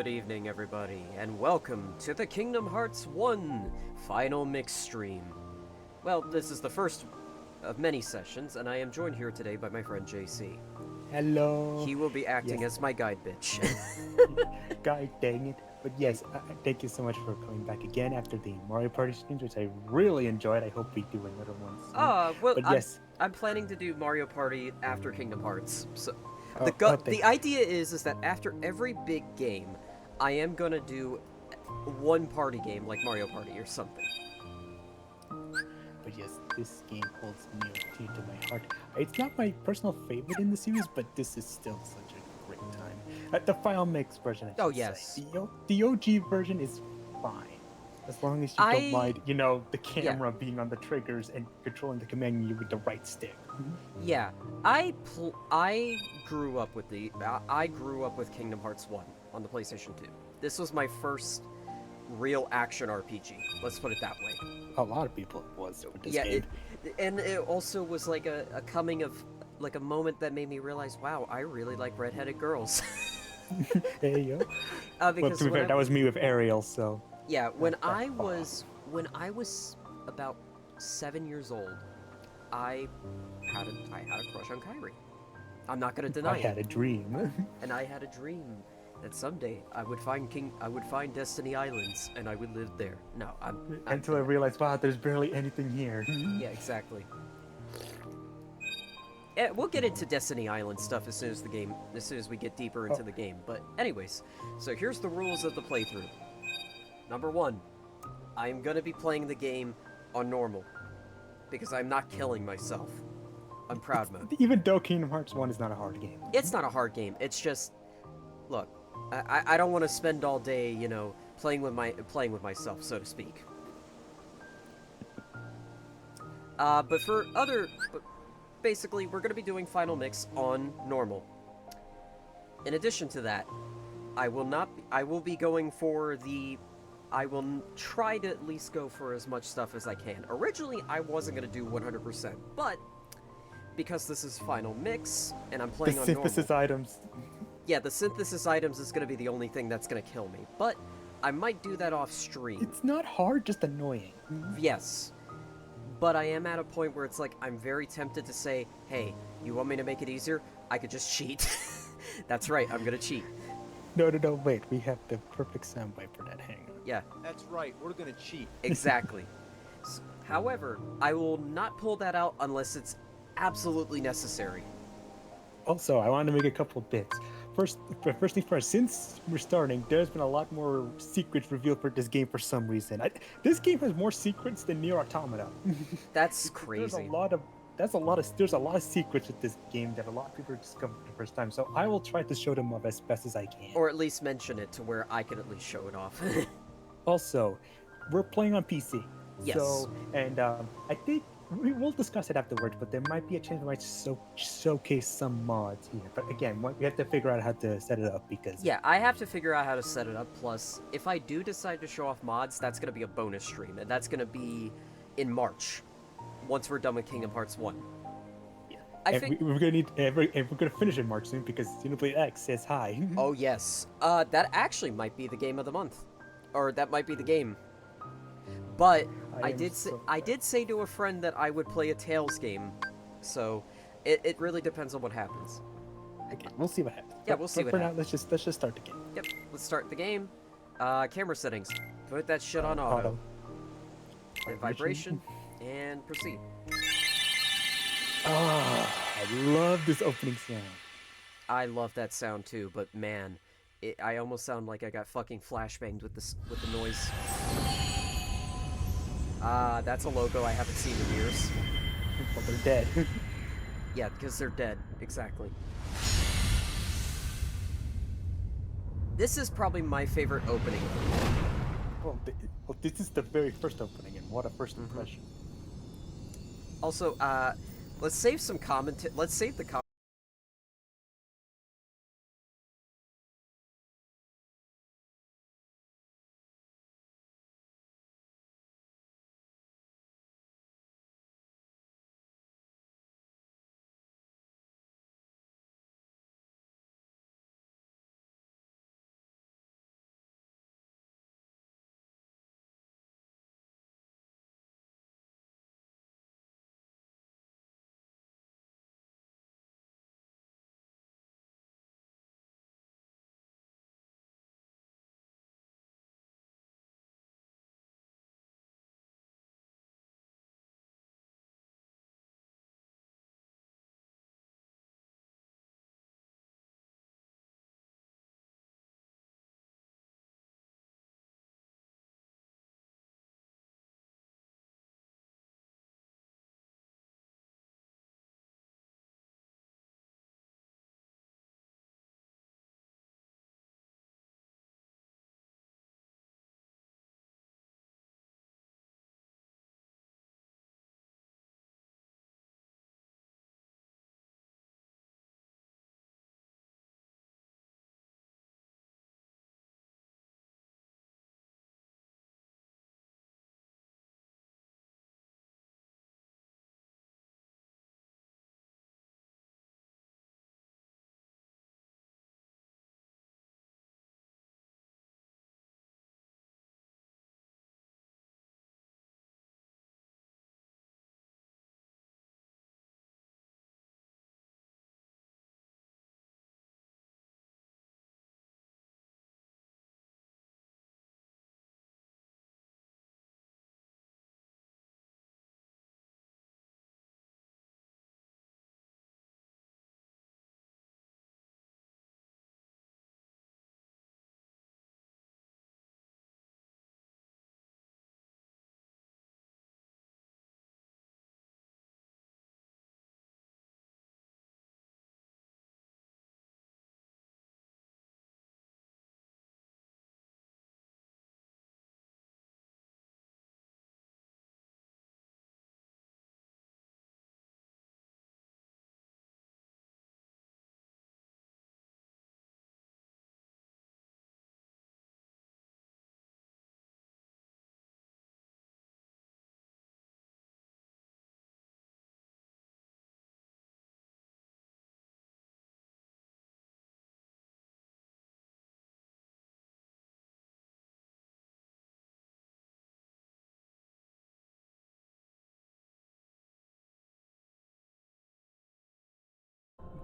Good evening, everybody, and welcome to the Kingdom Hearts 1 Final Mix stream. Well, this is the first of many sessions, and I am joined here today by my friend JC. Hello. He will be acting Yes. as my guide bitch. God dang it. But yes, thank you so much for coming back again after the Mario Party streams, which I really enjoyed. I hope we do another one soon. Well, But I'm yes. I'm planning to do Mario Party after Kingdom Hearts. So Thank the idea is that after every big game, I am gonna do one party game like Mario Party or something. But yes, this game holds near to my heart. It's not my personal favorite in the series, but this is still such a great time. The Final Mix version, I should Oh yes, say. The OG version is fine. As long as you don't mind, the Yeah. camera being on the triggers and controlling the command unit with the right stick. Yeah, I grew up with I grew up with Kingdom Hearts 1 on the PlayStation 2. This was my first real action RPG. Let's put it that way. A lot of people it was with this Yeah, game. and it also was like a coming of like a moment that made me realize, wow, I really like redheaded girls. Hey yo. Well, Because to be fair, that was me with Ariel, so yeah, that's fine. when I was about 7 years old, I I had a crush on Kyrie. I'm not gonna I deny it. had a dream. And I had a dream that someday I would find Destiny Islands, and I would live there. No, I'm Until I realized, wow, there's barely anything here. yeah, exactly. Yeah, we'll get into Destiny Island stuff as soon as we get deeper into the game. But anyways, so here's the rules of the playthrough. Number 1, I'm gonna be playing the game on normal because I'm not killing myself. I'm proud mode. Even though Kingdom Hearts 1 is not a hard game. It's not a hard game. It's just, look, I don't want to spend all day, playing with myself, so to speak. But basically, we're gonna be doing Final Mix on normal. In addition to that, I will be going for I will try to at least go for as much stuff as I can. Originally, I wasn't gonna do 100%, but because this is Final Mix and I'm playing The on synthesis normal, items. yeah, the synthesis items is going to be the only thing that's going to kill me. But I might do that off stream. It's not hard, just annoying. Yes. But I am at a point where it's like I'm very tempted to say, hey, you want me to make it easier? I could just cheat. That's right, I'm going to cheat. No, wait. We have the perfect soundbite for that. Hang on. Yeah. That's right, we're gonna cheat. Exactly. However, I will not pull that out unless it's absolutely necessary. Also, I wanted to make a couple of bits. First thing first, since we're starting, there's been a lot more secrets revealed for this game for some reason. This game has more secrets than Nier Automata. That's crazy. There's a lot of secrets with this game that a lot of people are discovering for the first time. So I will try to show them off as best as I can. Or at least mention it to where I can at least show it off. Also, we're playing on PC. Yes. So, and I think we will discuss it afterwards, but there might be a chance we might showcase some mods here. But again, we have to figure out how to set it up because... Yeah, I have to figure out how to set it up. Plus, if I do decide to show off mods, that's going to be a bonus stream. And that's going to be in March, once we're done with Kingdom Hearts 1. Yeah. I think... we're going to finish in March soon because Xenoblade X says hi. Oh, yes. That actually might be the game of the month. Or that might be the game. But I did say to a friend that I would play a Tales game, so it really depends on what happens. Okay, we'll see what happens. Yeah, we'll see what for happens. now, let's just start the game. Yep, let's start the game. Camera settings. Put that shit on auto. And vibration, and proceed. I love this opening sound. I love that sound too, but man, I almost sound like I got fucking flashbanged with the noise. That's a logo I haven't seen in years. Well, they're dead. Yeah, because they're dead. Exactly. This is probably my favorite opening. Well, this is the very first opening, and what a first impression. Also, let's save some comment. Let's save the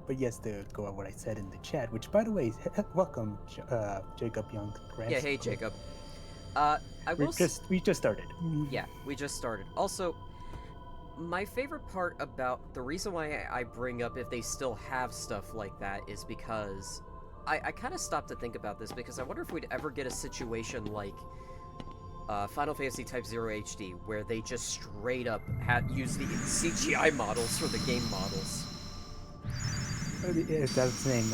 but yes, to go on what I said in the chat, which by the way, welcome, Jacob Young. Yeah, hey Jacob. I will. We just started. Yeah, we just started. Also, my favorite part about the reason why I bring up if they still have stuff like that is because I kind of stopped to think about this because I wonder if we'd ever get a situation like Final Fantasy Type 0 HD where they just straight up use the CGI models for the game models. As I was saying,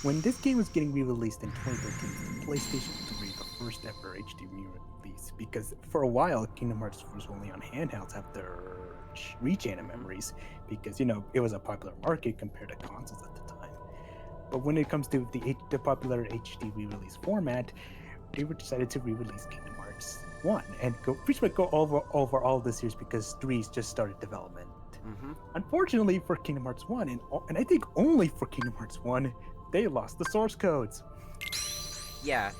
when this game was getting re-released in 2013, PlayStation 3, the first ever HD re-release, because for a while Kingdom Hearts was only on handhelds after Reach memories, because it was a popular market compared to consoles at the time. But when it comes to the popular HD re-release format, they decided to re-release Kingdom Hearts 1 and pretty much go over all the series because 3's just started development. Mm-hmm. Unfortunately for Kingdom Hearts 1, and I think only for Kingdom Hearts 1, they lost the source codes. Yeah,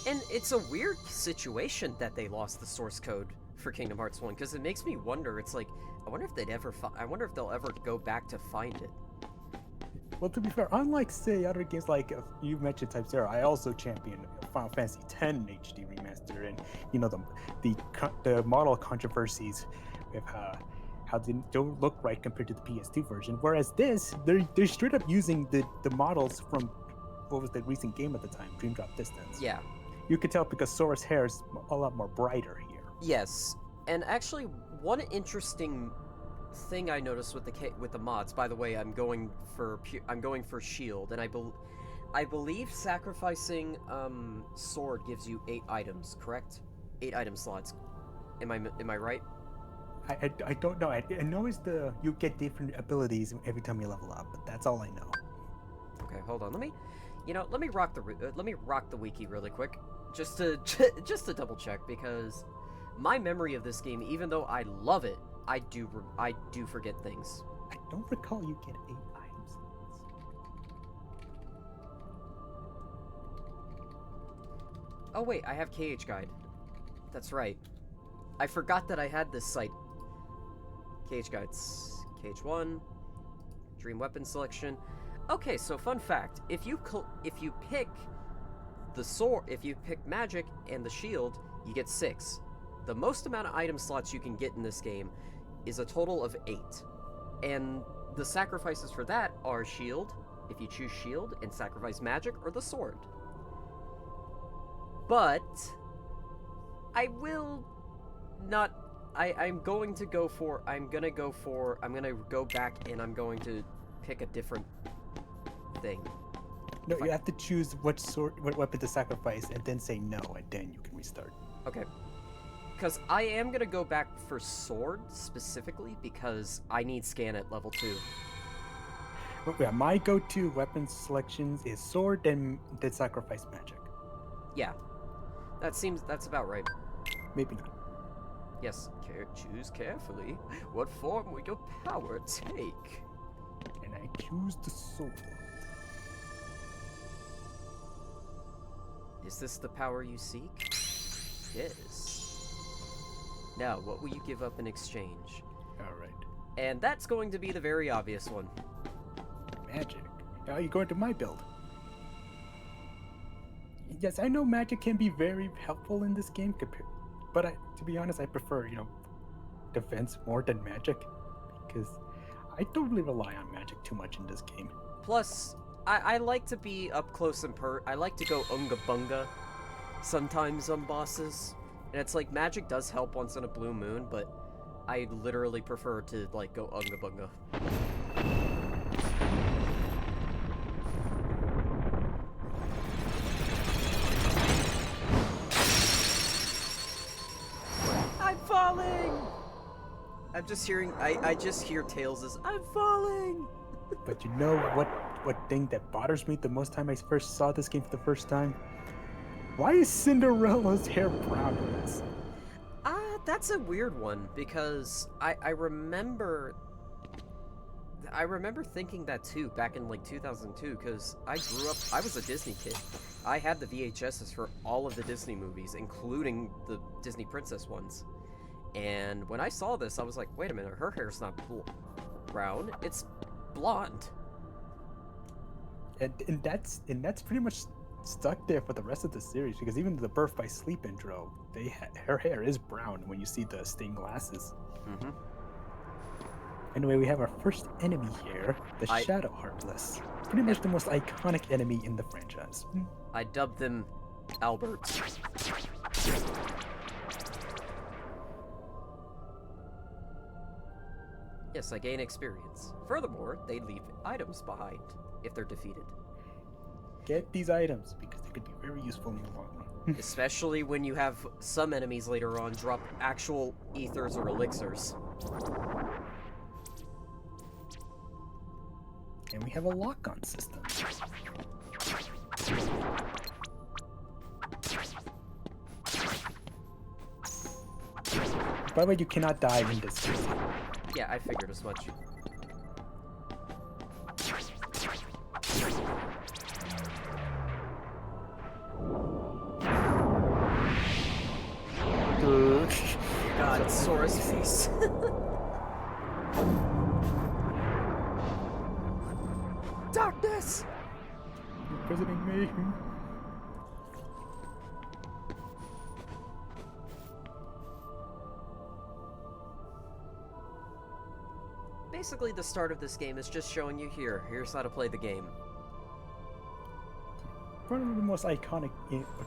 and it's a weird situation that they lost the source code for Kingdom Hearts 1 because it makes me wonder. It's like, I wonder if they'll ever go back to find it. Well, to be fair, unlike say other games like you mentioned Type 0, I also champion Final Fantasy X HD remaster, and the model controversies with how they don't look right compared to the PS2 version. Whereas this, they're straight up using the models from what was the recent game at the time, Dream Drop Distance. Yeah. You could tell because Sora's hair is a lot more brighter here. Yes, and actually, one interesting thing I noticed with the mods. By the way, I'm going for Shield, and I believe sacrificing Sword gives you 8 items. Correct? 8 item slots. Am I right? I don't know. I know you get different abilities every time you level up, but that's all I know. Okay, hold on. Let me rock the wiki really quick, just to double check, because my memory of this game, even though I love it, I do forget things. I don't recall you get 8 items. Oh wait, I have KH Guide. That's right. I forgot that I had this site. KH Guides. KH1. Dream Weapon Selection. Okay, so fun fact. If you pick the sword, if you pick magic and the shield, you get 6. The most amount of item slots you can get in this game is a total of 8. And the sacrifices for that are shield, if you choose shield, and sacrifice magic, or the sword. But I will not. I'm going to go back and I'm going to pick a different thing. No, you have to choose what weapon to sacrifice and then say no, and then you can restart. Okay. Because I am going to go back for sword specifically because I need scan at level 2. Well, yeah, my go-to weapon selections is sword, then sacrifice magic. Yeah. That's about right. Maybe not. Yes, choose carefully. What form will your power take? And I choose the sword. Is this the power you seek? Yes. Now, what will you give up in exchange? Alright. And that's going to be the very obvious one. Magic. Now you go into my build. Yes, I know magic can be very helpful in this game, but to be honest, I prefer, defense more than magic, because I don't really rely on magic too much in this game. Plus, I like to be up close and I like to go unga bunga sometimes on bosses. And it's like, magic does help once in a blue moon, but I literally prefer to, like, go unga bunga. I'm falling! I'm just hearing, I just hear Tails' I'm falling! But you know what thing that bothers me the most time I first saw this game for the first time? Why is Cinderella's hair brown in this? That's a weird one, because I remember thinking that too back in like 2002, because I was a Disney kid. I had the VHSs for all of the Disney movies, including the Disney princess ones. And when I saw this, I was like, wait a minute, her hair's not brown, it's blonde. and that's pretty much stuck there for the rest of the series because even the Birth by Sleep intro, her hair is brown when you see the stained glasses. Mm-hmm. Anyway, we have our first enemy here, the I- Shadow Heartless. Pretty much the most iconic enemy in the franchise. I dubbed them Alberts. Yes, I gain experience. Furthermore, they leave items behind if they're defeated. Get these items because they could be very useful in the long run. Especially when you have some enemies later on drop actual ethers or elixirs. And we have a lock-on system. By the way, you cannot die in this game. Yeah, I figured as much. God, Sora's face. Darkness! You're imprisoning me. Basically, the start of this game is just showing you here's how to play the game. One of the most iconic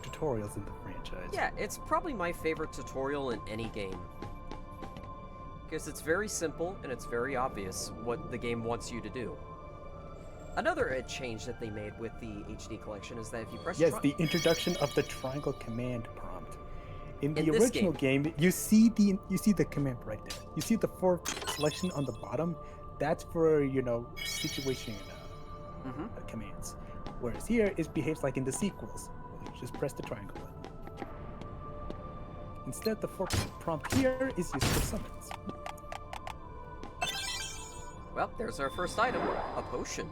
tutorials in the franchise. Yeah, it's probably my favorite tutorial in any game. Because it's very simple and it's very obvious what the game wants you to do. Another change that they made with the HD collection is that if you press Yes, the introduction of the triangle command prompt. In the this original game, you see the command right there. You see the 4 selection on the bottom. That's for situation commands. Whereas here, it behaves like in the sequels. Where you just press the triangle button. Instead, the 4 prompt here is used for summons. Well, there's our first item, a potion.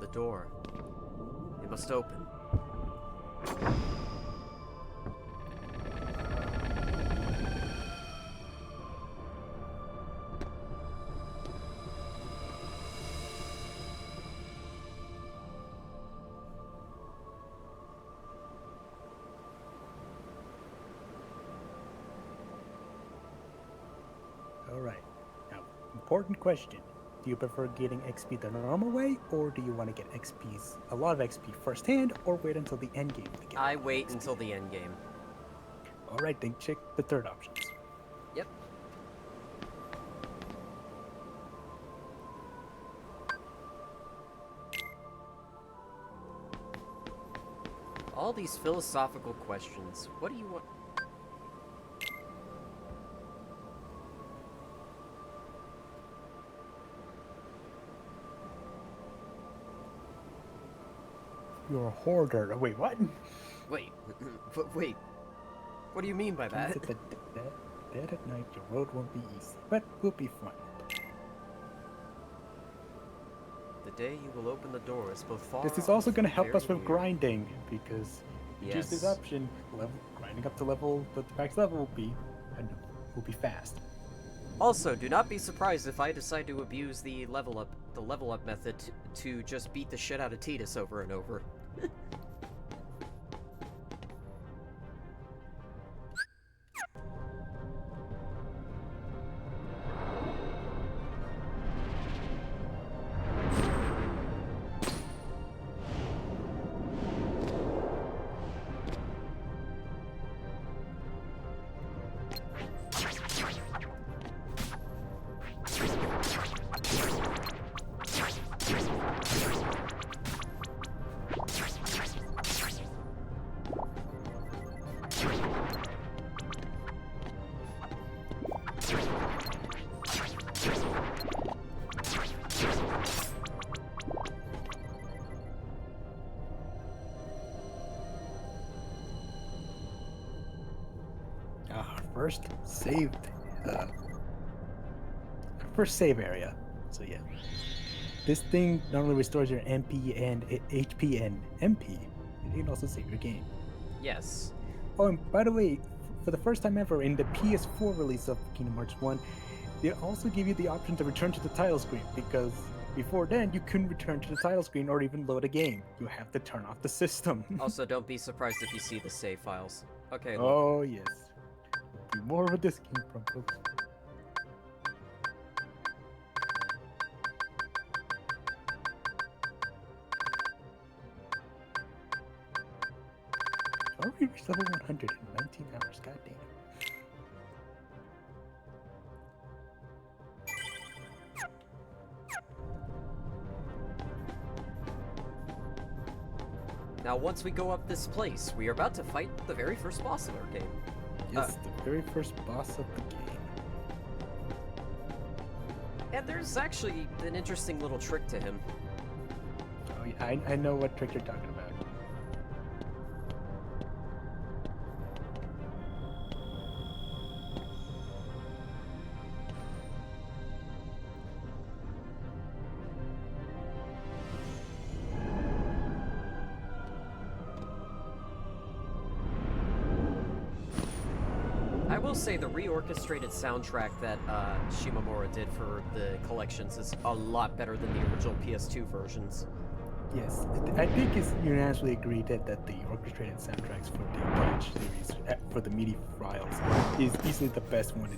The door. It must open. Alright. Now, important question. Do you prefer getting XP the normal way, or do you want to get a lot of XP firsthand, or wait until the end game to get I wait until the end game. Alright, then check the third options. Yep. All these philosophical questions. What do you want? You're a hoarder. Wait, what? Wait. Wait. What do you mean by that? Dead at night, your road won't be easy, but will be fun. The day you will open the door is both far. This is also going to help very us with near. grinding, because use this Yes. option, grinding up to the max level will be fast. Also, do not be surprised if I decide to abuse the level up method to just beat the shit out of Tidus over and over. First save area. So yeah, this thing not only restores your MP and HP and MP, it can also save your game. Yes. Oh, and by the way, for the first time ever in the PS4 release of Kingdom Hearts 1, they also give you the option to return to the title screen, because before then you couldn't return to the title screen or even load a game. You have to turn off the system. Also, don't be surprised if you see the save files. Okay, look. Oh yes. Be more where this came from, folks. Already reached level 100 in 19 hours, goddamn. Now, once we go up this place, we are about to fight the very first boss of our game. Yes, the very first boss of the game. And there's actually an interesting little trick to him. Oh yeah, I know what trick you're talking about. I will say the reorchestrated soundtrack that Shimamura did for the collections is a lot better than the original PS2 versions. Yes, I think it's unanimously agreed that the orchestrated soundtracks for the Touch series, for the MIDI files, is easily the best one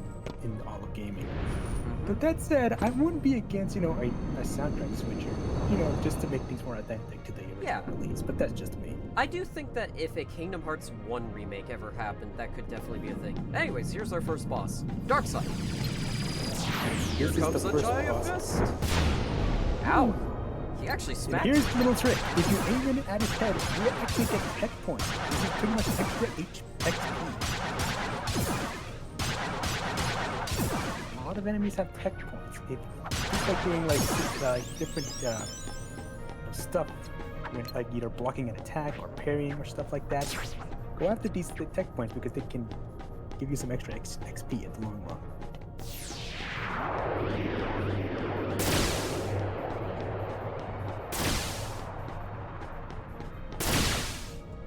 in all of gaming. But that said, I wouldn't be against, a soundtrack switcher, just to make things more authentic to the original release, but that's just me. I do think that if a Kingdom Hearts 1 remake ever happened, that could definitely be a thing. Anyways, here's our first boss, Darkseid. Here comes the giant fist. Ow! He actually smacked. And here's the little trick: if you aim it at his head, you actually get tech points. This is pretty much extra XP. A lot of enemies have tech points. It's like doing different stuff, when either blocking an attack or parrying or stuff like that. Go after these tech points because they can give you some extra XP at the long run.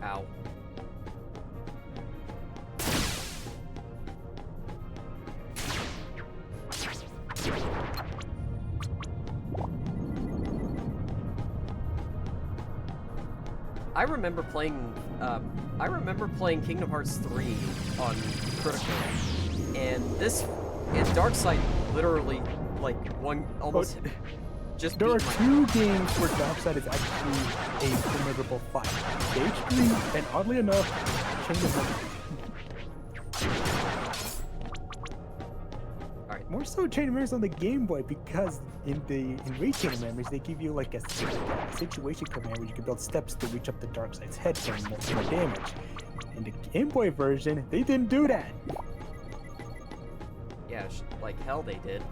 Ow. I remember playing Kingdom Hearts 3 on Critical, and Darkseid literally almost just there are beat my... two games where Darkseid is actually a formidable fight. Stage 3 and oddly enough, Kingdom Hearts. Alright. More so Chain of Memories on the Game Boy, because in Raid Chain of Memories they give you like a situation command where you can build steps to reach up the Darkseid's head for more damage. In the Game Boy version, they didn't do that. Yeah, like hell they did.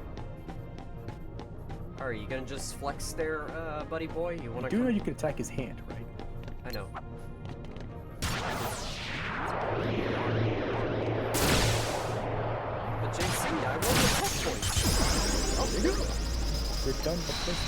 Are you gonna just flex there, buddy boy? You wanna You do know you can attack his hand, right? I know. But JC, I want the tech points. Oh, there you go. We're done the first.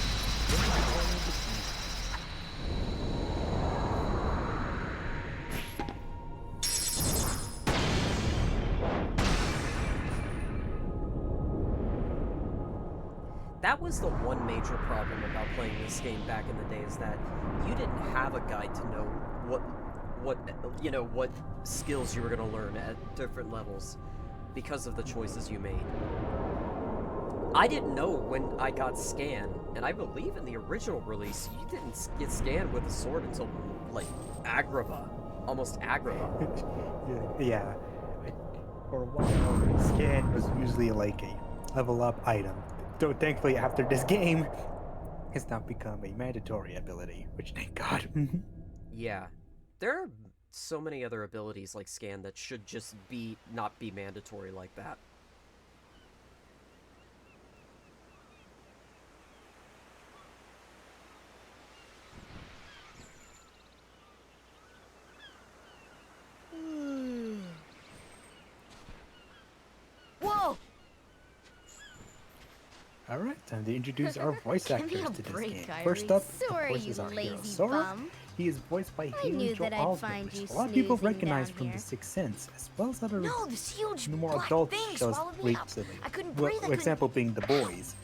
That was the one major problem about playing this game back in the day, is that you didn't have a guide to know what skills you were going to learn at different levels because of the choices you made. I didn't know when I got scanned, and I believe in the original release, you didn't get scanned with a sword until, like, Agrava. Almost Agrava. Yeah. For a while, scan was usually like a level up item. Though thankfully after this game, it's now become a mandatory ability, which thank God. Yeah. There are so many other abilities like scan that should just not be mandatory like that. All Alright, time to introduce our voice Give actors me a to this break, game. Kyrie. First up, Sorry, of course, is you our hero lazy Sora. bum. He is voiced by I Haley knew Joel that I'd Osment, find which you a lot of people snoozing recognize down from here. The Sixth Sense, as well as other No, this huge more black adult thing shows swallowed me up. recently. I couldn't Well, breathe. I for example, being The Boys.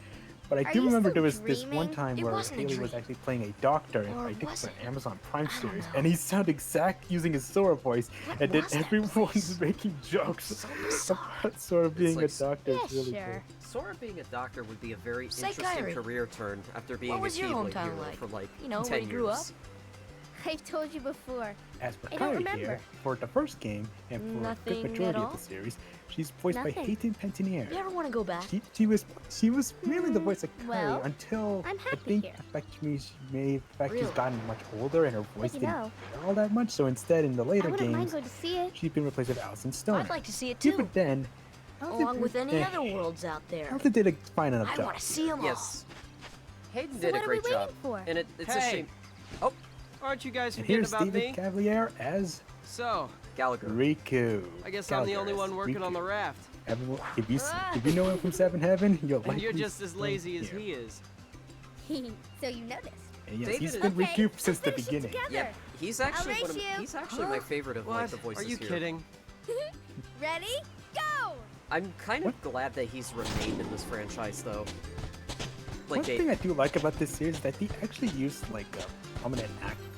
But I Are do you remember still there was this one dreaming? time It where wasn't a Haley was dream. actually playing a doctor in Or I think was for it? an Amazon Prime I don't series, know. and he sounded exact using his Sora voice, What and then was that everyone's place? making jokes So bizarre. about Sora being like a doctor. Yeah, It's really sure. Sora being a doctor would be a very Say, interesting Kyrie, career turn after being was a your Keyblade hometown hero like? for like You know, where 10 you grew years. I've told you before. As for I don't Kyrie remember. here, for the first game, and for a Nothing good at majority of all? the series, she's voiced by Nothing. Hayden Panettiere. You ever want to go back? She was really the voice of Kyrie well, until I'm I happy think here. the fact she's Really? gotten much older and her voice you didn't know. matter all that much. So instead, in the I later wouldn't mind games, going to see it. she's been replaced with Alison Stoner. I'd like to see it Yeah, too. but then, Along with any other worlds out there. Alton did a fine enough I job. want to see them all. Yes. Hayden So did what a are we great job. waiting for? And it's a Hey. shame. Oh, Aren't you guys And forgetting here's about David me? Cavalier as So, Gallagher. Riku. I guess I'm the only Gallagher as one working on the Riku. raft. Everyone, if you know him from Seven Heaven, you'll And likely you're just as still lazy as here. he is. So you noticed. And yes, David he's is- been Okay, Riku since the let's finish it beginning. together. Yep. He's actually race you. he's actually my favorite of like What? the voices Are you here. kidding? Ready? Go! I'm kind of glad that he's remained in this franchise though. Like One thing I do like about this series is that they actually use like prominent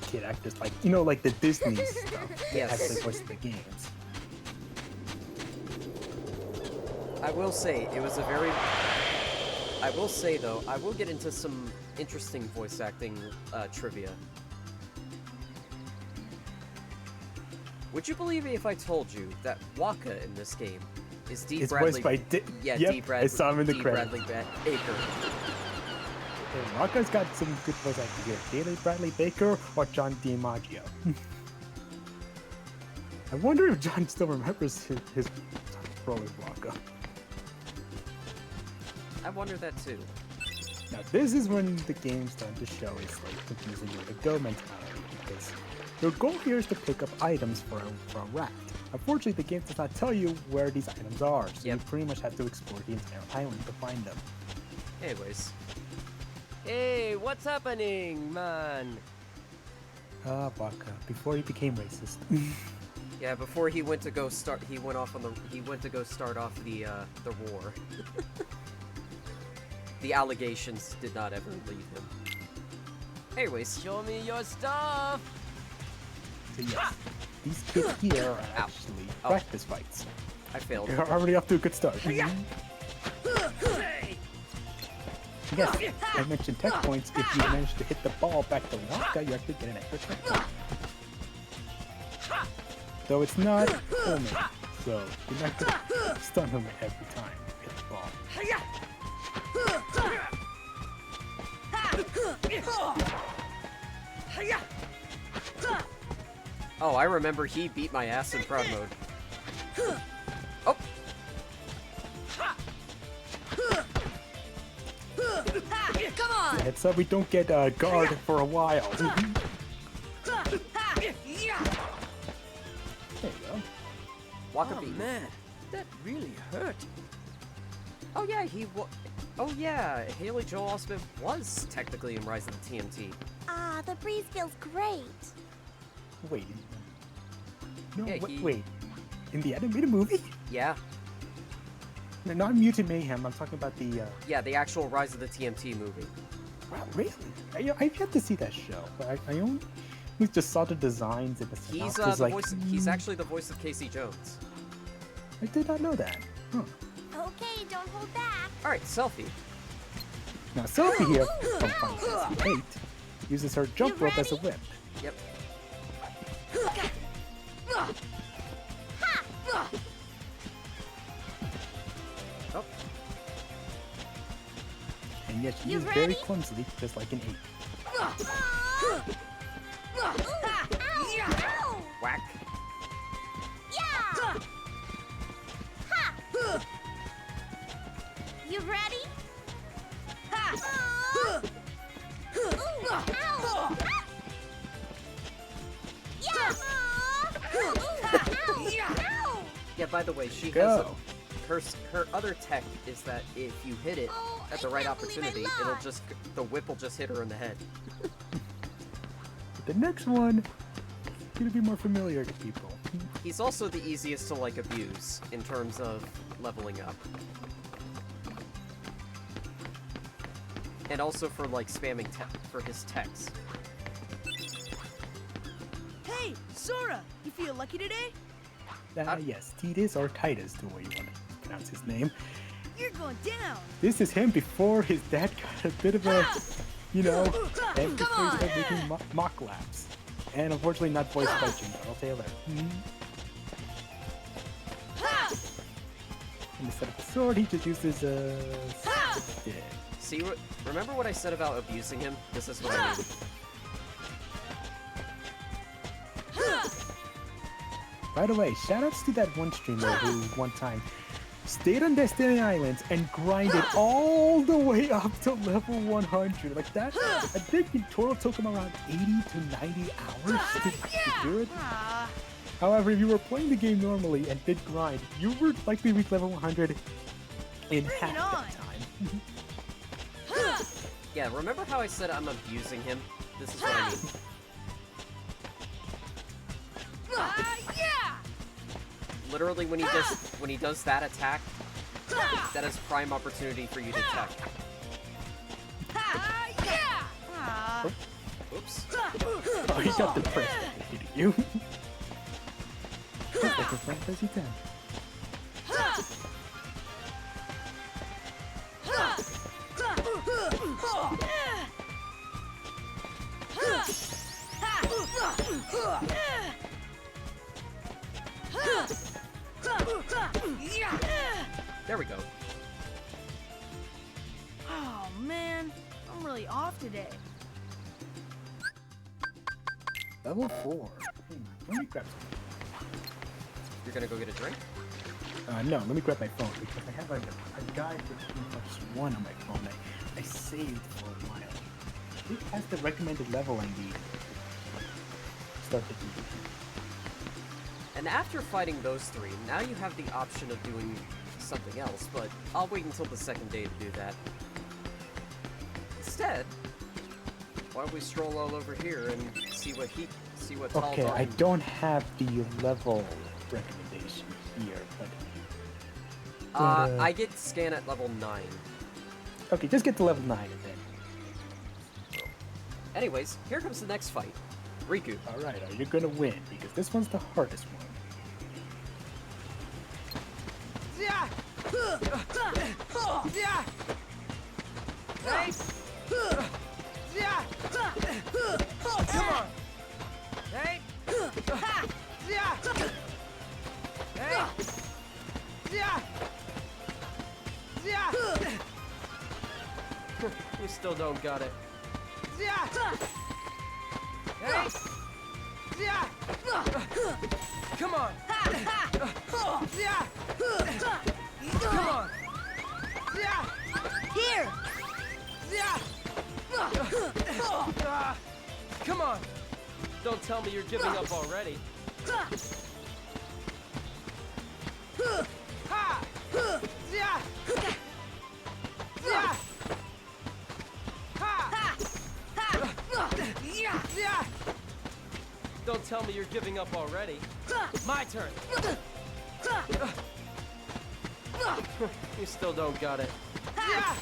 kid actors, like like the Disney stuff. That Yes. actually voice the games. I will say it was a very. I will say though, I will get into some interesting voice acting trivia. Would you believe me if I told you that Waka in this game is D. It's Bradley? voiced by yeah, yep, D. Bradley. I saw him in the D. credits. Bradley Baker. Hey, Waka's got some good voice acting here. Daily Bradley Baker or John DiMaggio. I wonder if John still remembers his role as Waka. I wonder that too. Now this is when the game's starting to show its like confusing where to go mentality, because your goal here is to pick up items for a raft. Unfortunately, the game does not tell you where these items are, so Yep. you pretty much have to explore the entire island to find them. Anyways, Hey, what's happening, man? Waka, before he became racist. yeah. Before he went to go start, he went to go start off the war. The allegations did not ever leave him. Anyways, Show me your stuff. So yes, these kids here are Ow. actually Oh. practice fights. I failed. You're already off to a good start. Yes, I mentioned tech points. If you manage to hit the ball back to Waka, you actually get an extra tech point. Though it's not homemade, so you're not gonna stun him every time you hit the ball. Oh, I remember he beat my ass in proud mode. Oh, Come on! Heads up, we don't get guard for a while. There you go. Waka Oh beat me. man, that really hurt. Oh yeah, Oh yeah, Haley Joel Osment was technically in Rise of the TMT. Ah, the breeze feels great. Wait. No, Yeah, wait. In the animated movie? Yeah, No, not Mutant Mayhem. I'm talking about the. yeah, the actual Rise of the TMT movie. Wow, really? I've yet to see that show, but I only we just saw the designs and the He's synopsis, the like, voice. He's actually the voice of Casey Jones. I did not know that. Huh. Okay, don't hold back. All right, selfie. Now Sophie here from Final Fantasy VIII uses her jump You rope as a ready? whip. Yep. Oh, And yet she You is very ready? clumsily, just like an ape. whack. Yeah! You ready? Ow! Yeah! Ow! Yeah. By the way, she has. Go. her other tech is that if you hit it Oh, at the I right can't believe I opportunity, lost. the whip will just hit her in the head. The next one is gonna be more familiar to people. He's also the easiest to like abuse in terms of leveling up. And also for like spamming for his techs. Hey, Sora, you feel lucky today? Yes, Titus or Titus, the way you want to pronounce his name. You're going down. This is him before his dad got a bit of a, you know, and before he on. started making mock laps. And unfortunately not voiced by Jim Taylor. Instead of a sword, he just uses a stick. See what? Remember what I said about abusing him? This is what I mean. By the way, shoutouts to that one streamer who one time stayed on Destiny Islands and grinded all the way up to level 100. Like that, I think in total took him around 80 to 90 hours to do it. Ah, However, if you were playing the game normally and did grind, you would likely reach level 100 in half it that on. time. Yeah, remember how I said I'm abusing him? This is what I mean. yeah! Literally, when he does that attack, that is prime opportunity for you to tech. Yeah! Ah, Oops. Oh, he got depressed after hitting you. Just like a Final Fantasy X. There we go. Oh man, I'm really off today. Level 4. Let me grab some. You're gonna go get a drink? No, let me grab my phone because I have a guide for Team Plus 1 on my phone. I saved for a while. It has the recommended level I need to start the game. And after fighting those three, now you have the option of doing something else, but I'll wait until the second day to do that. Instead, why don't we stroll all over here and see what Okay, Tall I Darn- don't have the level recommendation here, but I get scan at level 9. okay, just get to level 9 and then. Anyways, here comes the next fight. Riku. All right, are you gonna win? Because this one's the hardest one. Yeah! Yeah! Hey! Yeah! Come on! Hey! Yeah! Hey! Yeah! Yeah! You still don't got it. Yeah! Hey! Yeah! Come on! Yeah! Come on! Yeah! Here! Yeah! Come on! Don't tell me you're giving up already. Ha! Yeah! Yeah! Ha! Yeah! Don't tell me you're giving up already. My turn. You still don't got it. Yeah!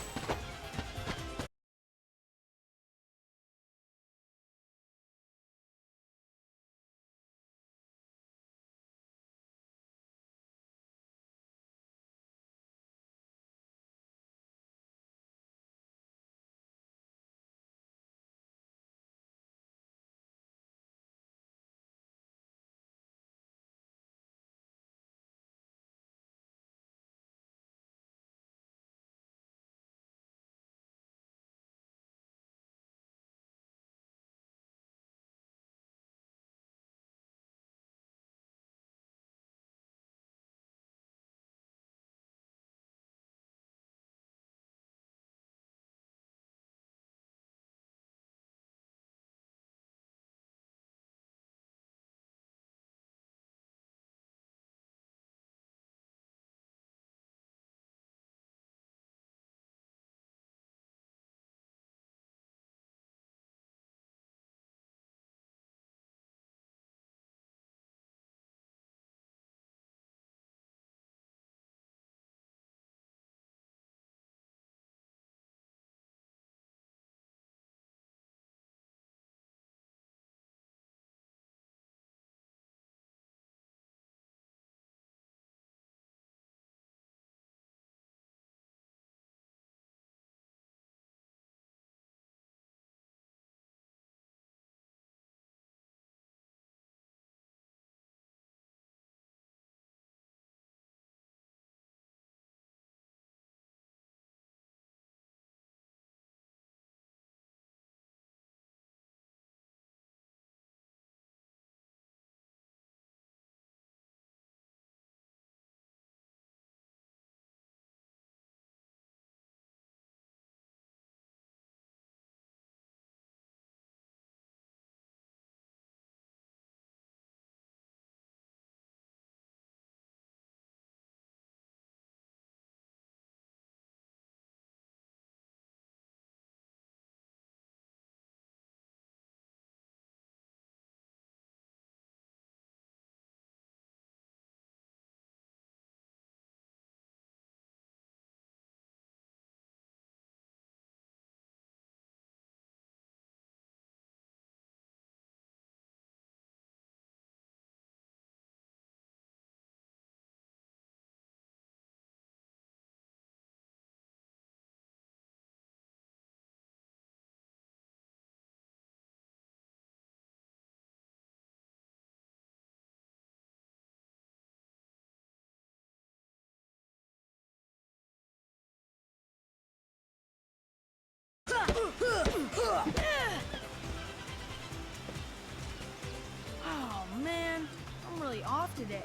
today.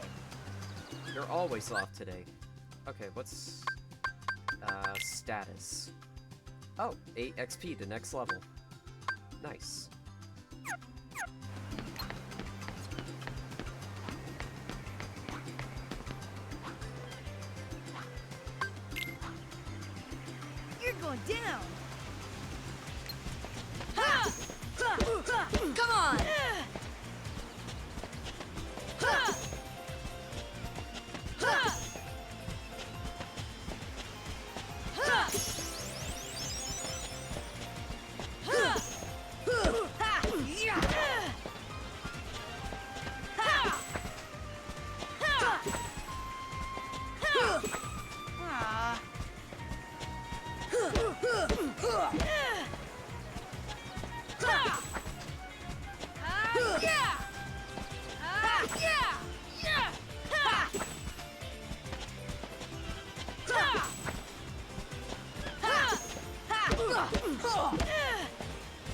You're always off today. Okay, what's status? Oh, 8 XP to next level. Nice. You're going down. Come on!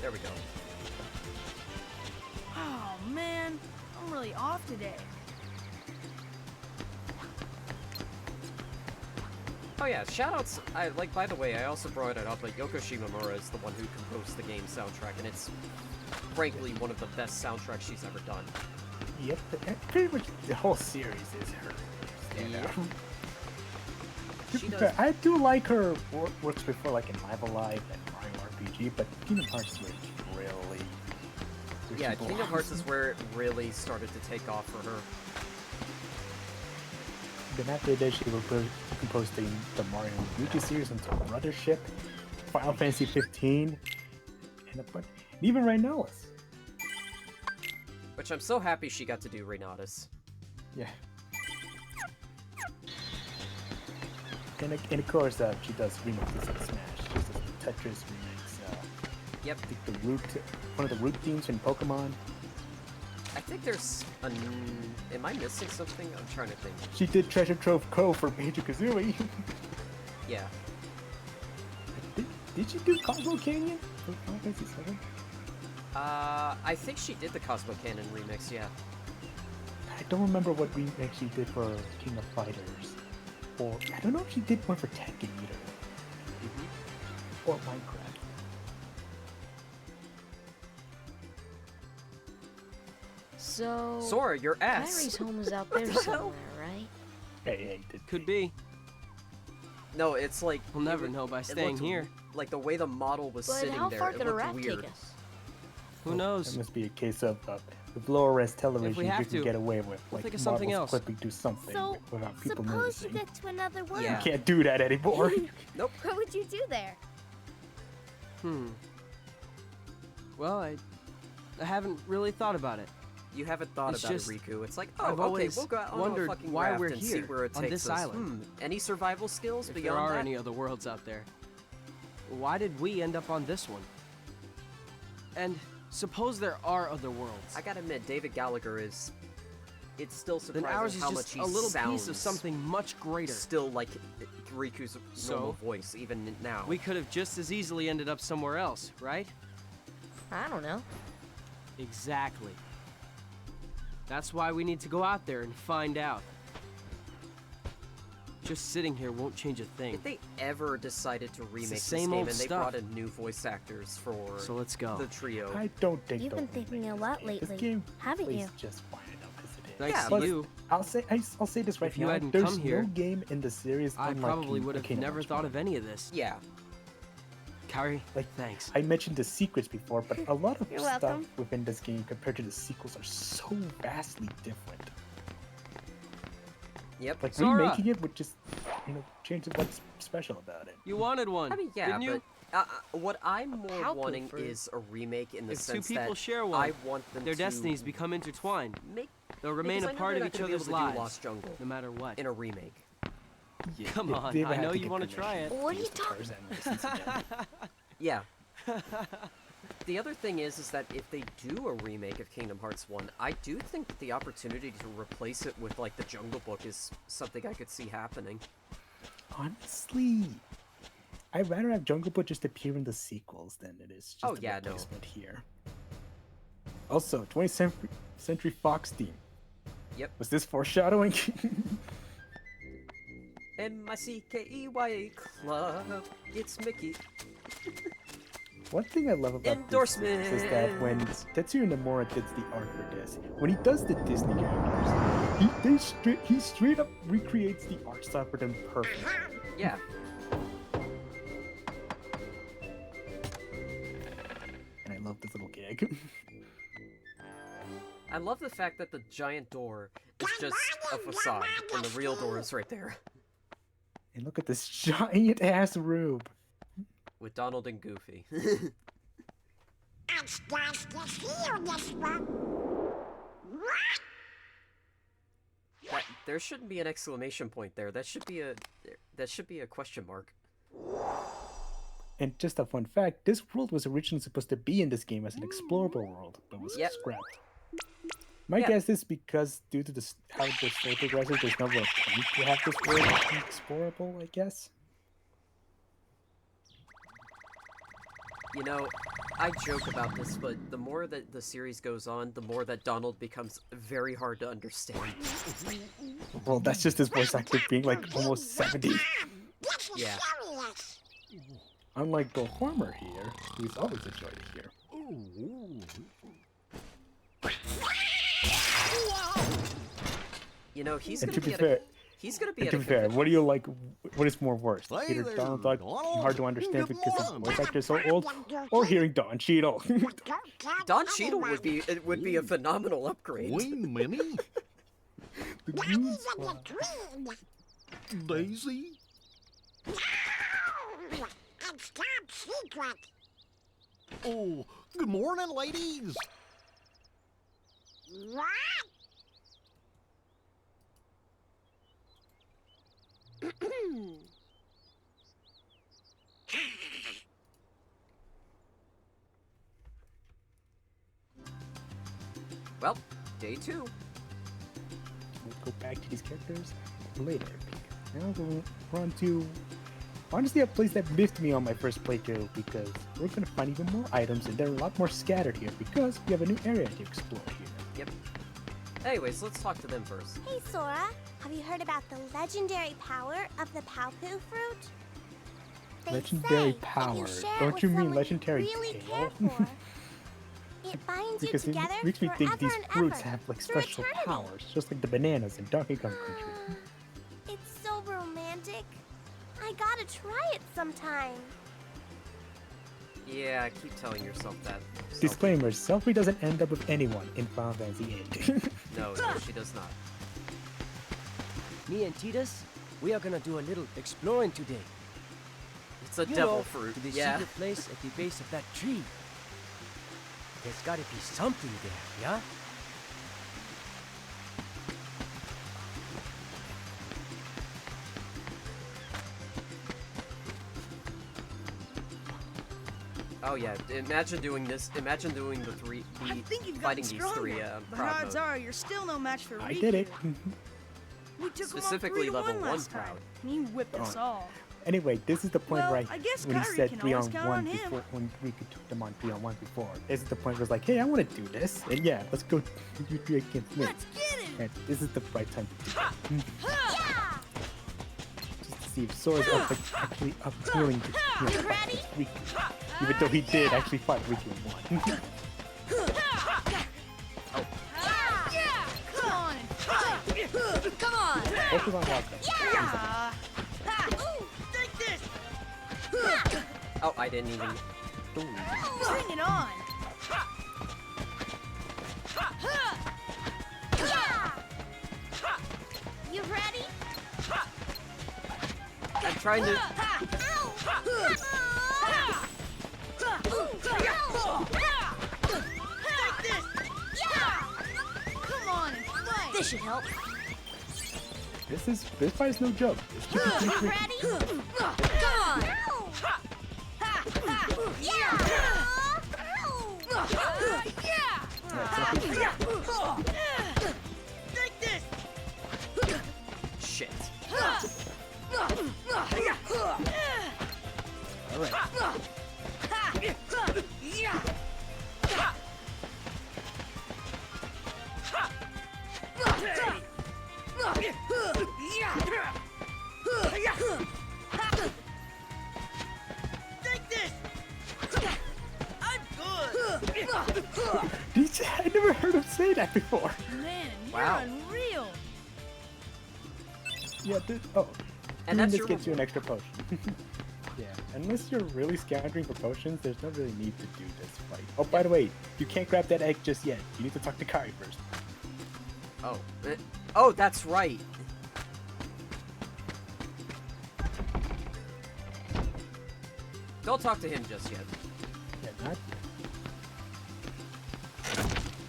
There we go. Oh man, I'm really off today. Oh yeah, shoutouts. By the way, I also brought it up, but Yoko Shimomura is the one who composed the game soundtrack, and it's frankly one of the best soundtracks she's ever done. Yep, pretty much the whole series is her standout. She does. I do like her works before, like in Live Alive and Mario RPG, but Kingdom Hearts was really... Yeah, Kingdom Hearts is where it really started to take off for her. Then after that, she composed the Mario and Luigi series into Brothership, Final Fantasy 15, and even Rhinolis. Which I'm so happy she got to do Renatus. Yeah. And of course, she does remixes of Smash. She does the Tetris remix. Yep. I think one of the root themes in Pokemon. I think there's an... Am I missing something? I'm trying to think. She did Treasure Trove Cove for Banjo-Kazooie. Yeah. Did she do Cosmo Canyon for Final Fantasy 7? I think she did the Cosmo Cannon remix, yeah. I don't remember what remix she did for King of Fighters. Or, I don't know if she did one for Tekken either. Or Minecraft. So... Sora, your ass! Kyrie's home is out there somewhere, right? Hey, Could be. No, it's like... We'll never know by staying looked here. Like, the way the model was But sitting how there, far it could a looked rat weird. take us? Who knows? It must be a case of with lower res television, you have can to, get away with we'll like think of something Marvel's else. clipping do something So, without people suppose noticing. you get to another world. Yeah. You can't do that anymore. Nope. What would you do there? Well, I haven't really thought about it. You haven't thought It's about just- it, Riku. It's like, I've okay, always we'll go out on wondered a fucking why raft we're and see here where it on takes this us. island. Any survival skills If beyond there are that? any other worlds out there. Why did we end up on this one? And suppose there are other worlds. I gotta admit, David Gallagher is... It's still Then ours surprising is how much just he a little sounds piece of something much greater. still like Riku's normal So, voice, even now. We could have just as easily ended up somewhere else, right? I don't know. Exactly. That's why we need to go out there and find out. Just sitting here won't change a thing. If they ever decided to remake this same game old and they stuff. brought in new voice actors for So let's go. the trio, I don't think You've they'll been thinking remake a this lot game. This lately, game haven't plays you? just fine enough as it is. Thanks Yeah, to but- you, I'll say this right If you now. hadn't There's come here, no game in the series I unlike probably would have Kingdom never Hearts thought 1. of any of this. yeah. Kyrie, Like, thanks. I mentioned the secrets before, but a lot of You're stuff welcome. within this game compared to the sequels are so vastly different. Yep. Like Sora! remaking it would just, change what's special about it. You wanted one, I mean, yeah, didn't you? but what I'm more How wanting for- is a remake in the If two sense people that share one, I want them their to destinies become intertwined. make They'll remain because I a know part they're of not each gonna be other's able to do lives, Lost Jungle no matter what. in a remake. Yeah, Come on, they would I have know to you get want to try it. permission What are to you use the talking- Tarzan license again. Yeah. The other thing is that if they do a remake of Kingdom Hearts 1, I do think that the opportunity to replace it with, like, the Jungle Book is something I could see happening. Honestly, I'd rather have Jungle Book just appear in the sequels than it is just Oh, a yeah, no. replacement here. Also, 20th Century Fox team. Yep. Was this foreshadowing? M-I-C-K-E-Y Club. It's Mickey. One thing I love about Endorsement this is that when Tetsuya Nomura does the art for this, when he does the Disney characters, he straight up recreates the art style for them perfectly. Yeah. And I love this little gag. I love the fact that the giant door is just a facade, and the real door is right there. And look at this giant ass room. With Donald and Goofy. There shouldn't be an exclamation point there. That should be a question mark. And just a fun fact, this world was originally supposed to be in this game as an explorable world, but was Yep. scrapped. My Yeah. guess is because due to this, how the story progresses, there's no real point to have this world be explorable, I guess. You know, I joke about this, but the more that the series goes on, the more that Donald becomes very hard to understand. Well, that's just his voice actor being like almost 70. Yeah. Unlike Bill Farmer here, who's always a joy to hear. You know, he's And gonna to be be fair, he's gonna be and at to a be fair, convention. what do you like? What is more worse? Hey Either there, Donald Duck Donald. hard to understand Good because his morning. voice actor is so old, or hearing Don Cheadle. Don Cheadle would be a phenomenal upgrade. Wait a minute. The Goon Squad. Daisy? Oh, good morning, ladies. Well, day 2. We'll go back to these characters later. Now we're on to honestly a place that missed me on my first playthrough because we're gonna find even more items and they're a lot more scattered here because we have a new area to explore here. Yep. Anyways, let's talk to them first. Hey, Sora. Have you heard about the legendary power of the Paopu fruit? They Legendary say power. That you share it Don't with you mean someone you legendary really tail? care for. It binds you Because it together makes me think forever these and fruits ever, have like through special eternity. powers, just like the bananas in Donkey Kong Country. It's so romantic. I gotta try it sometime. Yeah, keep telling yourself that. Selfie. Disclaimer, Selfie doesn't end up with anyone in Final Fantasy VIII. No, she does not. Me and Titus, we are gonna do a little exploring today. It's a You devil know, fruit. to the Yeah. secret place at the base of that tree. There's gotta be something there, yeah? Oh yeah, imagine doing this. Imagine doing the I think you've fighting gotten these stronger, 3 but proud odds mode. are you're still no match for I Riku. did it. We took Specifically him on 3 level to 1 last 1 time. proud. And he whipped us Oh. all. Anyway, this is the point Well, where I guess when he Kyrie said can 3 always on count 1 on him. before, when we could took them on 3 on 1 before. This is the point where it's like, hey, I want to do this. And yeah, let's go do 3 against me. Let's get it! And this is the right time to do it. Yeah! Just to see if Sora's actually up willing to You ready? Riku. Even though he did actually fight Riku and won. Yeah! Come on and fight! Come on! Focus on Wildcat. Yeah! Ooh, take this! Oh, I didn't even. Bring it on! Yeah! You ready? I'm trying to. Ow! Take this! Yeah! Come on and fight! This should help. This fight is no joke. It's just a You trick. ready? Come on! Yeah! Take this! Shit. Alright. I never heard him say that before. Man, you're Wow. unreal. Yeah, And doing that's this your gets you an reward. extra potion. Yeah, unless you're really scattering for potions, there's no really need to do this fight. Oh, by the way, you can't grab that egg just yet. You need to talk to Kari first. Oh. Oh, that's right. Don't talk to him just yet. Yeah, not.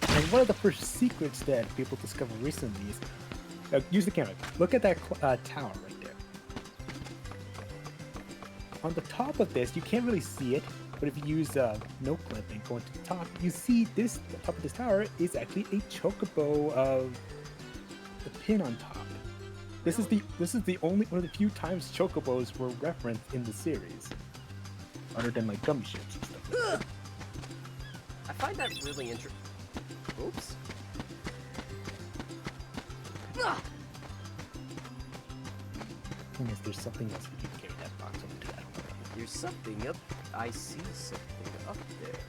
And one of the first secrets that people discovered recently is use the camera. Look at that tower right there. On the top of this, you can't really see it, but if you use no clip and go into the top, you see this. The top of this tower is actually a chocobo of the pin on top. This is the only one of the few times chocobos were referenced in the series, other than like gummy ships and stuff like that. I find that really interesting. Oops. Thing is, there's something else we can carry that box over to. I don't know. There's something up. I see something up there.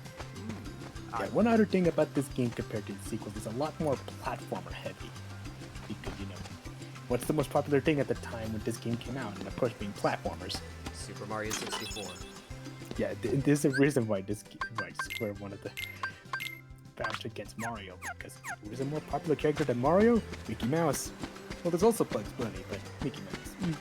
Yeah, one other thing about this game compared to the sequels is a lot more platformer heavy. Because, you know, what's the most popular thing at the time when this game came out? And of course, being platformers. Super Mario 64. Yeah, there's a reason why why Square wanted to bash against Mario, because who is a more popular character than Mario? Mickey Mouse. Well, there's also Bugs Bunny, but Mickey Mouse.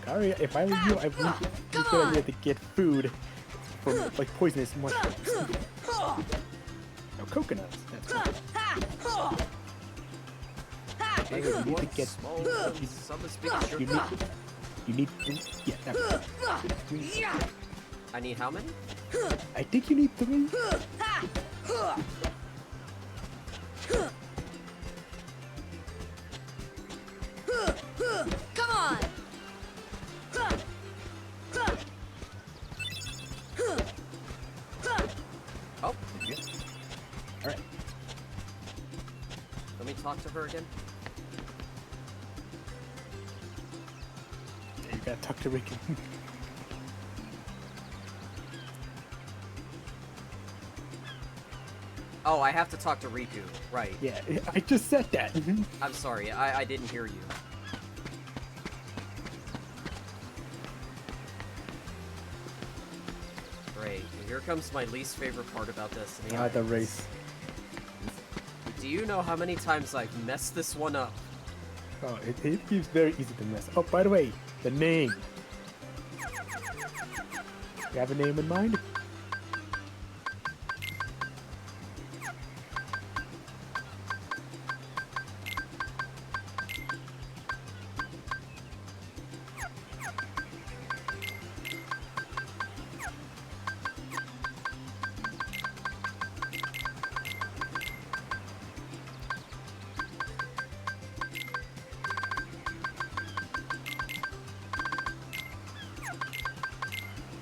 Kari, if I were you, I would be a good idea to get food from like poisonous mushrooms. No, coconuts. That's right. You need to get. Small some as big as your You thumb. need. Yeah. That, I need how many? I think you need 3. Come on. Oh, All right. let me talk to her again. You gotta talk to Ricky. Oh, I have to talk to Riku. Right. Yeah, I just said that. I'm sorry. I didn't hear you. Great. Here comes my least favorite part about Destiny. The race. Do you know how many times I've messed this one up? Oh, it seems very easy to miss. Oh, by the way, the name. You have a name in mind?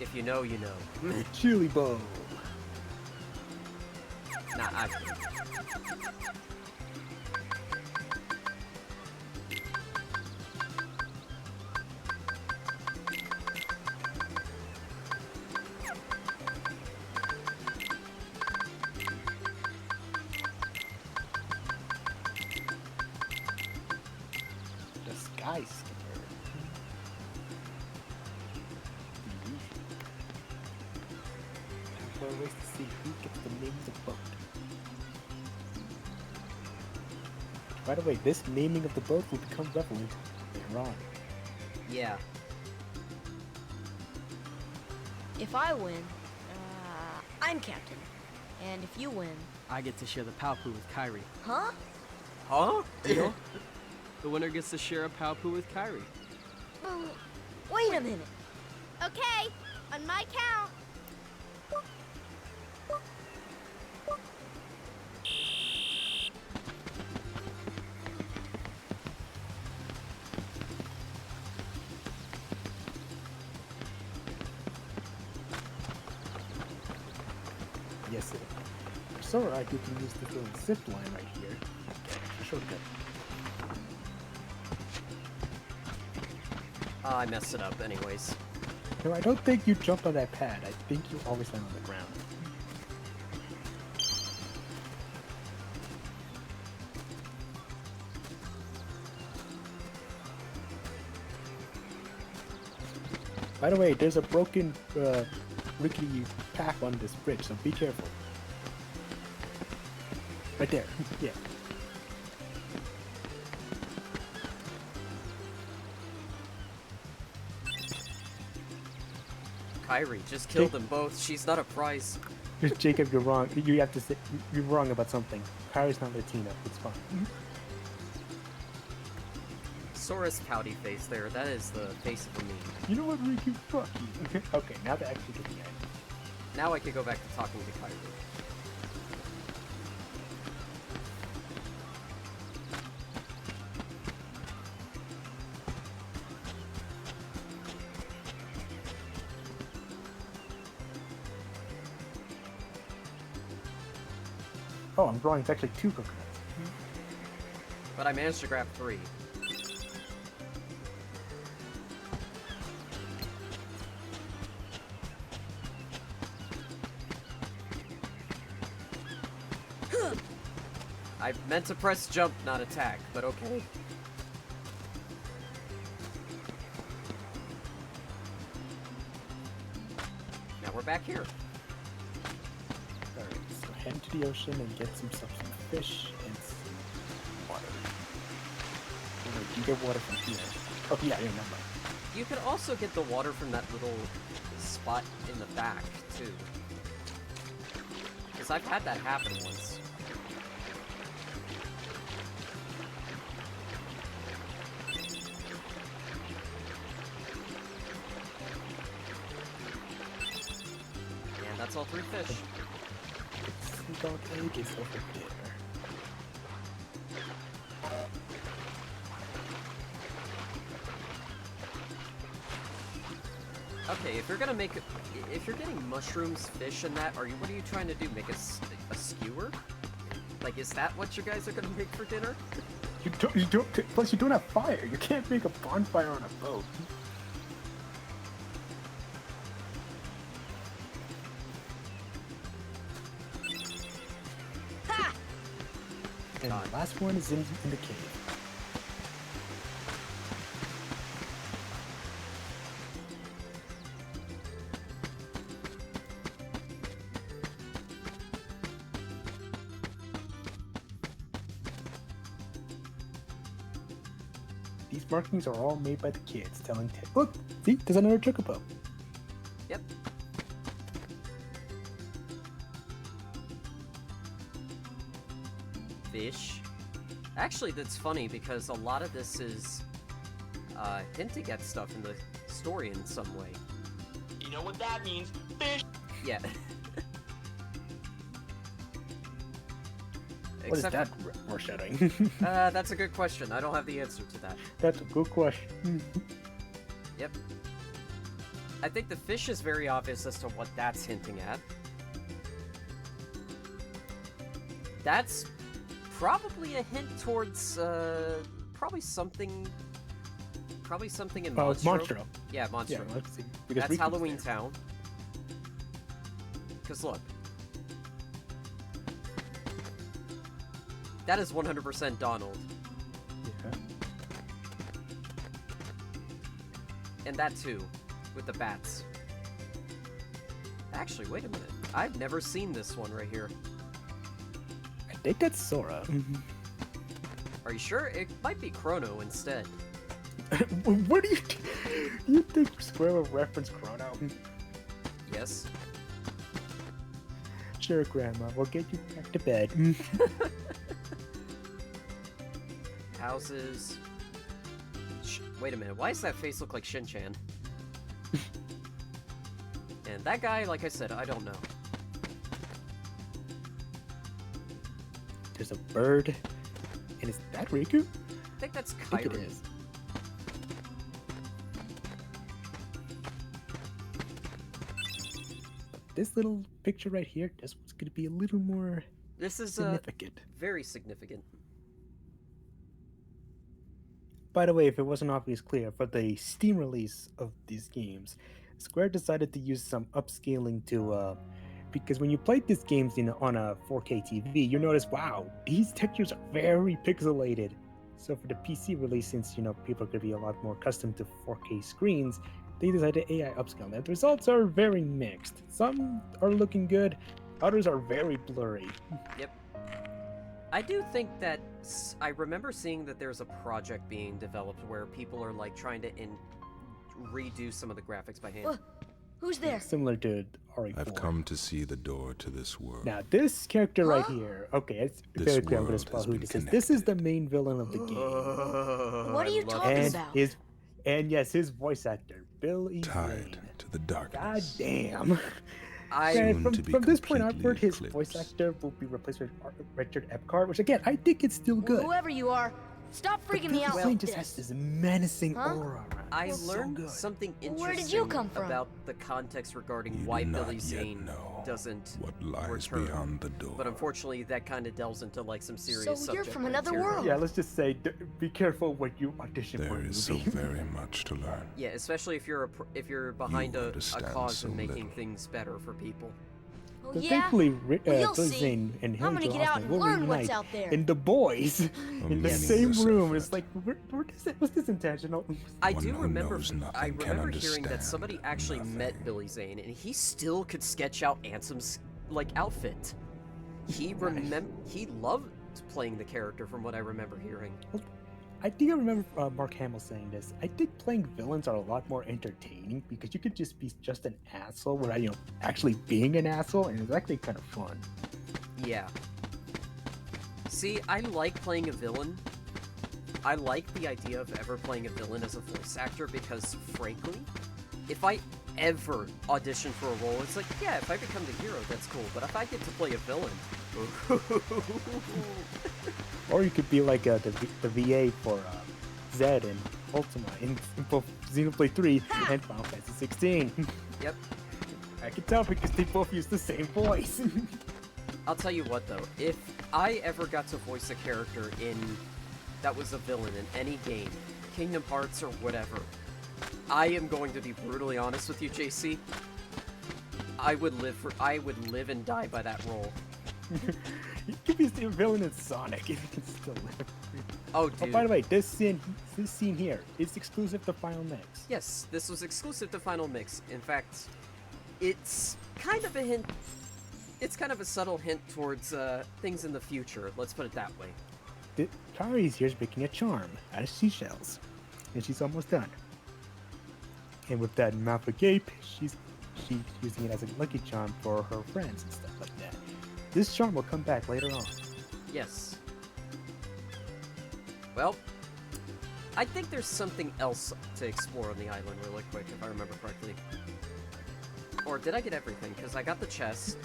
If you know, you know. Chili Bowl. Nah, I. The Sky Skipper. There are ways to see who gets the name of the boat. By the way, this naming of the boat will become relevant later on. Yeah. If I win, I'm captain. And if you win, I get to share the Palpu with Kyrie. huh? Huh? Deal? The winner gets to share a Palpu with Kyrie. Wait a minute. Okay, on my count. Yes, it is. Sora, you can use this little zip line right here. It's a shortcut. I messed it up anyways. No, I don't think you jumped on that pad. I think you always land on the ground. By the way, there's a broken rickety path on this bridge, so be careful. Right there. Yeah. Kyrie, just kill them both. She's not a prize. Jacob, you're wrong. You have to say you're wrong about something. Kyrie's not Latina. It's fine. Sora's pouty face there. That is the face of a meme. You know what, Riku? Fuck you. Okay, now to actually get the end. Now I could go back to talking to Kyrie. Oh, I'm wrong. It's actually 2 coconuts. But I managed to grab 3. I meant to press jump, not attack, but okay. Now we're back here. Alright, so head into the ocean and get some stuff, some fish and some water. Oh, wait, you get water from here. Oh, yeah, remember. You can also get the water from that little spot in the back, too. Because I've had that happen once. And that's all 3 fish. Sea dog egg is over there. Okay, if you're gonna make, if you're getting mushrooms, fish, and that, what are you trying to do? Make a skewer? Like, is that what you guys are gonna make for dinner? You don't, plus you don't have fire. You can't make a bonfire on a boat. Ha! And the last one is in the cave. These markings are all made by the kids, telling look, see, there's another chocobo. Yep. Fish. Actually, that's funny because a lot of this is hinting at stuff in the story in some way. You know what that means? Fish! Yeah. What is that foreshadowing? That's a good question. I don't have the answer to that. That's a good question. Yep. I think the fish is very obvious as to what that's hinting at. That's probably a hint towards, probably something in Monstro. Monstro. Yeah, Monstro. Yeah, let's see. Because That's Riku's Halloween there. Town. Because look. That is 100% Donald. Yeah. And that too, with the bats. Actually, wait a minute. I've never seen this one right here. I think that's Sora. Are you sure? It might be Chrono instead. What do you you think Square will reference Chrono? Yes. Sure, Grandma. We'll get you back to bed. Houses. Wait a minute. Why does that face look like Shin-Chan? And that guy, like I said, I don't know. There's a bird. And is that Riku? I think that's I think Kyrie. it is. this little picture right here, this one's gonna be a little more This is significant. very significant. By the way, if it wasn't obvious clear, for the Steam release of these games, Square decided to use some upscaling to because when you played these games on a 4K TV, you notice, wow, these textures are very pixelated. So for the PC release, since people are going to be a lot more accustomed to 4K screens, they decided to AI upscale. Now the results are very mixed. Some are looking good, others are very blurry. Yep. I do think that I remember seeing that there's a project being developed where people are like trying to redo some of the graphics by hand. Who's there? Similar to RE4. I've come to see the door to this world. Now, this character right here, okay, it's very clear I'm going to spell who this is. This is the main villain of the game. What are you talking and about? His voice actor, Billy Tied Zane. to the darkness. God damn. Soon from to be this point completely onward, his eclipsed. voice actor will be replaced with Richard Epcar, which again, I think it's still good. Whoever you are, stop But freaking me out Billy with Zane just this. has this menacing Huh? aura around him. I It's so learned good. something interesting Where did you come from? about the context regarding You why do not Billy yet Zane know doesn't what lies return. beyond the door. But unfortunately, that kind of delves into like some serious So subject you're from matter another here. world. Yeah, let's just say, be careful what you audition for. There is so very much to learn. Yeah, especially if you're behind a understand cause so and making little. things better for people. Oh, But yeah? thankfully, Well, you'll Billy see. Zane and I'm Haley gonna Joel get out Osment and will learn what's reunite out there. in The Boys in the meaningless same room. effort. It's like, was this intentional? I One do who remember. knows nothing I can remember hearing that understand somebody actually met nothing. Billy Zane, and he still could sketch out Ansem's like outfit. He loved playing the character, from what I remember hearing. I think I remember Mark Hamill saying this. I think playing villains are a lot more entertaining because you could just be just an asshole without actually being an asshole, and it's actually kind of fun. Yeah. See, I like playing a villain. I like the idea of ever playing a villain as a voice actor because, frankly, if I ever audition for a role, it's like, yeah, if I become the hero, that's cool. But if I get to play a villain, Or you could be like the VA for Zed and Ultima in both Xenoblade 3 and Final Fantasy 16. yep. I can tell because they both use the same voice. I'll tell you what, though, if I ever got to voice a character that was a villain in any game, Kingdom Hearts or whatever, I am going to be brutally honest with you, JC. I would live and die by that role. You could be a villain in Sonic if you can still live. Oh, dude. Oh, by the way, this scene here is exclusive to Final Mix. Yes, this was exclusive to Final Mix. In fact, it's kind of a hint. It's kind of a subtle hint towards things in the future. Let's put it that way. Kari's here's making a charm out of seashells, and she's almost done. And with that mouth agape, she's using it as a lucky charm for her friends and stuff like that. This charm will come back later on. Yes. Well, I think there's something else to explore on the island really quick, if I remember correctly. Or did I get everything? Because I got the chest.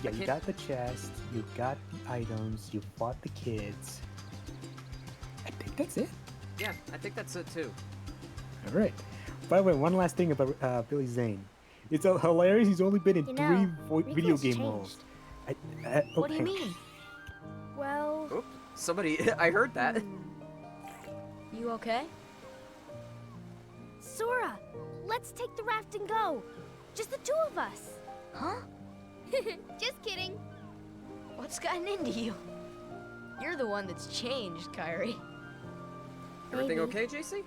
Yeah, you got the chest, you got the items, you fought the kids. I think that's it. Yeah, I think that's it too. All right. By the way, one last thing about Billy Zane. It's hilarious. He's only been in You know, three video Rico's game changed. roles. What do you okay. mean? Well, Oop, somebody, I heard that. You okay? Sora, let's take the raft and go. Just the two of us. Huh? Just kidding. What's gotten into you? You're the one that's changed, Kyrie. Everything Maybe. okay, JC?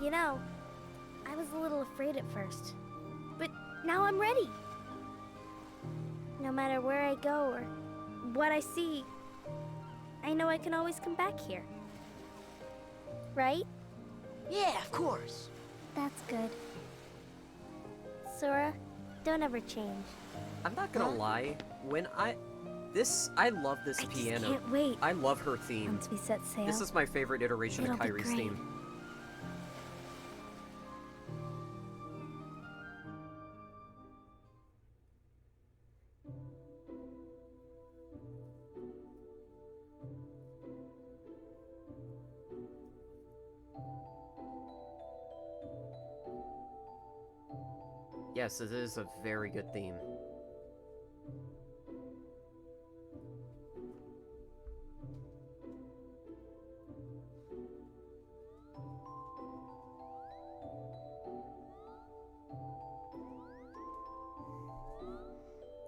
You know, I was a little afraid at first, but now I'm ready. No matter where I go or what I see, I know I can always come back here. Right? Yeah, of course. That's good. Sora, don't ever change. I'm not gonna lie, when I love this I just piano. can't wait I love her theme. once we set sail. This is my favorite iteration of It'll be Kyrie's great. theme. Yes, it is a very good theme.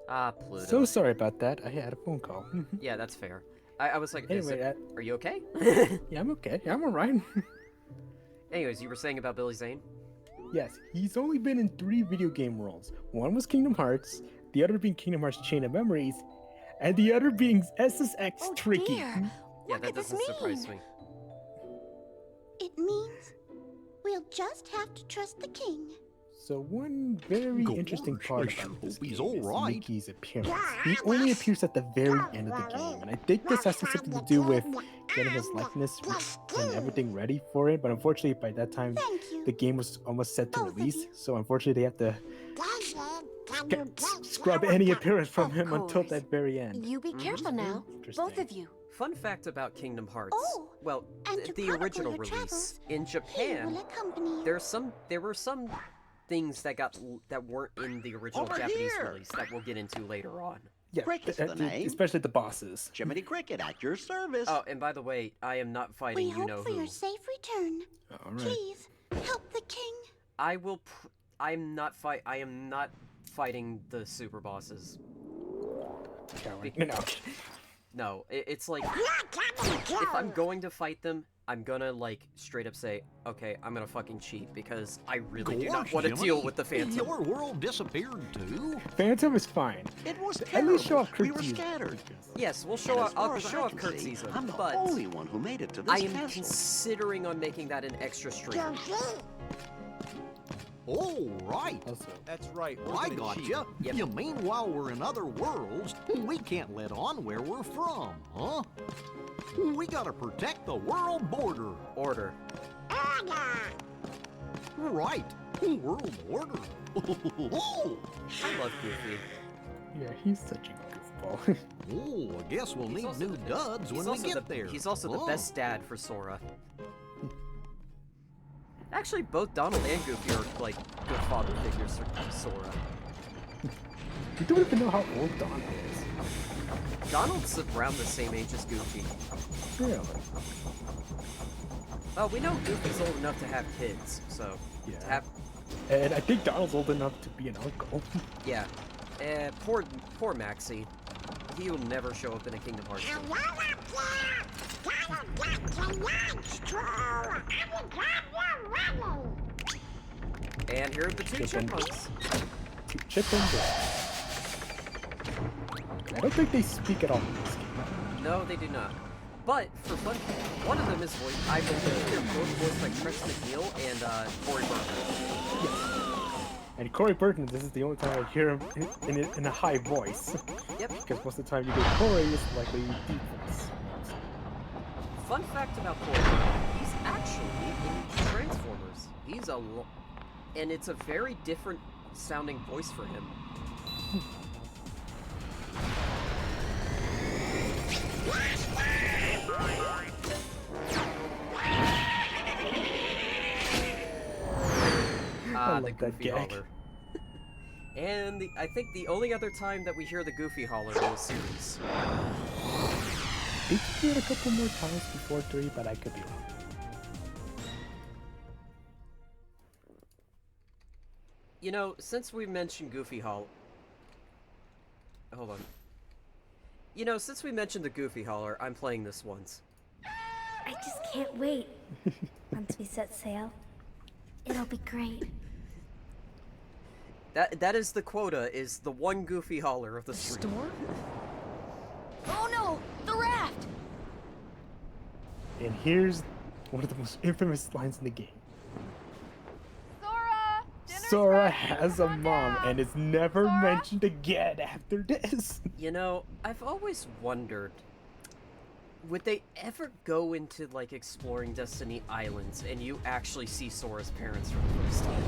Ah, Pluto. So sorry about that. I had a phone call. Yeah, that's fair. I was like, is Anyway, it- are you okay? yeah, I'm okay. Yeah, I'm alright. Anyways, you were saying about Billy Zane? Yes, he's only been in 3 video game roles. One was Kingdom Hearts, the other being Kingdom Hearts Chain of Memories, and the other being SSX Oh, Tricky. dear. Yeah, What that could this doesn't surprise mean? me. It means we'll just have to trust the king. So one very Gosh, interesting I part sure about this hope he's game is alright. Mickey's appearance. He only appears at the very end of the game, and I think this has something to do with getting his likeness and everything ready for it. But unfortunately, by that time, Thank you. the game was almost set to Both of release. you. So unfortunately, they have to scrub any appearance from Of him until course. that very end. You be careful now. Interesting. Both of you. Fun fact about Kingdom Hearts. Oh, Well, and to the chronicle original your release travels, in He Japan, will accompany you. there were some things that weren't in the original Over Japanese here. release that we'll get into later on. Yeah, Cricket's the name. especially the bosses. Jiminy Cricket at your service. Oh, and by the way, I am not fighting We you hope know for who. your safe return. All right. Please help the king. I will. I am not fighting the super bosses. Coward. No. No, it's like if I'm going to fight them, I'm gonna like straight up say, okay, I'm gonna fucking cheat because I really do not Gosh, want to Jiminy, deal with the Phantom. Your world disappeared too? Phantom is fine. It was At terrible. least show off We were Kurt's scattered. Yes, we'll And show as off. I'll far as show I off can Kurt's see, season, I'm the but only one who made it to this I am castle. considering on making that an extra stream. Oh, right. Also, That's right. Well, I gotcha. Yep. You mean while we're in other worlds, we can't let on where we're from, huh? We gotta protect the world border. Order. Right. World order. I love Goofy. yeah, he's such a goofball. Oh, I guess we'll He's need also new duds He's when we also get the there. he's also the Huh? best dad for Sora. Actually, both Donald and Goofy are like good father figures for Sora. You don't even know how old Donald is. Donald's around the same age as Goofy. Really? Oh, we know Goofy's old enough to have kids, so to Yeah. have And I think Donald's old enough to be an uncle. yeah. Poor Maxie. He'll never show up in a Kingdom Hearts game. And here are the two Chicken. chipmunks. Chip and Dale. I don't think they speak at all in this game. No, they do not. But for fun, one of them is voiced. I believe they're both voiced by Chris McNeil and Corey Burton. And Corey Burton, this is the only time I hear him in a high voice. Yep. Because most of the time you get Corey, it's likely deep voice. Fun fact about Corey Burton, he's actually in Transformers. He's and it's a very different sounding voice for him. I The like that Goofy gag. holler. And I think the only other time that we hear the Goofy holler in the series. They do it a couple more times before 3, but I could be wrong. You know, since we mentioned Goofy holler... Hold on. You know, since we mentioned the Goofy holler, I'm playing this once. I just can't wait. Once we set sail, it'll be great. That is the quota, is the one Goofy holler of the stream. Storm? Oh no! The raft! And here's one of the most infamous lines in the game. Sora! Dinner's Sora ready. has a Come on mom down. and is never Sora? mentioned again after this. You know, I've always wondered, would they ever go into, like, exploring Destiny Islands and you actually see Sora's parents for the first time?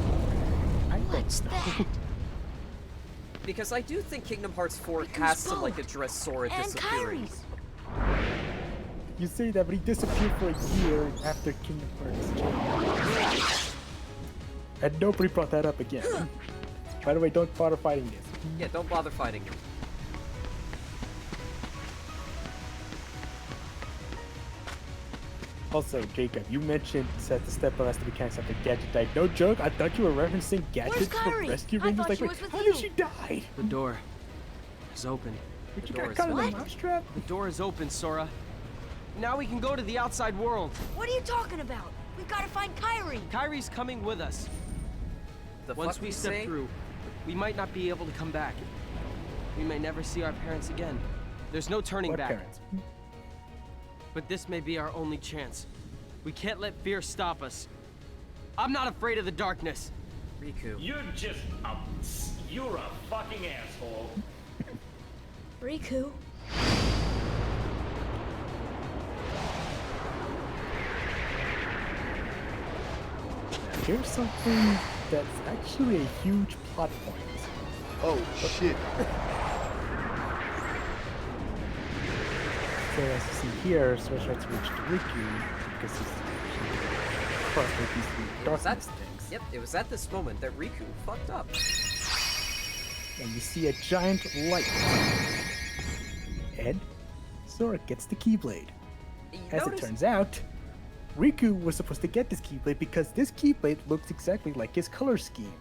I What's don't know. that? Because I do think Kingdom Hearts 4 Riku's has to, boat. like, address Sora And disappearing. Kyrie's. You say that, but he disappeared for a year after Kingdom Hearts. And nobody brought that up again. By the way, don't bother fighting this. Yeah, don't bother fighting him. Also, Jacob, you mentioned set the step on the mechanics after Gadget died. No joke, I thought you were referencing Gadget from Kairi? Rescue I Rangers. thought Like, she wait, was with how you. did she die? The door is open. But The you door got is caught in what? a mousetrap? The door is open, Sora. Now we can go to the outside world. What are you talking about? We've got to find Kairi. Kairi's coming with us. The Once fuck we you step say? through, we might not be able to come back. We may never see our parents again. There's no turning What back. parents? But this may be our only chance. We can't let fear stop us. I'm not afraid of the darkness. Riku. You're a fucking asshole. Riku. Here's something that's actually a huge plot point. Oh, shit. So as you see here, Sora tries to reach Riku because he's crushed with these It was darkness at- things. Yep, it was at this moment that Riku fucked up. And you see a giant light. And Sora gets the Keyblade. As it turns out, Riku was supposed to get this Keyblade because this Keyblade looks exactly like his color scheme.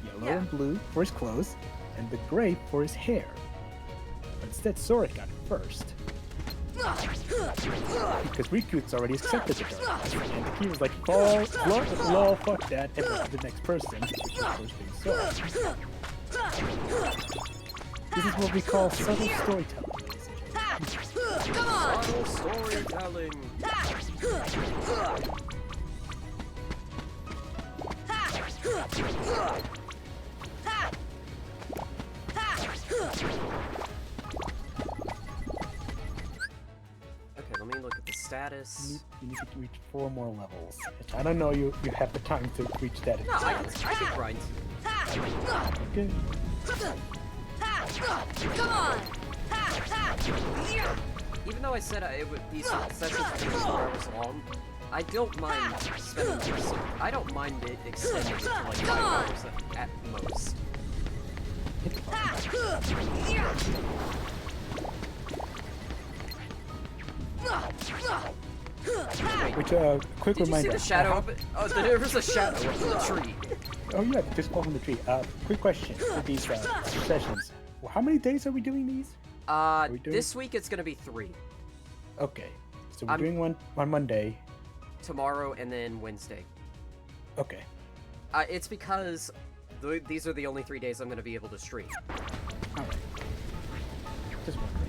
Yellow Yeah. and blue for his clothes, and the gray for his hair. But instead, Sora got it first. Because Riku's already accepted the darkness, and the key was like, oh, lol, fuck that, and went to the next person, which of course being Sora. This is what we call subtle storytelling. Come on. Subtle storytelling. Okay, let me look at the status. You need to reach 4 more levels. Which I don't know you have the time to reach that. No, I can grind. Okay. Come on. Even though I said these sessions would be 4 hours long, I don't mind spending this. I don't mind it extending it to like 5 hours at most. Which, quick Did you see reminder. the shadow of it? Oh, there was a shadow of the tree. Oh yeah, just fall from the tree. Quick question for these sessions. Well, how many days are we doing these? we doing- This week it's gonna be 3. Okay. So we're I'm- doing one on Monday. Tomorrow and then Wednesday. Okay. It's because these are the only 3 days I'm gonna be able to stream. Alright. Just one thing.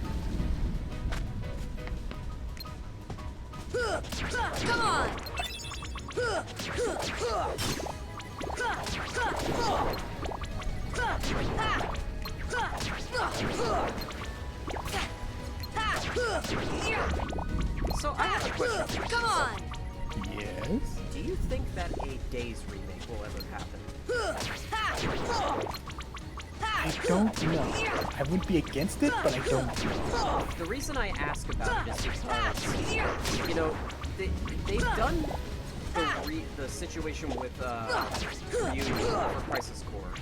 Come on. So I have a question. Come on. Yes? Do you think that a Days remake will ever happen? I don't know. I wouldn't be against it, but I don't know. The reason I ask about it is because, you know, they've done the situation with Reunion for Crisis Core.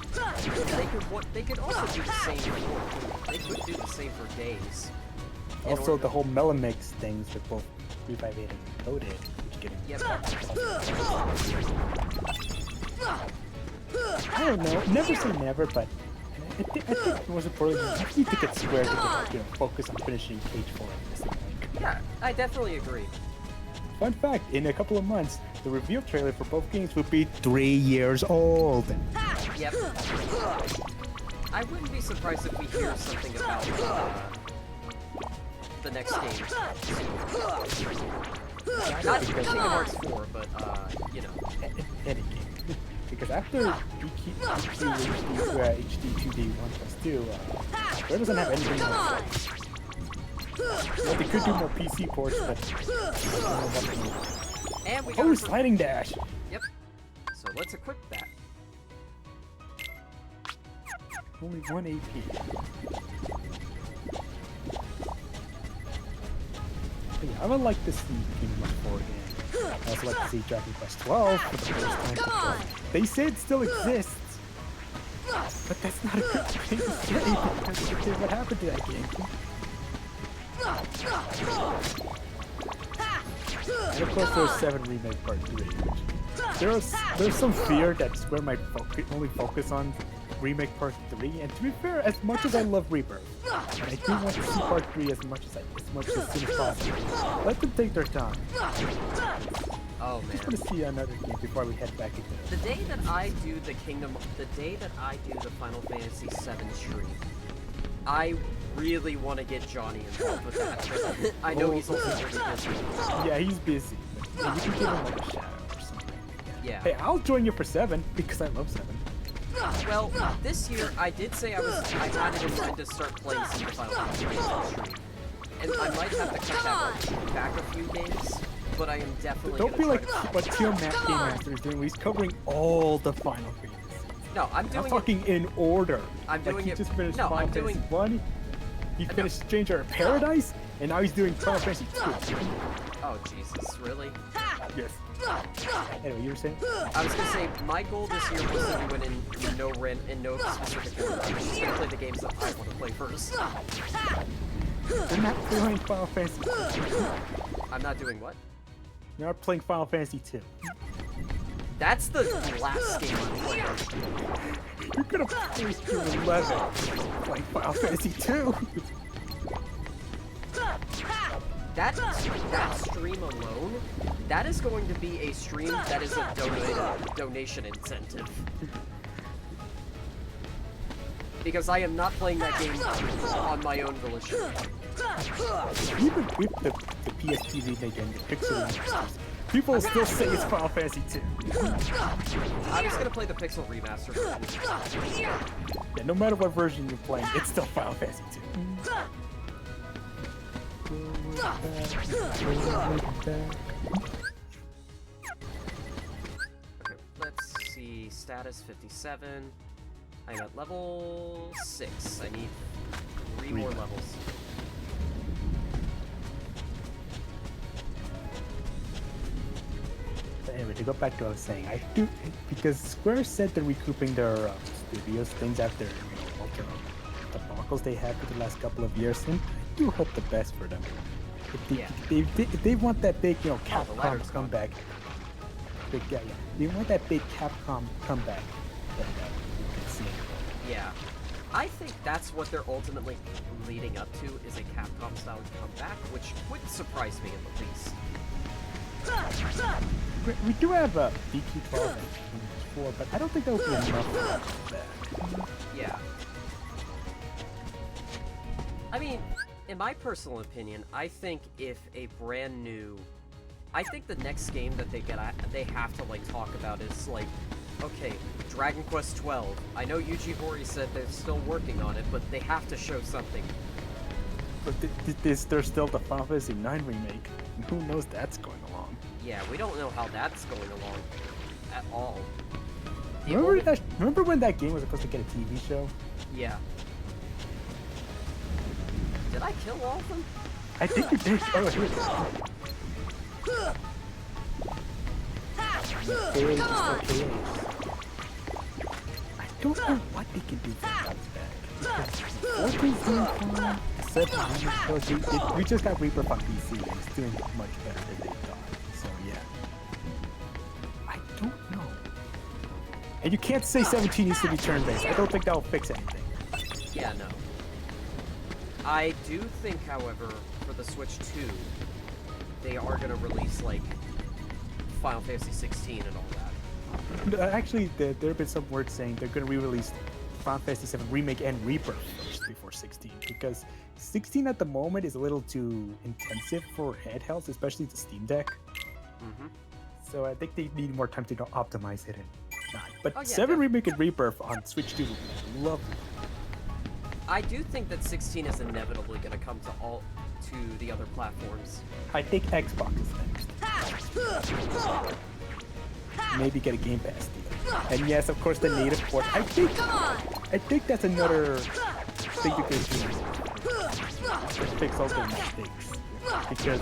They could also do the same for. They could do the same for Days. Also, the whole Melamix things with both Revive 8 and Code 8. Yep. I don't know. Never say never, but I think it was important. I need to get Square to focus on finishing page 4 of this thing. Yeah, I definitely agree. Fun fact, in a couple of months, the reveal trailer for both games will be 3 years old. Yep. I wouldn't be surprised if we hear something about the next game. Not Kingdom Hearts 4, but, you know. Any game. Because after BQ HD 2D 1+2, Square doesn't have anything else. Well, they could do more PC ports, but I don't know what to do. And we Oh, sliding dash! Yep. So let's equip that. Only 1 AP. But yeah, I would like to see Kingdom Hearts 4 again. I also like to see Dragon Quest 12 for the first time. Come on! They say it still exists. But that's not a good thing to say because look at what happened to that game. And of course there's 7 Remake Part 3. There's some fear that Square might only focus on Remake Part 3, and to be fair, as much as I love Rebirth, and I do want to see Part 3 as much as soon as possible, let them take their time. Oh man. I just want to see another game before we head back into The day that I do the Final Fantasy VII stream, I really want to get Johnny involved with that. I know he's also really busy. Yeah, he's busy. But you can give him like a shout out or something. Yeah. Hey, I'll join you for 7 because I love 7. Well, this year I did say I had it in mind to start playing some of the Final Fantasy stream, and I might have to cut that back a few days. But I am definitely Don't be like what Teal Matt Come Game on! Master is doing. He's covering all the Final Fantasy. No, I'm doing talking in order. I'm doing he it. just finished No, Final I'm Fantasy doing. 1. He finished Stranger of Paradise, and now he's doing Final Fantasy 2. Oh Jesus, really? Yes. Anyway, you were saying? I was gonna say my goal this year was to do it in no specific order. I'm just gonna play the games that I want to play first. You're not playing Final Fantasy 2. I'm not doing what? You're not playing Final Fantasy 2. That's the last game I'm playing. You're gonna play through 11 playing Final Fantasy 2. That stream alone, that is going to be a stream that is a donation incentive. Because I am not playing that game on my own volition. Even with the PSP remake and the Pixel remasters, people will still say it's Final Fantasy 2. I was gonna play the Pixel remaster version. Yeah, no matter what version you're playing, it's still Final Fantasy 2. Okay, let's see. Status 57. I'm at level 6. I need 3 more levels. But anyway, to go back to what I was saying, I do because Square said they're recouping their studios things after all the debacles they had for the last couple of years, and I do hope the best for them. If they want that big, Capcom comeback. They want that big Capcom comeback. Yeah. I think that's what they're ultimately leading up to, is a Capcom style comeback, which would surprise me at the least. We do have a DQ12 and 4, but I don't think that would be enough for that. Yeah. I mean, in my personal opinion, I think if a brand new... I think the next game that they have to, talk about is, okay, Dragon Quest 12. I know Yuji Horii said they're still working on it, but they have to show something. But there's still the Final Fantasy 9 remake, and who knows that's going along. Yeah, we don't know how that's going along at all. Remember when that game was supposed to get a TV show? Yeah. Did I kill all of them? I think you did. Oh, here it is. I don't know what they can do for that. Because we just got Rebirth on PC and it's doing much better than they thought. So yeah. I don't know. And you can't say 17 needs to be turn-based. I don't think that'll fix anything. Yeah, no. I do think, however, for the Switch 2, they are going to release, Final Fantasy 16 and all that. Actually, there have been some words saying they're going to re-release Final Fantasy 7 Remake and Rebirth first before 16, because 16 at the moment is a little too intensive for handhelds, especially the Steam Deck. Mm-hmm. So I think they need more time to optimize it and not. But Oh, yeah, 7 Remake and Rebirth on Switch 2 would be lovely. I do think that 16 is inevitably going to come to the other platforms. I think Xbox is next. Maybe get a Game Pass deal. And yes, of course, the native port. I think that's another thing you can do to fix all the mistakes. Because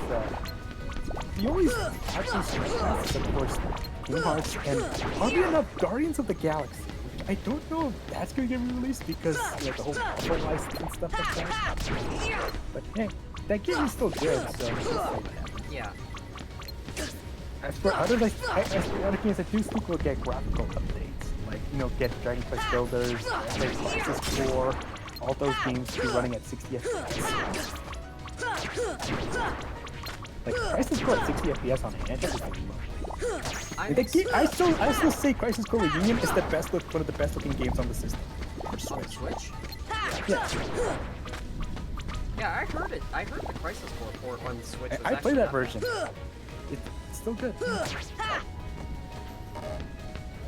the only options is, of course, Kingdom Hearts and oddly enough, Guardians of the Galaxy. I don't know if that's gonna get re-released because the whole bubble license and stuff like that. But hey, that game is still good, so we'll see what happens. Yeah. As for other games, I do think we'll get graphical updates. Like, get Dragon Quest Builders, Crisis Core, all those games be running at 60 FPS. Like, Crisis Core at 60 FPS on hand is really low. I still say Crisis Core Reunion is one of the best looking games on the system. For Switch. On the Switch? Yeah. Yeah, I heard it. I heard the Crisis Core port on the Switch. I played that version. It's still good.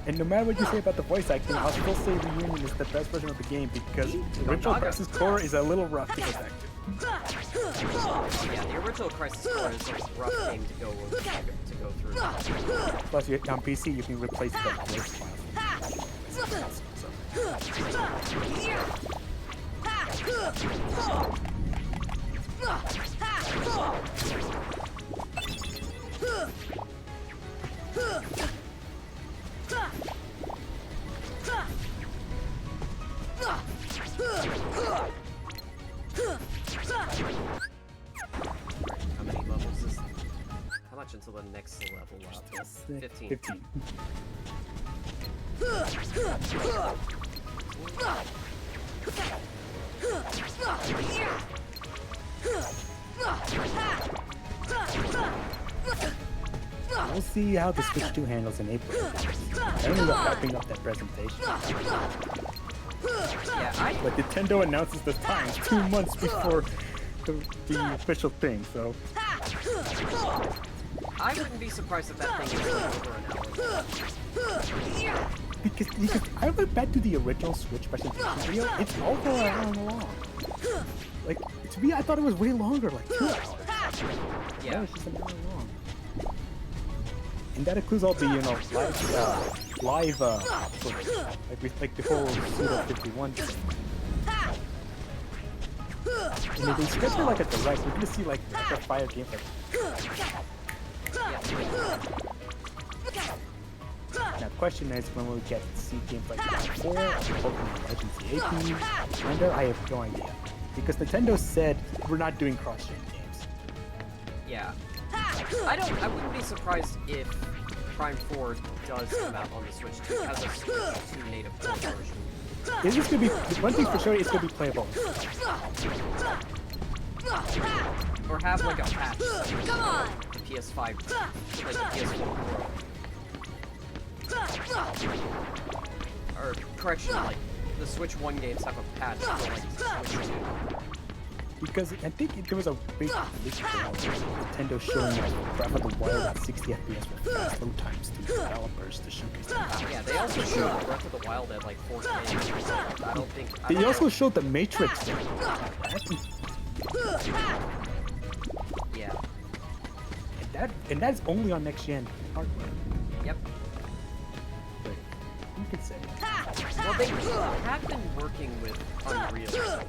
And no matter what you say about the voice acting, I'll still say Reunion is the best version of the game because the original Crisis Core is a little rough to get back to. Yeah, the original Crisis Core is a rough game to go through. Plus, on PC, you can replace the voice files. How many levels is... How much until the next level up? 15. 15. We'll see how the Switch 2 handles in April. I don't know wrapping up that presentation. Yeah, But Nintendo announces the time 2 months before the official thing, so... I wouldn't be surprised if that thing is over an hour. Because I went back to the original Switch presentation video, it's over an hour long. Like, to me, I thought it was way longer, like 2 hours. Yeah. It's just an hour long. And that includes all the, live footage. Like the whole Pseudo 51 thing. And if they schedule like a direct, we're gonna see like rapid fire gameplay. Now, the question is when we'll get to see gameplay 4, Pokemon Legends AP, Wonder, I have no idea. Because Nintendo said we're not doing cross-gen games. Yeah. I wouldn't be surprised if Prime 4 does come out on the Switch 2 as a Switch 2 native port version. Is this gonna be one thing for sure? It's gonna be playable. Or have like a patch. Come on. The PS5, like the PS4 Pro. Or correction, like the Switch 1 games have a patch for like Switch 2. Because I think there was a big leak Nintendo showing Breath of the Wild at 60 FPS with fast load times to developers to showcase them. Yeah, they also showed Breath of the Wild at like 4K. I don't think. They also showed the Matrix. Yeah. And that's only on next gen hardware. Yep. But you could say. Well, they have been working with Unreal. So.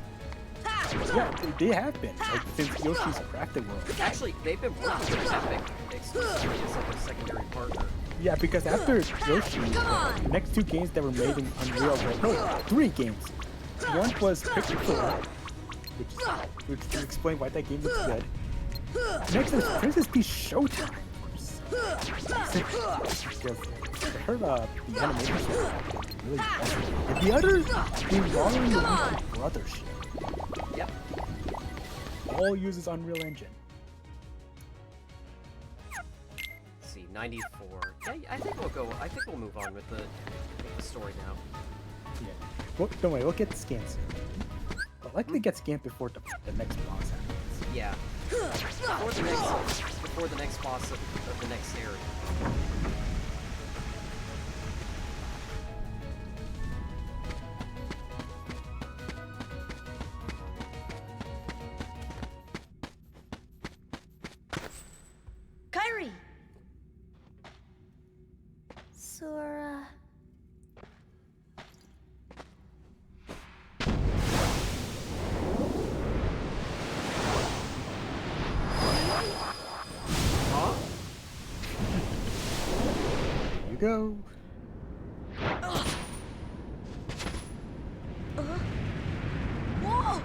Yeah, they have been, like, since Yoshi's Crafted World. Actually, they've been working with Epic exclusively as like a secondary partner. Yeah, because after Yoshi, the next 2 games that were made in Unreal were, no, 3 games. One was Pikmin 4, which will explain why that game looks good. Next is Princess Peach Showtime. I heard the animation was really impressive. And the other, the Mario and Luigi Brothers shit. Yep. All uses Unreal Engine. Let's see, 94. Yeah, I think we'll move on with the story now. Yeah. Well, don't worry, we'll get scanned soon. But likely get scanned before the next boss happens. Yeah. Before the next boss of the next area. Kyrie! Sora. Huh? There you go. Whoa!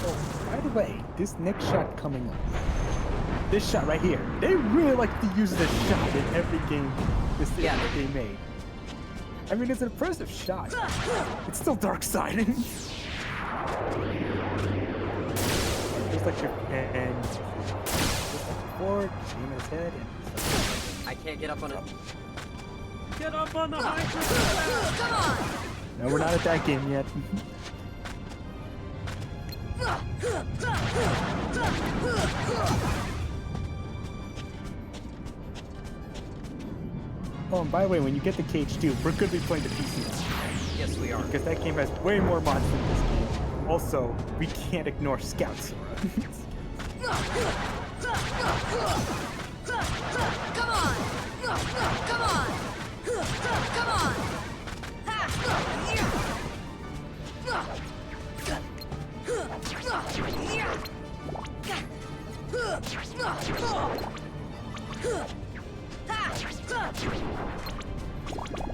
Oh, by the way, this next shot coming up. This shot right here. They really like to use this shot in every game this Yeah. that they made. I mean, it's an impressive shot. It's still dark siding. Just like your and just like before, aim at his head and I can't get up on it. Get up on the high Come on! no, we're not at that game yet. Oh, and by the way, when you get the KH2, we're going to be playing the PC one. Yes, we are. Because that game has way more mods than this game. Also, we can't ignore Scout Sora. Come on! Come on! Come on!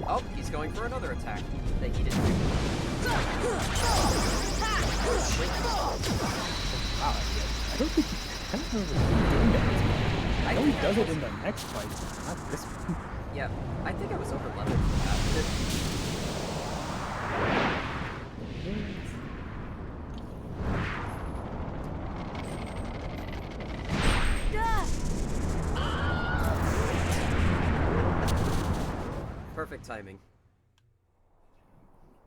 Oh, he's going for another attack that he didn't do. Wow, I don't think I don't remember him doing that. I know he does it in the next fight, not this one. Yeah, I think I was over leveled for that. Perfect timing.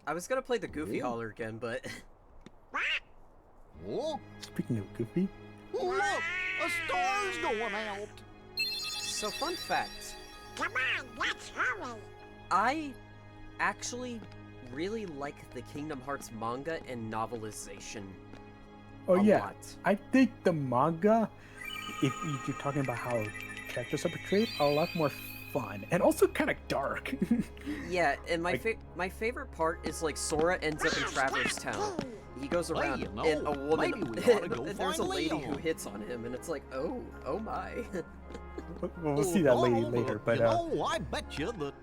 I was gonna play the Goofy Holler again, but... Oh, Speaking of Goofy, look! A star's going out! So, fun fact. Come on, let's hurry. I actually really like the Kingdom Hearts manga and novelization. oh a yeah, lot. I think the manga, if you're talking about how characters are portrayed, are a lot more fun and also kind of dark. Yeah, and my Like- my favorite part is like Sora ends up in Traverse Town. He goes Hey, around you know, and a woman, maybe we ought to go there's find a lady who Leon. hits on him, and it's like, oh my. We'll see that lady Oh, later, but you know, I bet you that,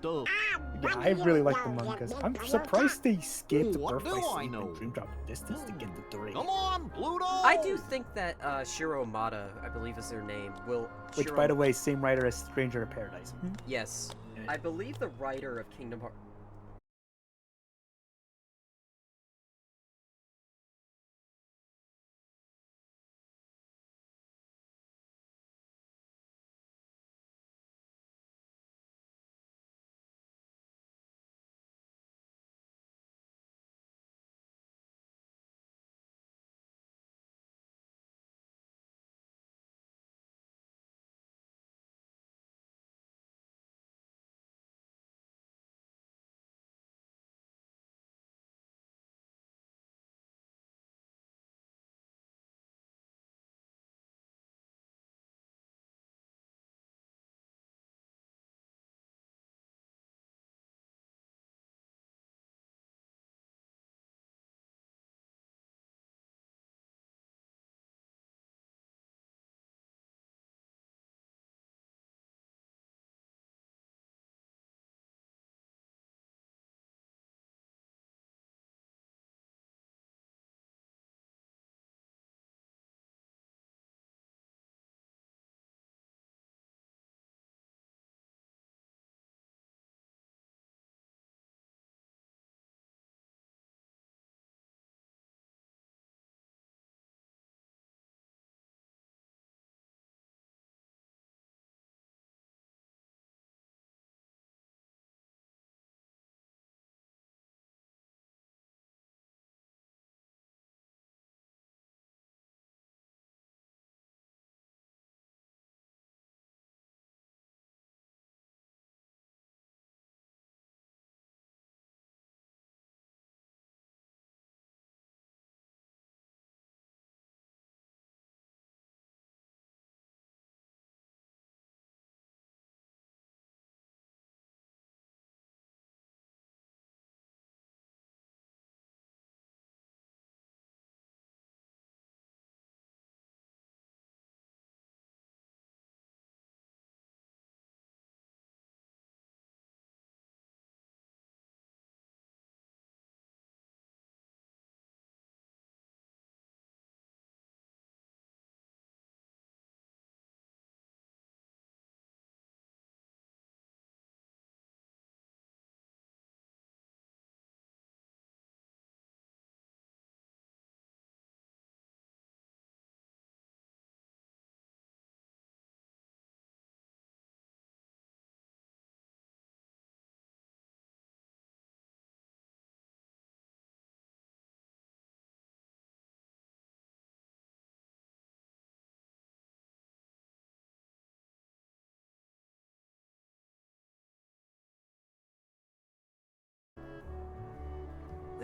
yeah, I really like the mangas. I'm surprised they skipped What Birth by do I Sleep know? and Dream Drop Distance to get the 3. come on, Pluto! I do think that Shiro Mata, I believe is their name, will. Which, by the way, same writer as Stranger in Paradise. Yes, I believe the writer of Kingdom Hearts.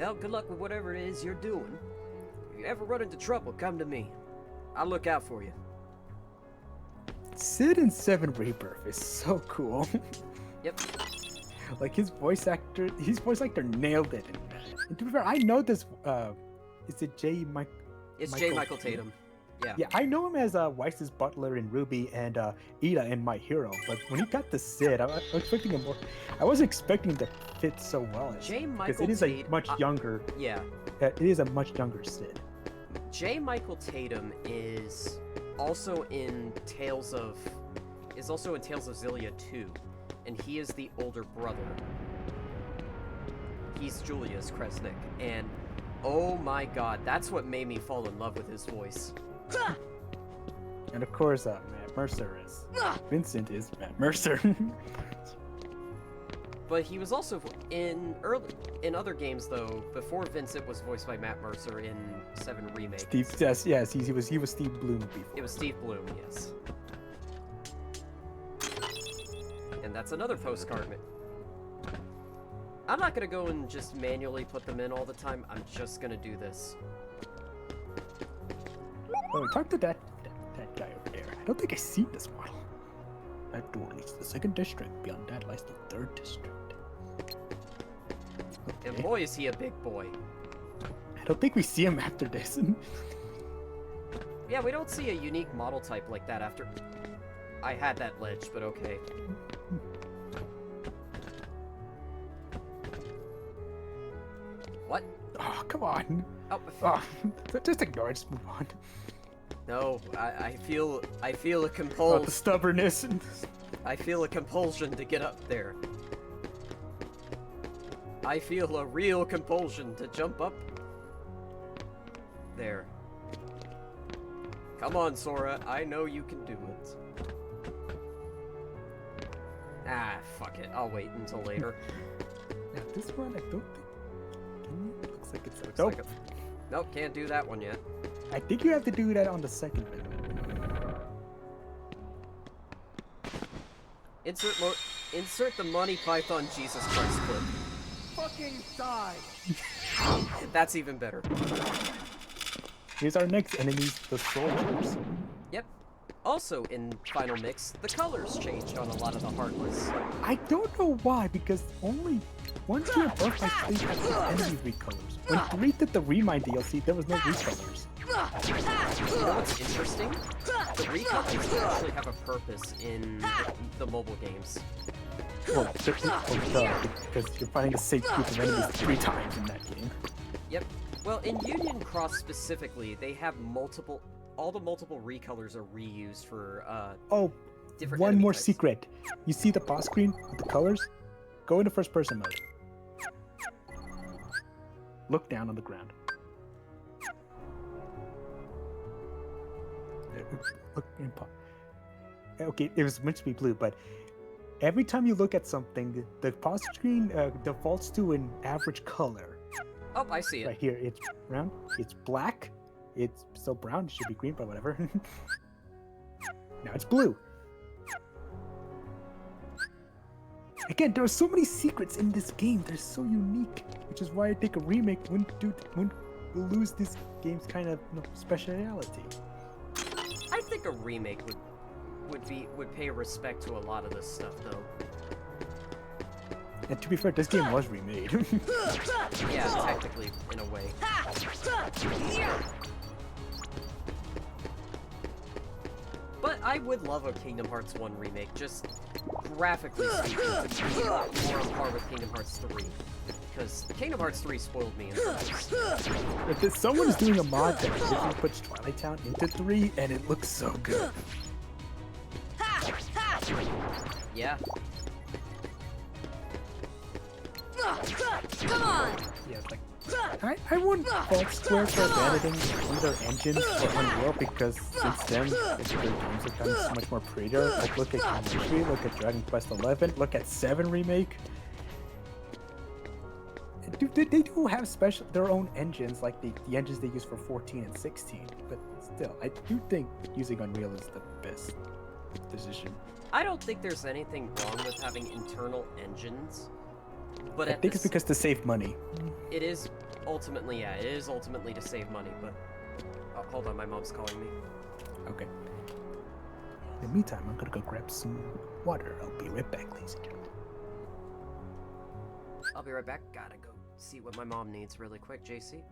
Well, good luck with whatever it is you're doing. If you ever run into trouble, come to me. I'll look out for you. Sid in 7 Rebirth is so cool. Yep. Like his voice actor nailed it. And to be fair, I know this. Is it J. Mike? It's J. Michael Tatum. Yeah. Yeah, I know him as Weiss's butler in Ruby and Ida in My Hero. But when he got the Sid, I was expecting him more. I wasn't expecting him to fit so well. J. Because Michael it is a much younger. Yeah. It is a much younger Sid. J. Michael Tatum is also in Tales of Xillia 2, and he is the older brother. He's Julius Kresnik, and oh my god, that's what made me fall in love with his voice. And of course, Matt Mercer is. Vincent is Matt Mercer. But he was also in other games though. Before Vincent was voiced by Matt Mercer in 7 Remake. Yes, he was Steve Bloom before. It was Steve Bloom, yes. And that's another postcard. I'm not gonna go and just manually put them in all the time. I'm just gonna do this. Oh, talk to that guy over there. I don't think I've seen this model. That door leads to the 2nd district. Beyond that lies the 3rd district. Okay. And boy, is he a big boy. I don't think we see him after this. Yeah, we don't see a unique model type like that after... I had that ledge, but okay. What? Oh, come on. Oh, just ignore it. Just move on. No, I feel a About compulsion. the stubbornness. I feel a compulsion to get up there. I feel a real compulsion to jump up there. Come on, Sora. I know you can do it. Ah, fuck it. I'll wait until later. Now, this one, I don't think... Looks like it's... Looks like nope, can't do that one yet. I think you have to do that on the 2nd bit. Insert the Monty Python Jesus Christ clip. Fucking die! That's even better. Here's our next enemies, the soldiers. Yep. Also, in Final Mix, the colors changed on a lot of the Heartless. I don't know why, because only 1, 2, and Birth, I think, had the enemy recolors. When 3 did the Remind DLC, there was no recolors. You know what's interesting? The recolors actually have a purpose in the mobile games. Well, because you're fighting the same group of enemies 3 times in that game. Yep. Well, in Union Cross specifically, they have all the multiple recolors are reused for, different one enemy more types. secret. You see the boss screen with the colors? Go into first person mode. Look down on the ground. Look in okay, it was meant to be blue, but every time you look at something, the pause screen defaults to an average color. Oh, I see it. Right here, it's brown, it's black, it's still brown, it should be green, but whatever. Now it's blue. Again, there are so many secrets in this game, they're so unique, which is why I think a remake wouldn't lose this game's kind of speciality. I think a remake would pay respect to a lot of this stuff, though. And to be fair, this game was remade. Yeah, technically, in a way. But I would love a Kingdom Hearts 1 remake, just graphically speaking, to be a lot more on par with Kingdom Hearts 3. Because Kingdom Hearts 3 spoiled me in the If someone is doing a mod that literally puts Twilight Town into 3, and it looks so good. Yeah. Come on! Yeah, it's like I wouldn't fault Square for abandoning either engines for Unreal because since then their games have gotten so much more prettier. Like look at Geometry, look at Dragon Quest XI, look at 7 Remake. They do have their own engines, like the engines they use for 14 and 16, but still, I do think using Unreal is the best decision. I don't think there's anything wrong with having internal engines, but I think it's because to save money. It is, ultimately, yeah, it is ultimately to save money, but... Oh, hold on, my mom's calling me. Okay. In the meantime, I'm gonna go grab some water. I'll be right back, ladies and gentlemen. I'll be right back. Gotta go see what my mom needs really quick, JC.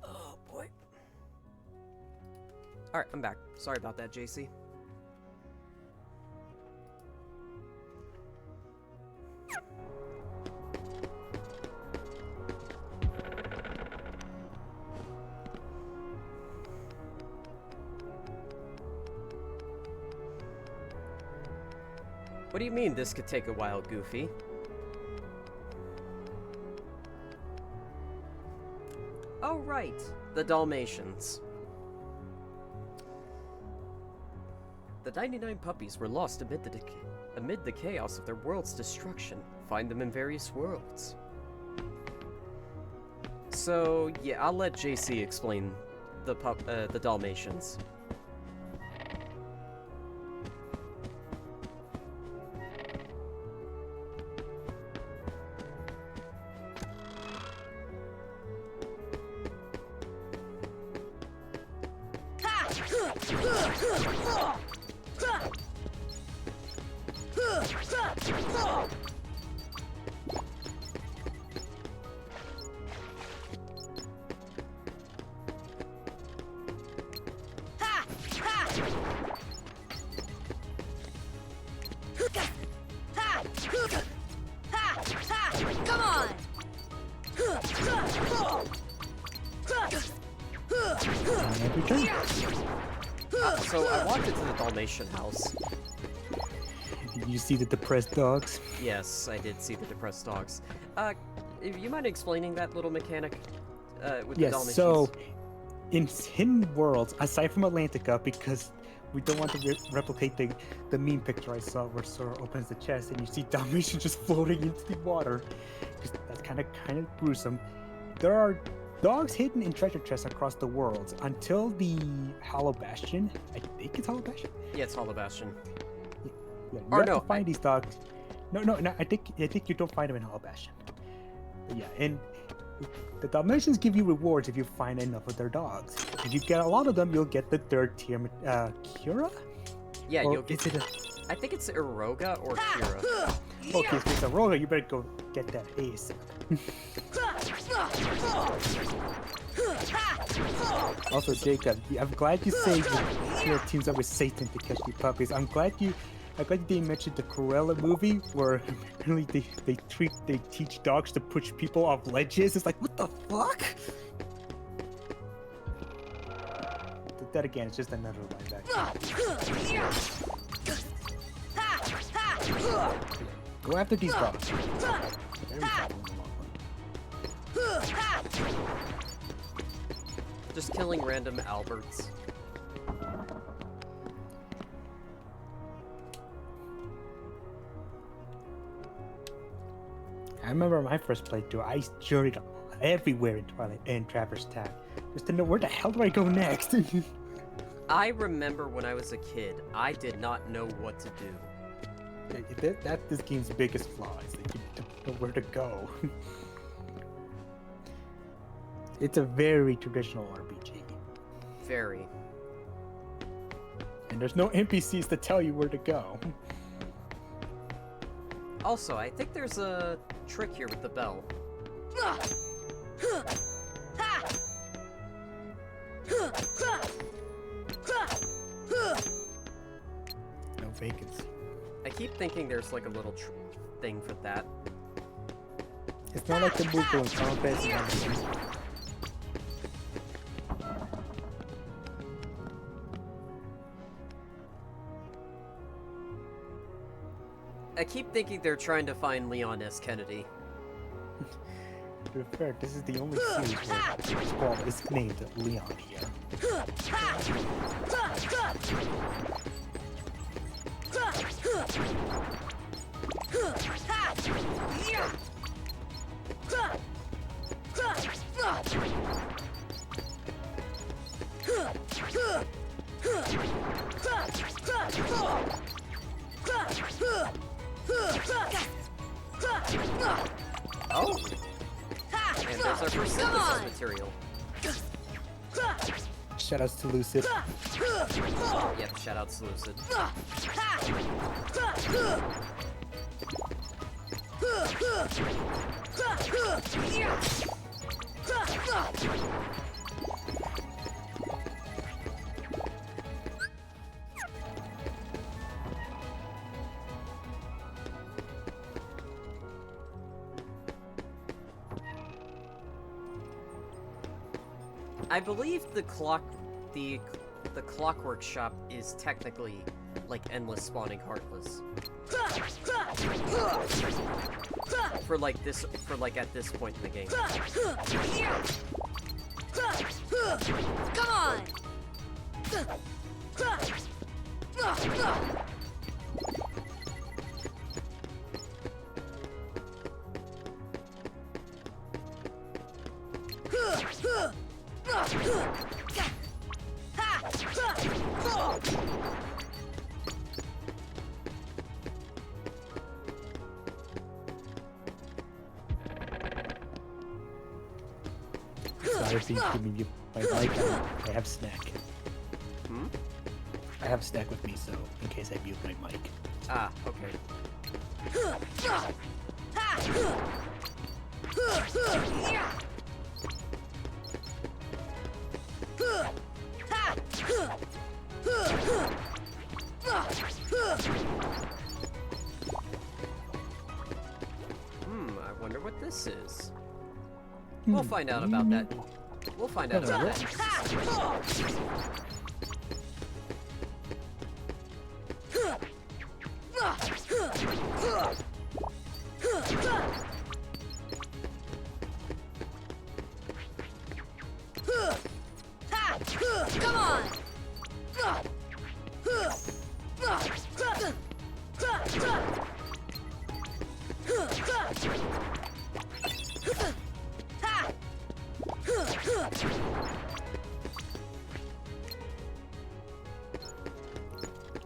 Oh, boy. Alright, I'm back. Sorry about that, JC. What do you mean this could take a while, Goofy? Oh, right. The Dalmatians. The 99 puppies were lost amid the chaos of their world's destruction. Find them in various worlds. So, yeah, I'll let JC explain the Dalmatians. Come on! So I walked into the Dalmatian house. Did you see the depressed dogs? Yes, I did see the depressed dogs. You mind explaining that little mechanic with the Dalmatians? Yes, so in Hidden Worlds, aside from Atlantica, because we don't want to replicate the meme picture I saw where Sora opens the chest and you see Dalmatians just floating into the water, because that's kind of gruesome. There are dogs hidden in treasure chests across the world until the Hollow Bastion. I think it's Hollow Bastion. Yeah, it's Hollow Bastion. Yeah, you Or have no, to find these dogs. No. I think you don't find them in Hollow Bastion. But yeah, and the Dalmatians give you rewards if you find enough of their dogs. If you get a lot of them, you'll get the third tier Kira. Yeah, or you'll get. I think it's Iroga or Kira. Okay, if it's Iroga, you better go get that ASAP. Also, Jacob, I'm glad you say your teams up with Satan to catch the puppies. I'm glad you didn't mention the Cruella movie where apparently they teach dogs to push people off ledges. It's like, what the fuck? That again, it's just another line back. Go after these dogs. Just killing random Alberts. I remember my first playthrough, I journeyed everywhere in Traverse Town, just to know where the hell do I go next. I remember when I was a kid, I did not know what to do. That's this game's biggest flaw, is that you don't know where to go. It's a very traditional RPG. Very. And there's no NPCs to tell you where to go. Also, I think there's a trick here with the bell. No vacancy. I keep thinking there's like a little thing for that. It's not like the Buko in Final I keep thinking they're trying to find Leon S. Kennedy. To be fair, this is the only series where the squad is named Leon here. Oh! And there's our first synthesis material. Shoutouts to Lucid. Yep, shoutouts to Lucid. I believe the Clockwork Shop is technically like endless spawning Heartless. For like at this point in the game. Come on! Sorry for giving you my mic. I have snack. Hmm? I have snack with me, so in case I mute my mic. Ah, okay. I wonder what this is. We'll find out about that. We'll find out about that. Come on!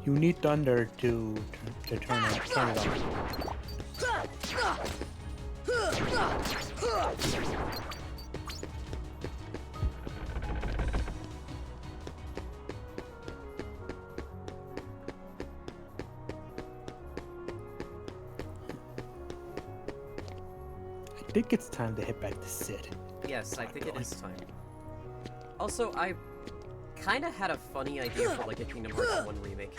You need thunder to turn it on. I think it's time to head back to Sid. Yes, I think it is time. Also, I kind of had a funny idea for like a Kingdom Hearts 1 remake.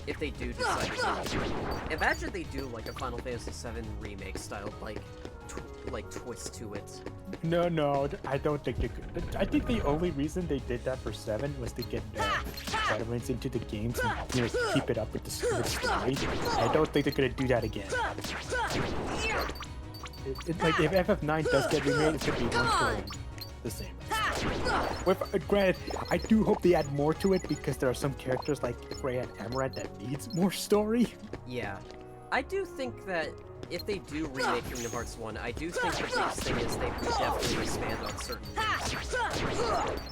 If they do decide to do it. Imagine they do like a Final Fantasy 7 remake style, like twist to it. No, I don't think they could. I think the only reason they did that for 7 was to get veterans into the games and keep it up with the story. I don't think they're gonna do that again. Like if FF9 does get remade, it's gonna be one story, the same. With granted, I do hope they add more to it because there are some characters like Freya and Amaranth that needs more story. Yeah, I do think that if they do remake Kingdom Hearts 1, I do think the biggest thing is they would definitely expand on certain things.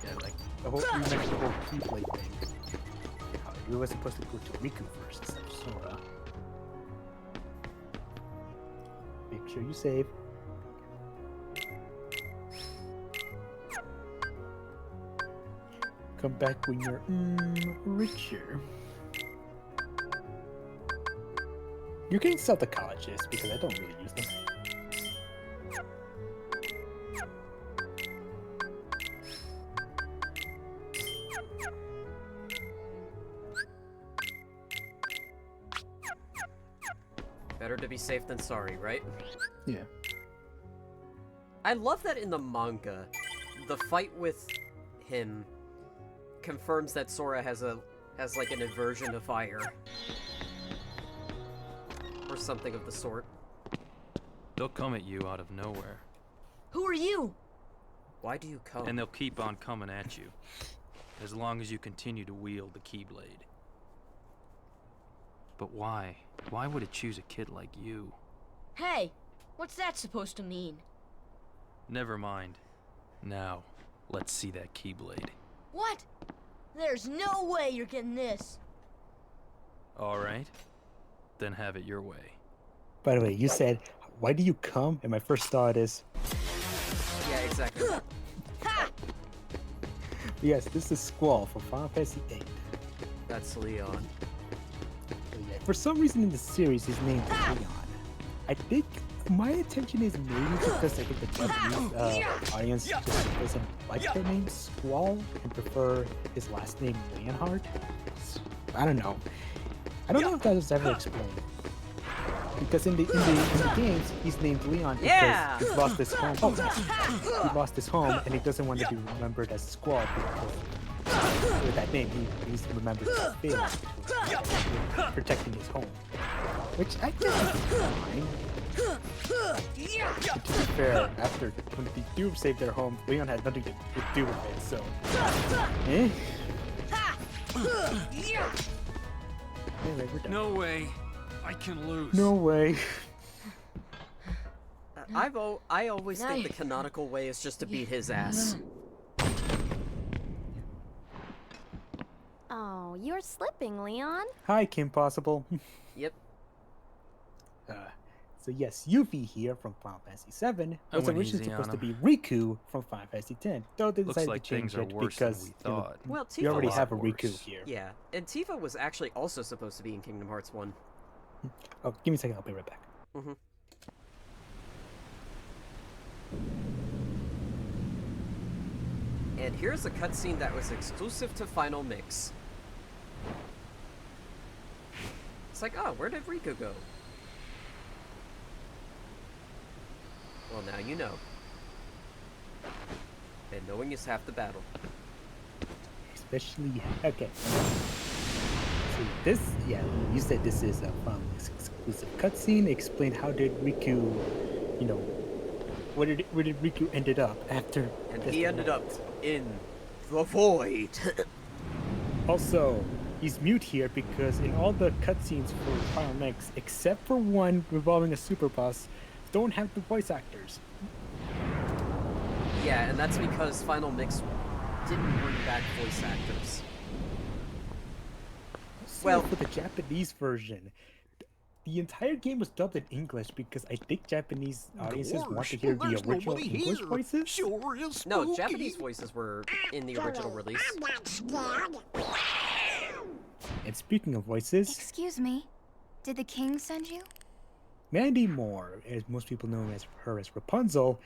Yeah, like the whole, you mentioned the whole Keyblade thing. We were supposed to go to Riku first instead of Sora. Make sure you save. Come back when you're richer. You can sell to colleges because I don't really use them. Better to be safe than sorry, right? Yeah. I love that in the manga, the fight with him confirms that Sora has like an aversion to fire. Or something of the sort. They'll come at you out of nowhere. Who are you? Why do you come? And they'll keep on coming at you. As long as you continue to wield the Keyblade. But why? Why would it choose a kid like you? Hey, what's that supposed to mean? Never mind. Now, let's see that Keyblade. What? There's no way you're getting this. Alright. Then have it your way. By the way, you said, why do you come? And my first thought is... Yeah, exactly. Yes, this is Squall from Final Fantasy VIII. That's Leon. So yeah, for some reason in the series, his name is Leon. I think my attention is maybe because I think the Japanese audience just doesn't like the name Squall and prefer his last name Leonhard. I don't know. I don't know if that was ever explained. Because in the games, he's named Leon because he's lost his home. Oh, he lost his home and he doesn't want to be remembered as Squall because with that name, he's remembered as Finn, protecting his home. Which I guess is fine. To be fair, after when the Doom saved their home, Leon had nothing to do with it, so... Eh? Anyway, we're done. No way. I can lose. No way. I always think the canonical way is just to beat his ass. Oh, you're slipping, Leon. Hi, Kim Possible. Yep. So yes, Yuffie here from Final Fantasy VII was originally supposed to be Riku from Final Fantasy X, though they decided to change it because Well, Tifa you already was have a Riku here. Yeah, and Tifa was actually also supposed to be in Kingdom Hearts 1. Oh, give me a second, I'll be right back. Mm-hmm. And here's a cutscene that was exclusive to Final Mix. It's like, oh, where did Riku go? Well, now you know. And knowing is half the battle. Especially, okay. So this, yeah, you said this is a Final Mix exclusive cutscene. Explain how did Riku, you know, where did Riku ended up after? And he ended up in the void. Also, he's mute here because in all the cutscenes for Final Mix, except for one involving a super boss, don't have the voice actors. Yeah, and that's because Final Mix didn't bring back voice actors. So Well, for the Japanese version, the entire game was dubbed in English because I think Japanese audiences want to hear the original English voices. Sure is no, Japanese voices were in the original release. And speaking of voices, Excuse me, did the king send you? Mandy Moore, as most people know her as Rapunzel,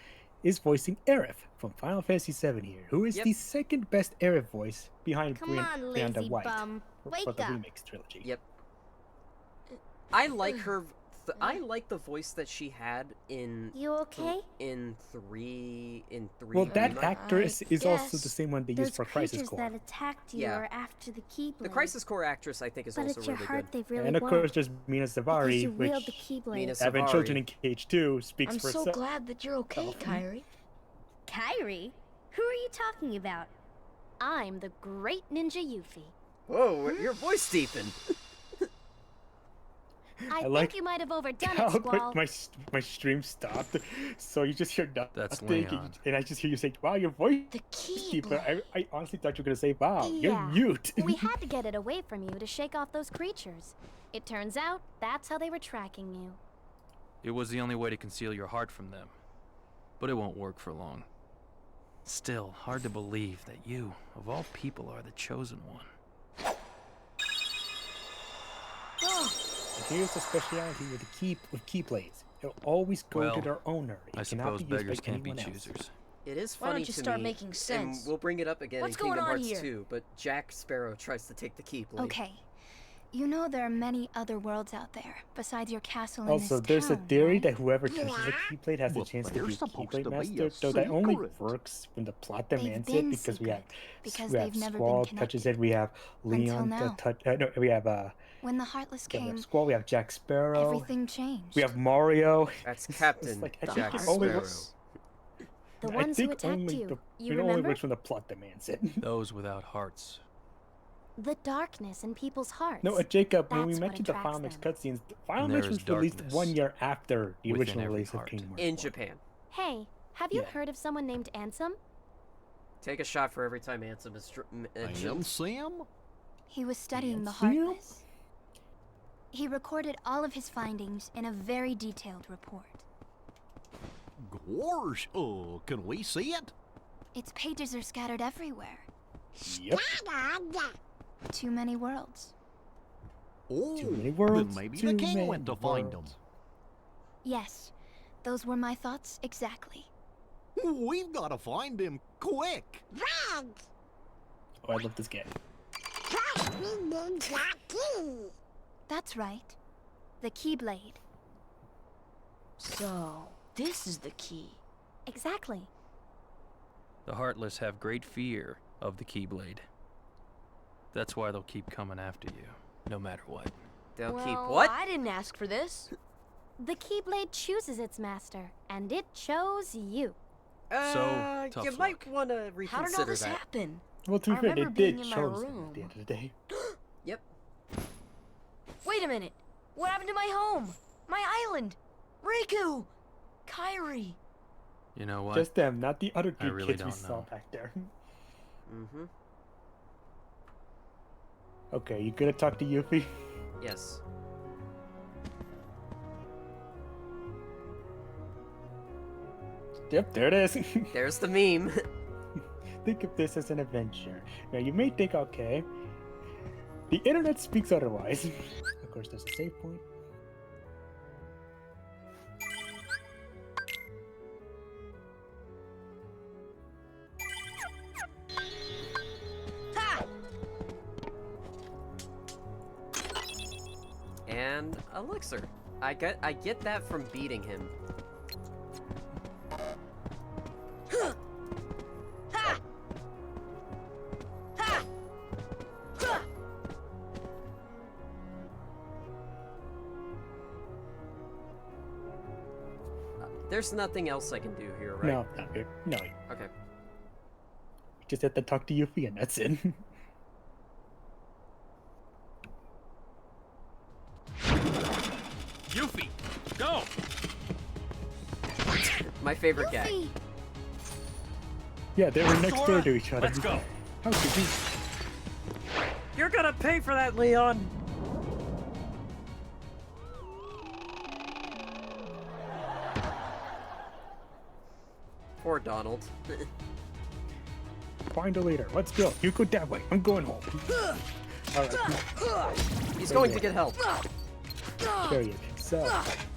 is voicing Aerith from Final Fantasy VII here, who is the second best Aerith voice behind Brianda White for the remix trilogy. Yep. I like her. I like the voice that she had in. You okay? In three. Well, that actress is also the same one they used for Crisis Those Core. creatures that attacked you are after the Keyblade. The Crisis Core actress, I think, is but also at your really heart, good. They really And of course, there's Mina because Zavari, you which wield the Keyblade. having children in Cage 2 speaks I'm for so itself. glad that you're okay, Kairi. Kairi? Who are you talking about? I'm the great ninja Yuffie. Whoa, your voice deepened. I like think you might have overdone how it, Squall. my stream stopped, so you just hear That's nothing, Leon. and I just hear you say, "Wow, your voice is deep." But I honestly thought you were gonna say, "Wow, you're mute." We had to get it away from you to shake off those creatures. It turns out that's how they were tracking you. It was the only way to conceal your heart from them. But it won't work for long. Still, hard to believe that you, of all people, are the chosen one. I here's the speciality with keyblades. It'll always go to Well, their owner. It I cannot suppose be used beggars by can't be anyone else. choosers. It is Why funny don't you to start me, making sense? and we'll bring it up again What's in going Kingdom on Hearts here? 2, but Jack Sparrow tries to take the Keyblade. Okay. You know there are many other worlds out there besides your castle in Also, this there's a town, theory right? that whoever touches a keyblade has a Well, chance to be there's a supposed keyblade to be master, a though that only secret. works when the plot They've demands been it, because we have because we have they've never Squall been touches connected. it, we have Leon now. no, we have When the Heartless we have came, Squall, we have Jack Sparrow, everything changed. we have Mario. That's It's Captain like, I Jack think it only Sparrow. works. The I ones who think attacked only you. the, You it only remember? works when the plot demands it. Those without hearts. The darkness in people's hearts. No, Jacob, when we That's what mentioned the attracts Final Mix them. cutscenes, Final And Mix there was is released darkness 1 year after the within original every release of heart. Kingdom Hearts In 1. Japan. Hey, have you Yeah. heard of someone named Ansem? Take a shot for every time Ansem is mentioned. And Sam? He was studying the Sam? Heartless. He recorded all of his findings in a very detailed report. Gosh, can we see it? Its pages are scattered everywhere. Yep. Too many worlds. Oh, Too many worlds, then maybe too the king many went to find them. worlds. Yes, those were my thoughts exactly. We've got to find him quick. Oh, I love this game. That's right. The Keyblade. So, this is the key. Exactly. The Heartless have great fear of the Keyblade. That's why they'll keep coming after you, no matter what. They'll well, keep what? I didn't ask for this. The Keyblade chooses its master, and it chose you. tough You luck. might want to How did reconsider all this that. happen? Well, to be I fair, they remember being did in my choose them room. at the end of the day. Yep. Wait a minute. What happened to my home? My island? Riku! Kairi! You know what? Just them, not the other I good really kids we don't saw know. back there. Mm-hmm. Okay, you gonna talk to Yuffie? Yes. Yep, there it is. There's the meme. Think of this as an adventure. Now, you may think, okay, the internet speaks otherwise. Of course, there's a save point. And elixir. I get that from beating him. There's nothing else I can do here, right? No, no. Okay. You just have to talk to Yuffie and that's it. Yuffie, go! My favorite gag. Yeah, they were next door Sora, to each other. let's go. How could you? You're gonna pay for that, Leon! Poor Donald. Find a leader. Let's go. You go that way. I'm going home. Alright. He's going to get help. Period. So,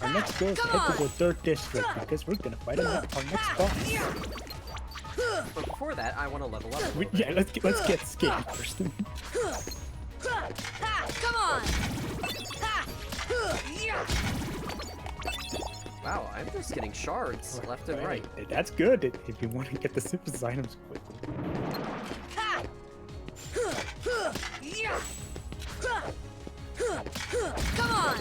our next goal is to head to the third district because we're gonna fight our next boss. But before that, I want to level up a little bit. Yeah, let's get skating first. Come on! Wow, I'm just getting shards left and right. That's good if you want to get the synthesis items quickly. Come on!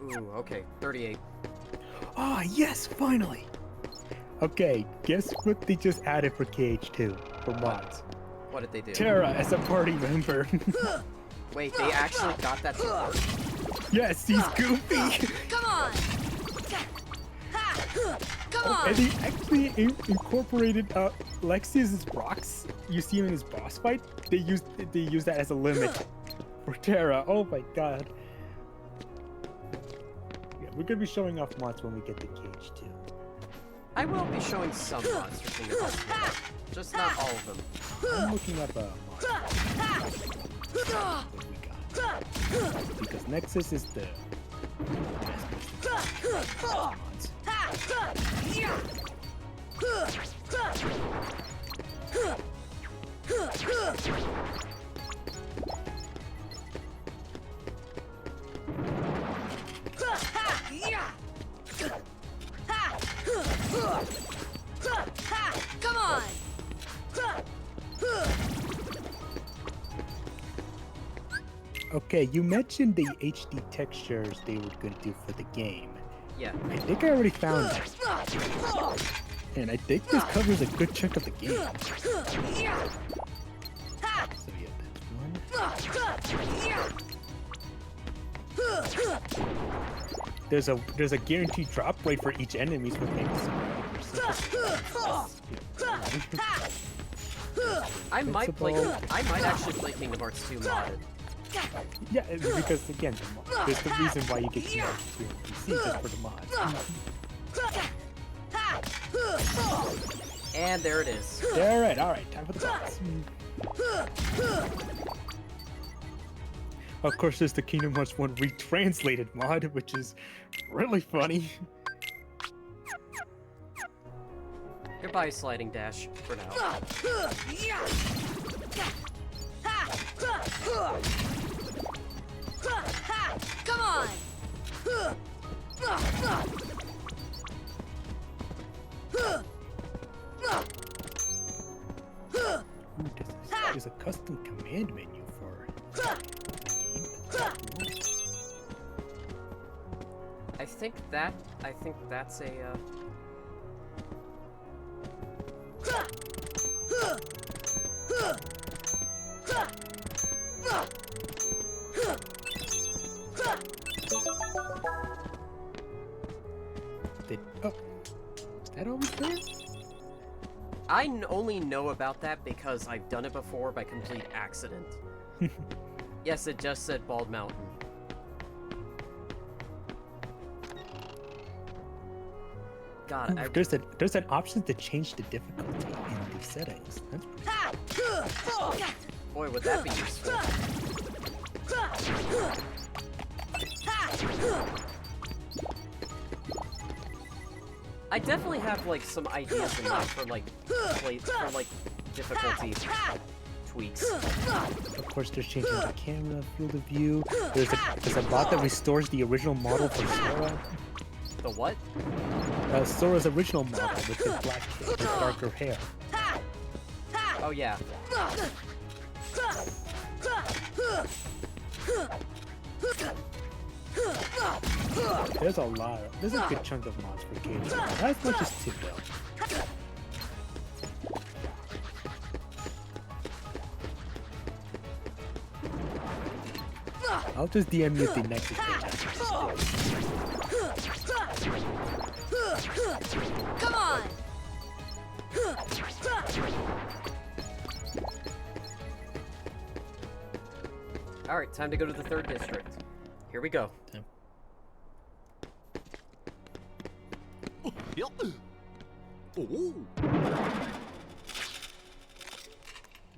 Ooh, okay, 38. Ah, yes, finally! Okay, guess what they just added for KH2 for mods? What did they do? Terra as a party member. Wait, they actually got that to work? Yes, he's Goofy! Come on! Come on! And they actually incorporated Lexus's rocks. You see him in his boss fight. They use that as a limit for Terra. Oh my god. Yeah, we're gonna be showing off mods when we get to KH2. I will be showing some mods for Kingdom Hearts 3, just not all of them. I'm looking up mods. What we got. Because Nexus is the best mods. Come on! Okay, you mentioned the HD textures they were going to do for the game. Yeah. I think I already found it. And I think this covers a good chunk of the game. So yeah, that's one. There's a guaranteed drop rate for each enemy, so I might actually play Kingdom Hearts 2 modded. Yeah, because again, there's the reason why you get Kingdom Hearts 2 on PC just for the mods. And there it is. Alright, time for the boss. Of course, there's the Kingdom Hearts 1 retranslated mod, which is really funny. Goodbye, Sliding Dash, for now. Come on! Ooh, there's a custom command menu for the game. I think that's a, Oh, is that always there? I only know about that because I've done it before by complete accident. Yes, it just said Bald Mountain. God, there's an option to change the difficulty in the settings. That's pretty cool. Boy, would that be useful. I definitely have like some ideas in mind for like difficulty tweaks. Of course, there's changing the camera, field of view. There's a bot that restores the original model for Sora. The what? Sora's original model with the black hair, with darker hair. Oh yeah. There's a good chunk of mods for Cage. Not as much as 2 though. I'll just DM you the Nexus page after. Come on! Alright, time to go to the 3rd district. Here we go. Oh.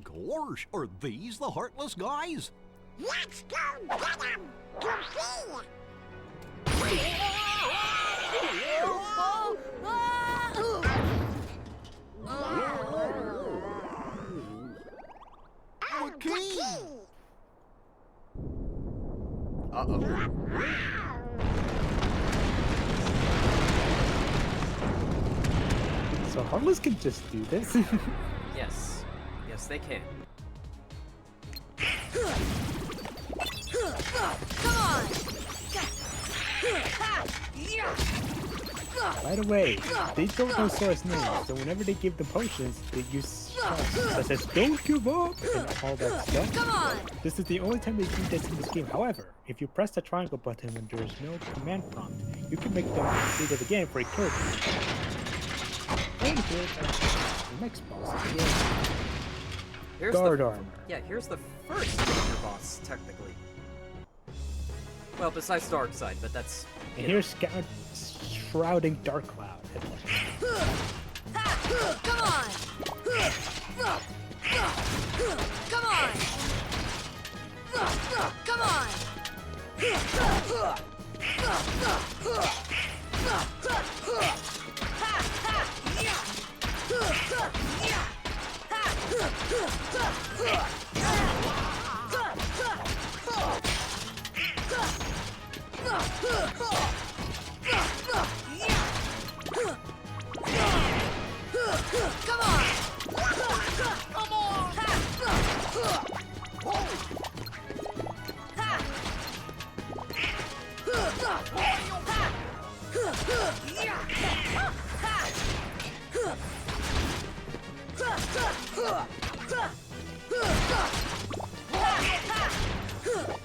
Gosh, are these the Heartless guys? Let's go get him! To see! The key! Uh-oh. So Heartless can just do this? Yes. Yes, they can. Come on! By the way, they don't know Sora's name, so whenever they give the potions, they use shots such as "Don't give up" and all that stuff. Come on! This is the only time they do this in this game. However, if you press the triangle button when there is no command prompt, you can make them do that again for a character. And the next boss is the Here's guard armor. Yeah, here's the first major boss, technically. Well, besides Darkseid, but that's... And here's Shrouding Dark Cloud. Come on! Come on! Come on! Come on! Come on!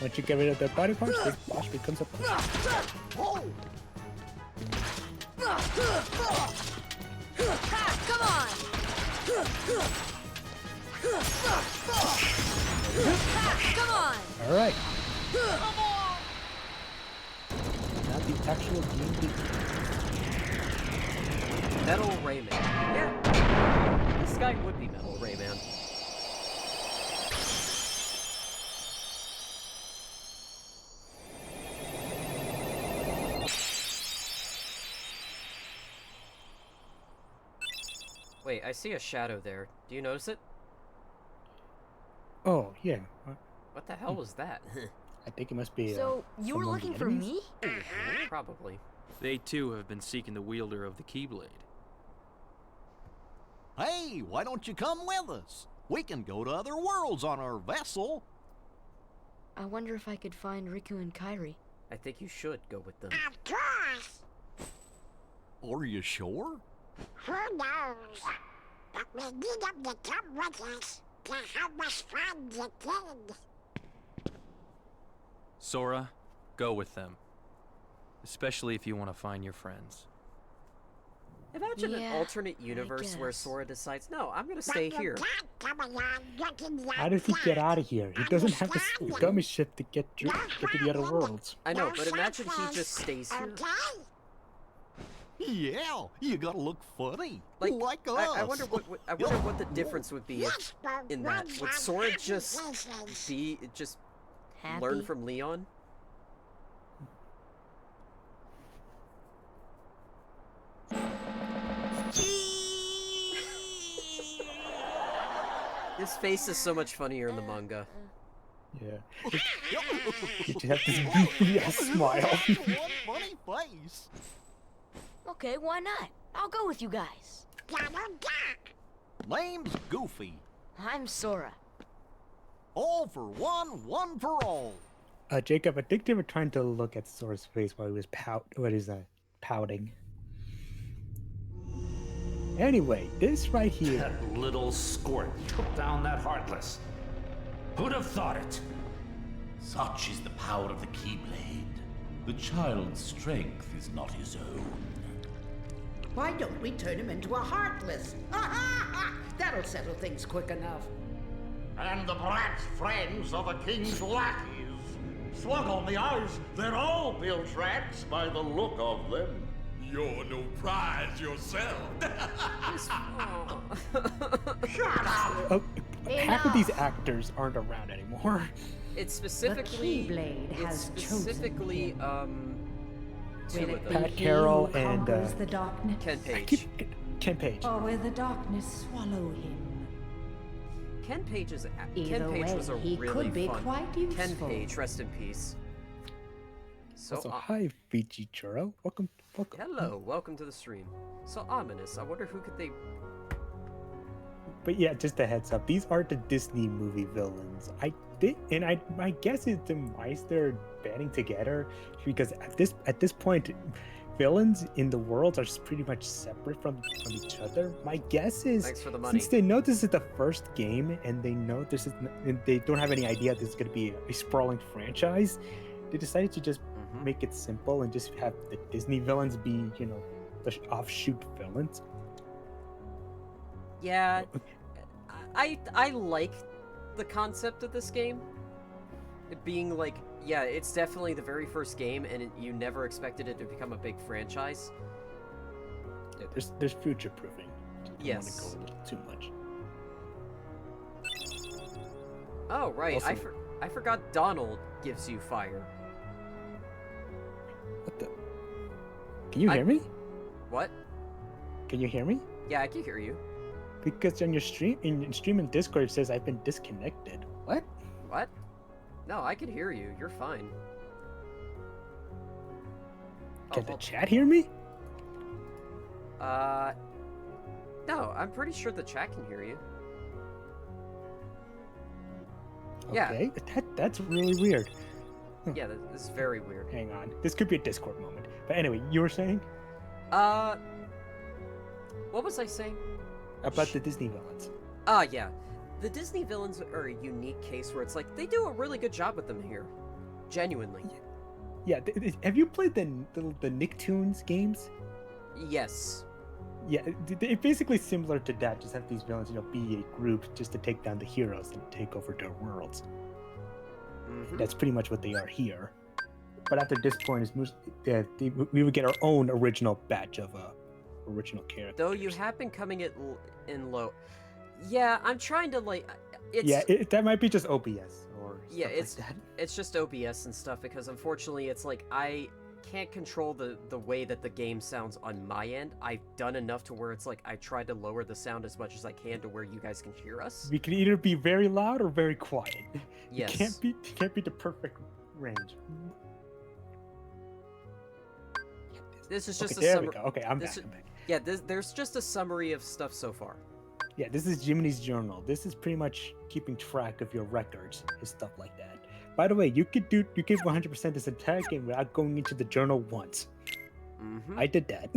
Once you get rid of their body parts, this boss becomes a boss. Come on! Come on! All right. Now the actual game begins. Metal Rayman. Yeah. This guy would be Metal Rayman. Wait, I see a shadow there. Do you notice it? Oh, yeah. What the hell was that? I think it must be. So, you were someone of the looking for enemies? me? Probably. They too have been seeking the wielder of the Keyblade. Hey, why don't you come with us? We can go to other worlds on our vessel. I wonder if I could find Riku and Kairi. I think you should go with them. Of course. Are you sure? Who knows? But we need them to come with us to help us find the king. Sora, go with them. Especially if you want to find your friends. Imagine an Yeah, alternate universe where guess. Sora decides, no, I'm gonna stay But you here. can't come along looking like How does he get that. out of here? He doesn't have the Understand? gummy ship to get to the other worlds. I know, No but imagine he such just stays here. Okay? Yeah, you gotta look funny. Like, us. I wonder what the difference would be Yes, but in that. ones Would on Sora happy just places. learn Happy? from Leon? His face is so much funnier in the manga. Yeah. You just have this goofy ass smile. One funny face. Okay, why not? I'll go with you guys. Name's Goofy. I'm Sora. All for one, one for all. Jacob, I think they were trying to look at Sora's face while he was pouting. Anyway, this right here. That little squirt took down that Heartless. Who'd have thought it? Such is the power of the Keyblade. The child's strength is not his own. Why don't we turn him into a Heartless? That'll settle things quick enough. And the brat's friends are the king's lackeys. Slug on the eyes, they're all bilge rats by the look of them. You're no prize yourself. Shut up! Oh, half of these actors aren't around anymore. It's specifically. Keyblade It's has specifically two Will of it be them. Pat he Carroll who and conquers the darkness? Ken Page. Ken Page. Or will the darkness swallow him? Ken Page was Either a way, he really could be fun. quite Ken useful. Page, rest in peace. So Also, hi, Fiji Churro. Welcome. hello, welcome to the stream. So ominous. I wonder who could they. But yeah, just a heads up. These aren't the Disney movie villains. My guess is why they're banding together because at this point, villains in the worlds are just pretty much separate from each other. My guess is Thanks for the money. since they know this is the first game and they know and they don't have any idea this is going to be a sprawling franchise, they decided to just make it simple and just have the Disney villains be, the offshoot villains. Yeah, I like the concept of this game. It being like, yeah, it's definitely the very first game, and you never expected it to become a big franchise. Yeah, there's future proofing. don't want to Yes. go a little too much. Oh, right. Also- I forgot Donald gives you fire. What the? Can you hear me? What? Can you hear me? Yeah, I can hear you. Because on your stream, in stream and Discord, it says I've been disconnected. What? What? No, I can hear you. You're fine. Can the chat hear me? No, I'm pretty sure the chat can hear you. Okay, that's really weird. Yeah, this is very weird. Hang on, this could be a Discord moment. But anyway, you were saying What was I saying? about the Disney villains. Yeah. The Disney villains are a unique case where it's like, they do a really good job with them here. Genuinely. Yeah, have you played the Nicktoons games? Yes. Yeah, it's basically similar to that. Just have these villains, be a group just to take down the heroes and take over their worlds. Mm-hmm. That's pretty much what they are here. But after this point, we would get our own original batch of original characters. Though you have been coming in low. Yeah, I'm trying to it's Yeah, that might be just OBS or yeah, stuff it's like that. it's just OBS and stuff because unfortunately it's like I can't control the way that the game sounds on my end. I've done enough to where it's like I try to lower the sound as much as I can to where you guys can hear us. We can either be very loud or very quiet. Yes. It can't be the perfect range. This is just Okay, a there we summary. go. Okay, I'm back. Yeah, there's just a summary of stuff so far. Yeah, this is Jiminy's journal. This is pretty much keeping track of your records and stuff like that. By the way, you could 100% this entire game without going into the journal once. Mm-hmm. I did that.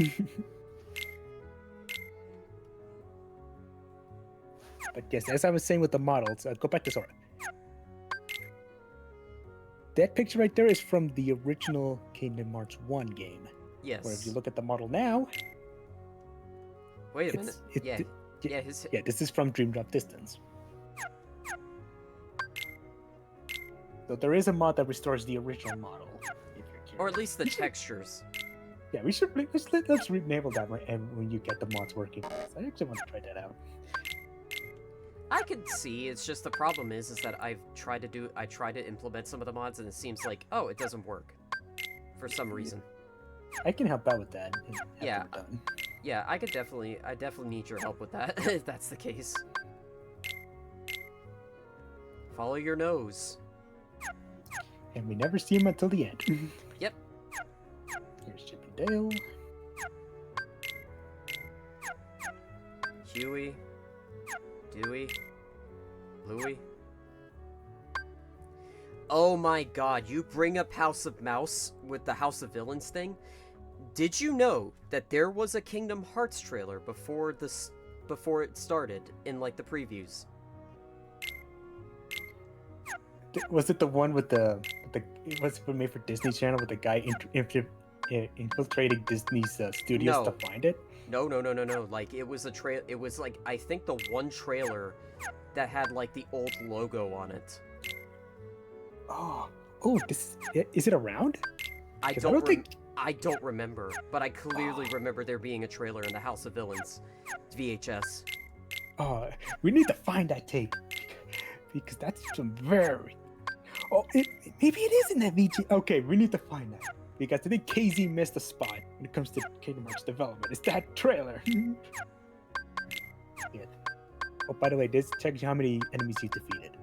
But yes, as I was saying with the models, go back to Sora. That picture right there is from the original Kingdom Hearts 1 game. Yes. Where if you look at the model now, Wait a minute. Yeah, this is from Dream Drop Distance. So there is a mod that restores the original model. If you're curious. or at least the textures. Yeah, let's renable that when you get the mods working. I actually want to try that out. I could see. It's just the problem is that I tried to implement some of the mods and it seems like it doesn't work for some reason. I can help out with that. Yeah. Yeah, I definitely need your help with that if that's the case. Follow your nose. And we never see him until the end. Yep. Here's Chip and Dale. Huey. Dewey. Louie. Oh my god, you bring up House of Mouse with the House of Villains thing? Did you know that there was a Kingdom Hearts trailer before it started in the previews? Was it the one with was it made for Disney Channel with the guy infiltrating Disney's studios to find it? No. It was it was I think the one trailer that had the old logo on it. Oh, is it around? I don't remember, but I clearly remember there being a trailer in the House of Villains VHS. Oh, we need to find that tape because that's some very. Oh, maybe it is in that VG. Okay, we need to find that because I think KZ missed a spot when it comes to Kingdom Hearts development. It's that trailer. Yeah. Oh, by the way, this tells you how many enemies you defeated.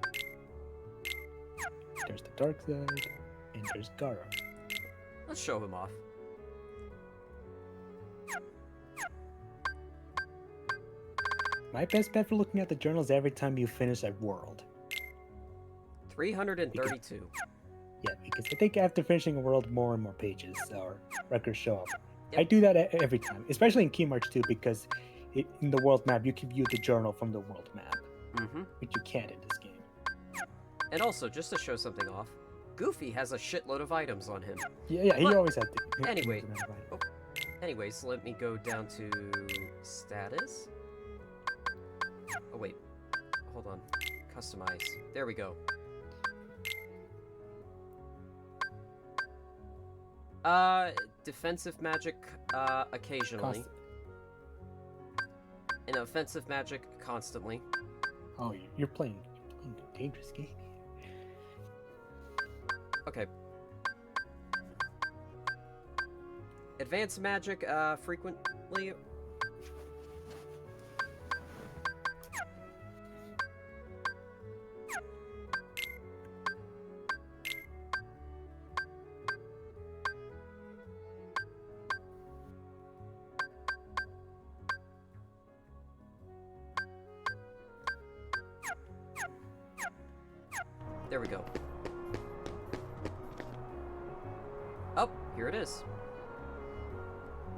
There's the dark side, and there's Gara. Let's show him off. My best bet for looking at the journals every time you finish a world. 332. Yeah, because I think after finishing a world, more and more pages or records show up. Yep. I do that every time, especially in Kingdom Hearts 2, because in the world map, you can view the journal from the world map, which you can't in this game. And also, just to show something off, Goofy has a shitload of items on him. Yeah, he always had to. Anyway, anyways, let me go down to status. Oh wait, hold on, customize. There we go. Defensive magic, occasionally. And and offensive magic constantly. Oh, you're playing a dangerous game. Okay. Advanced magic, frequently. There we go. Oh, here it is.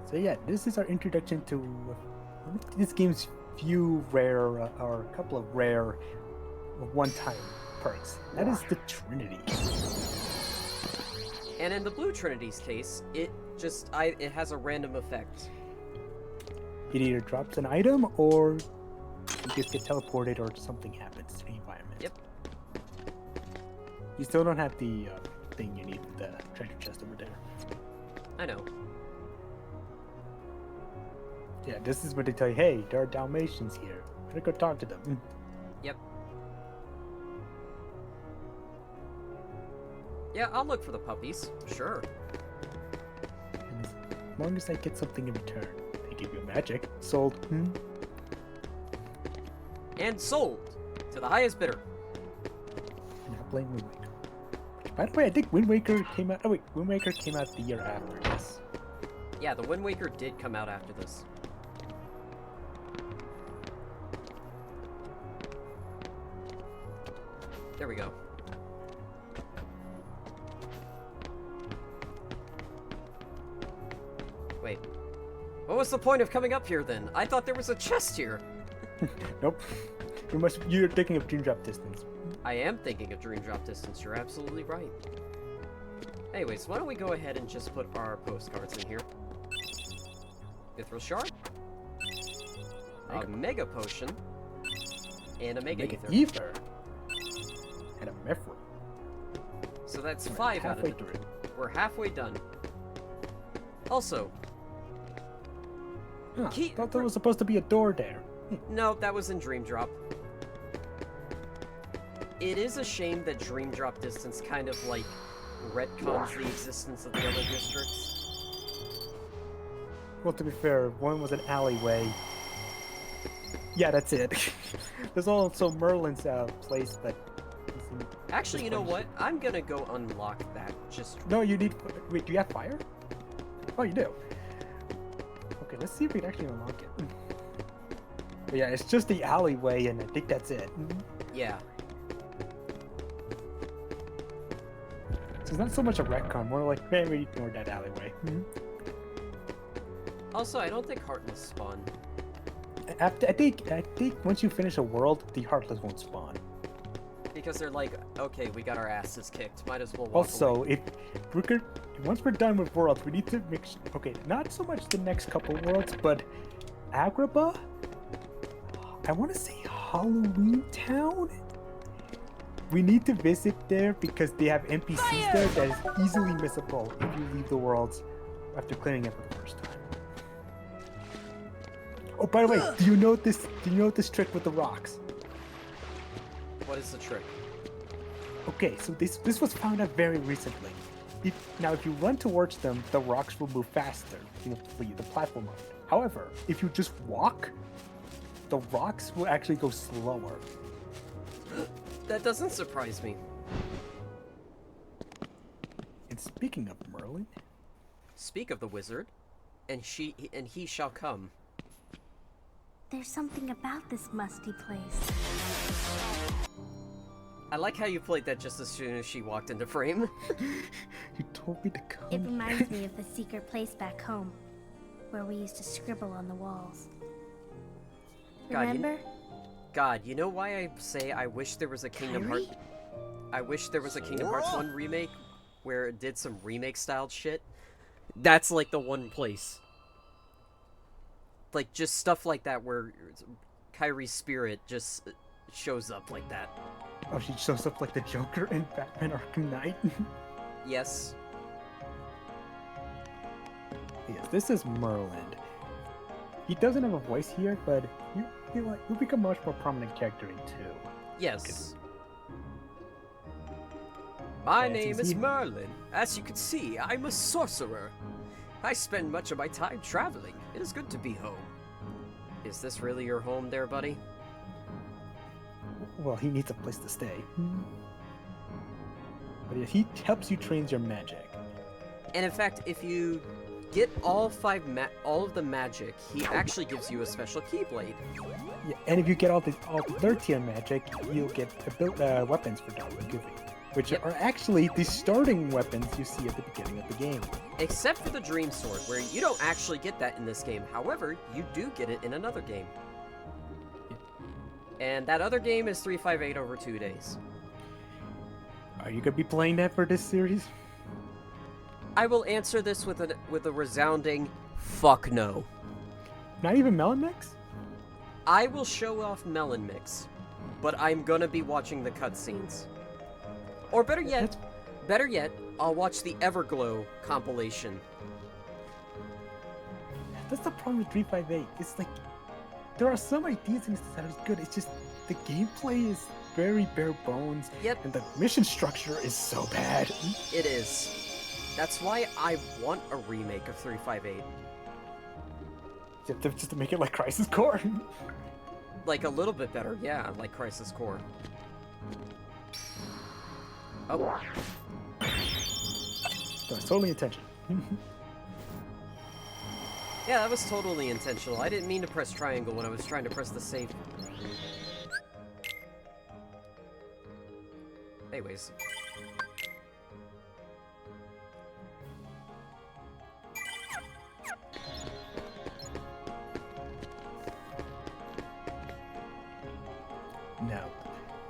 So yeah, this is our introduction to this game's few rare, or a couple of rare one-time perks. That is the Trinity. And in the Blue Trinity's case, it has a random effect. It either drops an item or you just get teleported or something happens to the environment. Yep. You still don't have the thing you need, the treasure chest over there. I know. Yeah, this is where they tell you, hey, there are Dalmatians here. Better go talk to them. Yep. Yeah, I'll look for the puppies. Sure. And as long as I get something in return, they give you magic. Sold. And sold to the highest bidder. And now playing Wind Waker. Which, by the way, I think Wind Waker came out. Oh wait, Wind Waker came out the year after this. Yeah, the Wind Waker did come out after this. There we go. Wait. What was the point of coming up here then? I thought there was a chest here. Nope. You're thinking of Dream Drop Distance. I am thinking of Dream Drop Distance. You're absolutely right. Anyways, why don't we go ahead and just put our postcards in here. Mithril Shard. A Mega Potion. And a Mega Ether. Ether. And a Mithril. So that's 5 out of it. We're halfway done. Also, I thought there was supposed to be a door there. No, that was in Dream Drop. It is a shame that Dream Drop Distance kind of like retcons the existence of the other districts. Well, to be fair, one was an alleyway. Yeah, that's it. There's also Merlin's place, but... Actually, you know what? I'm gonna go unlock that. No, you need... Wait, do you have fire? Oh, you do. Okay, let's see if we can actually unlock it. But yeah, it's just the alleyway, and I think that's it. Yeah. So it's not so much a retcon, more like, man, we ignored that alleyway. Also, I don't think Heartless spawn. I think once you finish a world, the Heartless won't spawn. Because they're like, okay, we got our asses kicked. Might as well walk Also, away. once we're done with worlds, we need to mix. Okay, not so much the next couple worlds, but Agrabah. I want to say Halloween Town. We need to visit there because they have NPCs there that is easily missable if you leave the worlds after clearing it for the first time. Oh, by the way, do you know this trick with the rocks? What is the trick? Okay, so this was found out very recently. If you run towards them, the rocks will move faster, for you, the platform mode. However, if you just walk, the rocks will actually go slower. That doesn't surprise me. And speaking of Merlin... Speak of the wizard, and he shall come. There's something about this musty place. I like how you played that just as soon as she walked into frame. You told me to come. It reminds me of the secret place back home, where we used to scribble on the walls. Remember? God, you know why I say I wish there was a Kingdom Hearts... I wish there was a Kingdom Hearts 1 remake where it did some remake-styled shit. That's like the one place. Like, just stuff like that where Kyrie's spirit just shows up like that. Oh, she shows up like the Joker in Batman Arkham Knight? Yes. Yes, this is Merlin. he doesn't have a voice here, but you become a much more prominent character in 2. Yes. My Yeah, name it's is easy. Merlin. As you can see, I'm a sorcerer. I spend much of my time traveling. It is good to be home. Is this really your home there, buddy? Well, he needs a place to stay. But yeah, he helps you train your magic. And in fact, if you get all of the magic, he actually gives you a special keyblade. Yeah, and if you get all the 3rd tier magic, you'll get weapons for Goofy, which are actually the starting weapons you see at the beginning of the game. Except for the Dream Sword, where you don't actually get that in this game. However, you do get it in another game. And that other game is 358 over 2 days. Are you gonna be playing that for this series? I will answer this with a resounding fuck no. Not even Melon Mix? I will show off Melon Mix, but I'm gonna be watching the cutscenes. Or better yet, I'll watch the Everglow compilation. That's the problem with 358. It's like there are some ideas in this that are good. It's just the gameplay is very bare bones. Yep. And the mission structure is so bad. It is. That's why I want a remake of 358. Just to make it like Crisis Core. Like a little bit better, yeah, like Crisis Core. Oh. That's totally intentional. Yeah, that was totally intentional. I didn't mean to press triangle when I was trying to press the save. Anyways.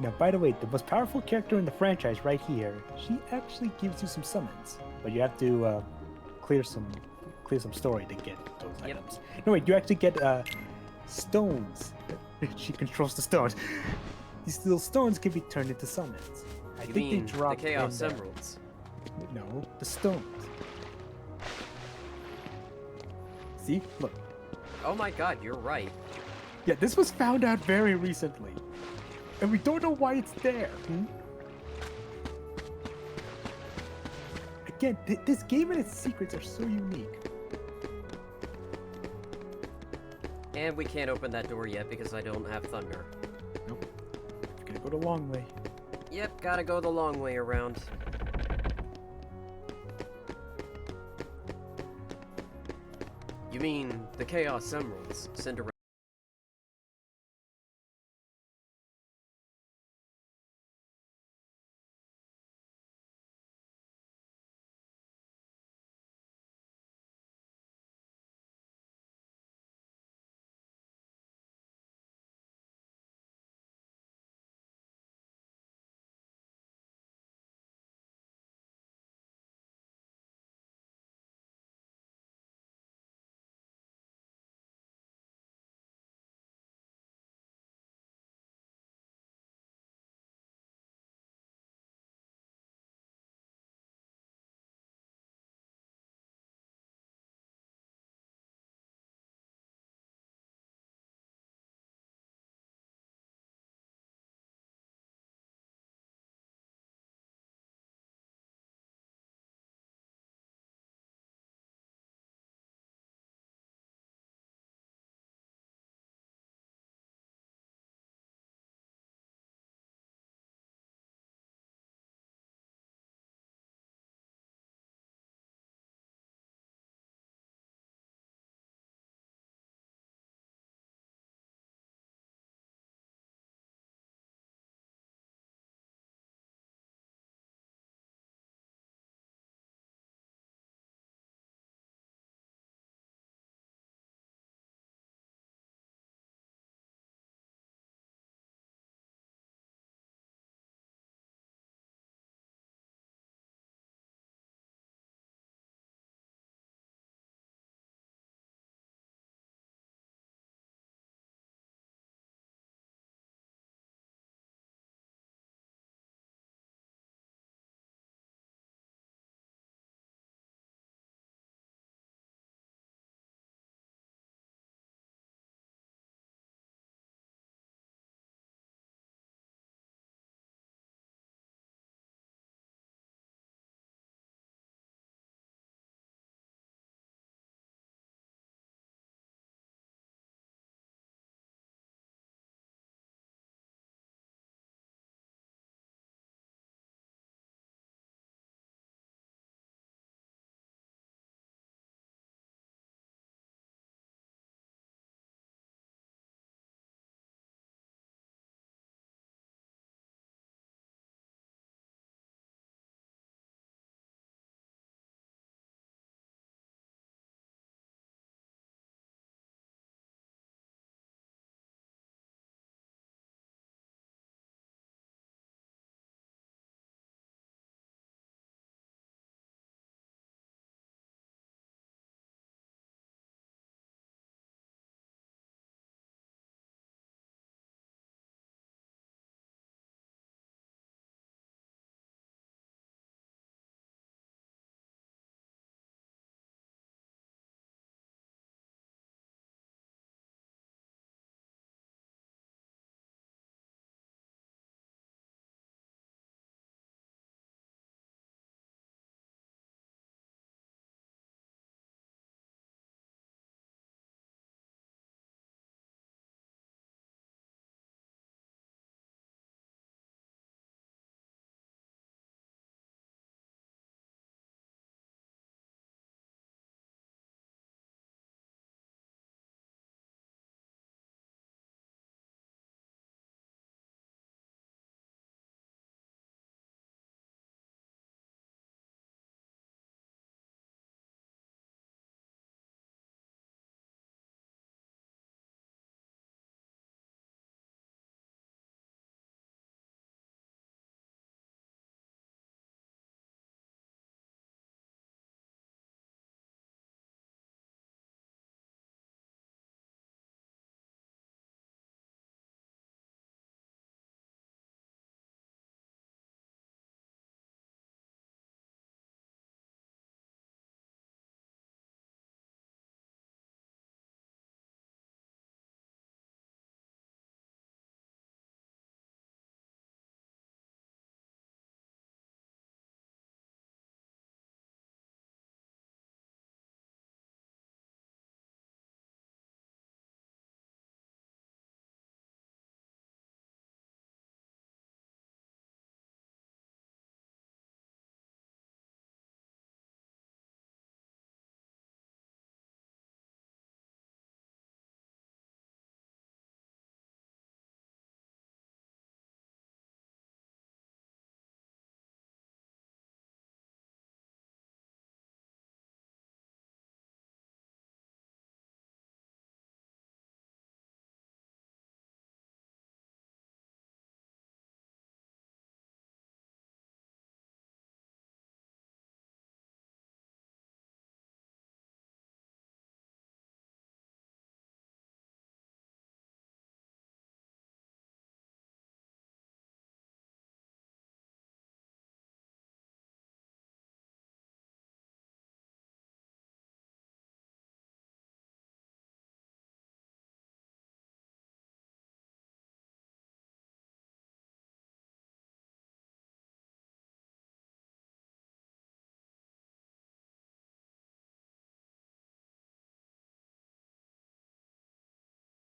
Now, by the way, the most powerful character in the franchise right here, she actually gives you some summons, but you have to clear some story to get those items. No, wait, you actually get stones. She controls the stones. These little stones can be turned into summons. I You think mean they drop the Chaos in Emeralds? No, the stones. See, look. Oh my god, you're right. Yeah, this was found out very recently. And we don't know why it's there. Again, this game and its secrets are so unique. And we can't open that door yet because I don't have thunder. Nope. Gotta go the long way. Yep, gotta go the long way around. You mean the Chaos Emeralds, Cinderella?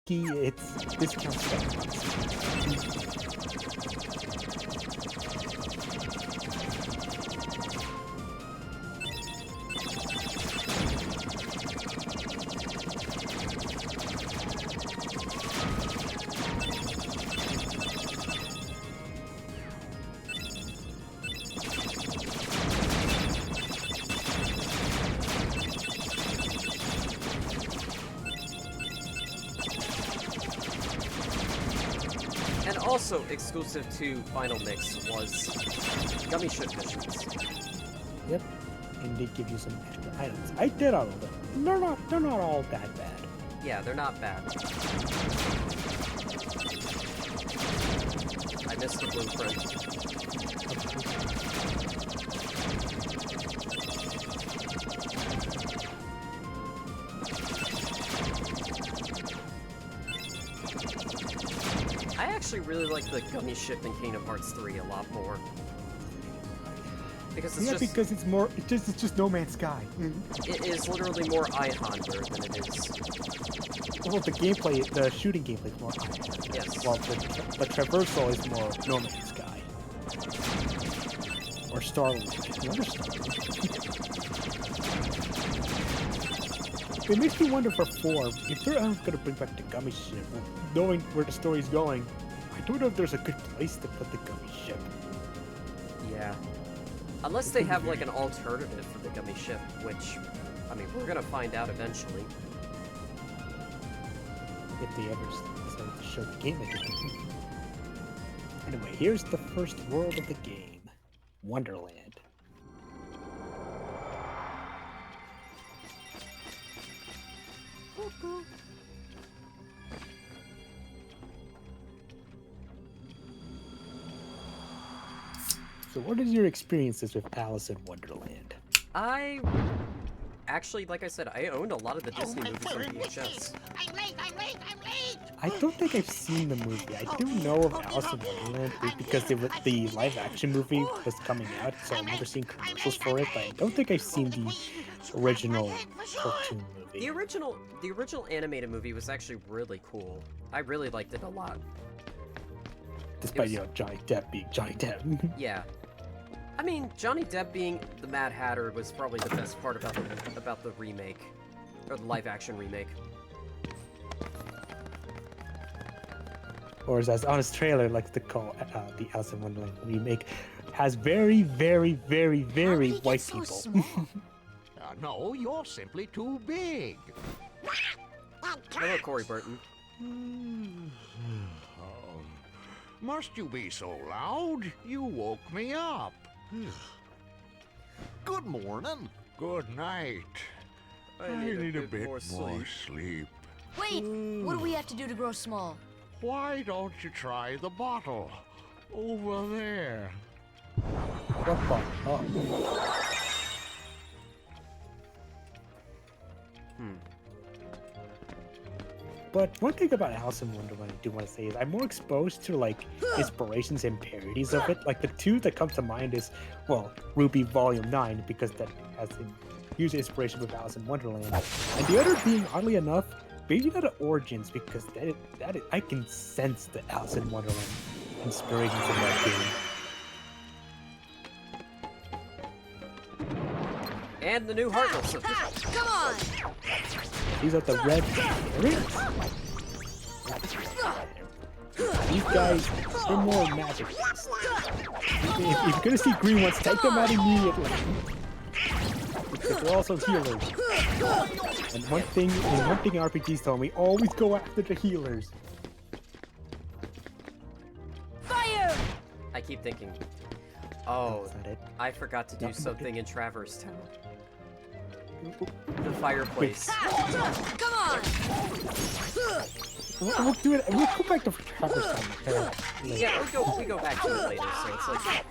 it's discount stuff. And also exclusive to Final Mix was Gummy Ship missions. Yep, and they give you some extra items. I did all of them. They're not all that bad. Yeah, they're not bad. I missed the blueprint. I actually really like the Gummy Ship in Kingdom Hearts 3 a lot more. Because it's because it's just No Man's Sky. It is literally more Eye-Hander than it is. Well, the shooting gameplay is more Eye-Hander. Yes. Well, the traversal is more No Man's Sky. Or Star-Link. Another Star-Link. It makes me wonder for 4, if they're ever going to bring back the Gummy Ship, knowing where the story's going, I don't know if there's a good place to put the Gummy Ship. Yeah. Unless they have like an alternative for the Gummy Ship, which, I mean, we're gonna find out eventually. If they ever decide to show the game again. Anyway, here's the first world of the game, Wonderland. So what is your experiences with Alice in Wonderland? I actually, like I said, I owned a lot of the Disney movies on VHS. I'm late! I don't think I've seen the movie. I do know of Alice in Wonderland because the live-action movie was coming out, so I've never seen commercials for it, but I don't think I've seen the original cartoon movie. The original animated movie was actually really cool. I really liked it a lot. Despite, Johnny Depp being Johnny Depp. Yeah. I mean, Johnny Depp being the Mad Hatter was probably the best part about the remake, or the live-action remake. Or as on his trailer likes to call the Alice in Wonderland remake, has very, very, very, very white people. No, you're simply too big. Hello, Corey Burton. Must you be so loud? You woke me up. Good morning. Good night. I need a bit more sleep. Wait, what do we have to do to grow small? Why don't you try the bottle? Over there. What bottle? But one thing about Alice in Wonderland I do want to say is I'm more exposed to like inspirations and parodies of it. Like the two that come to mind is, well, Ruby Volume 9 because that has huge inspiration with Alice in Wonderland, and the other being, oddly enough, Bayonetta Origins because that I can sense the Alice in Wonderland inspirations in that game. And the new Heartless. Come on! These are the red herrings. These guys, they're more magic based. If you're gonna see green ones, take them out immediately. Because they're also healers. And one thing RPGs tell me, always go after the healers. Fire! I keep thinking, oh, I forgot to do something in Traverse Town. The fireplace. Come on! We'll do it. We'll go back to Traverse Town. Yeah, we go back to it later, so it's like...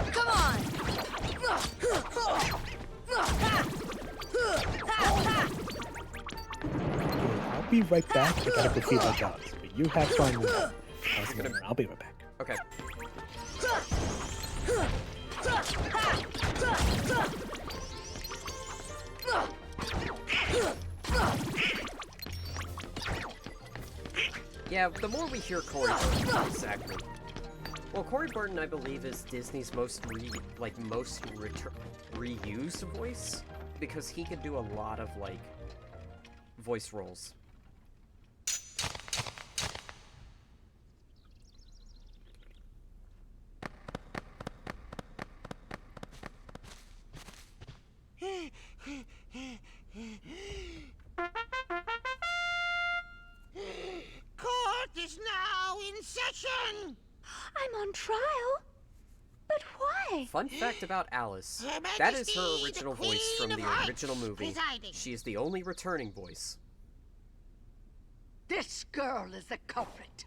Come on! I'll be right back. I gotta go feed my dogs. You have fun with that. I'll be right back. Okay. Yeah, the more we hear Corey Burton voice acting. Well, Corey Burton, I believe, is Disney's most reused voice, because he could do a lot of, like, voice roles. Court is now in session! I'm on trial? But why? Fun fact about Alice. Her That is Majesty, her original the voice from Queen the of Hearts, original movie. presiding. She is the only returning voice. This girl is the culprit.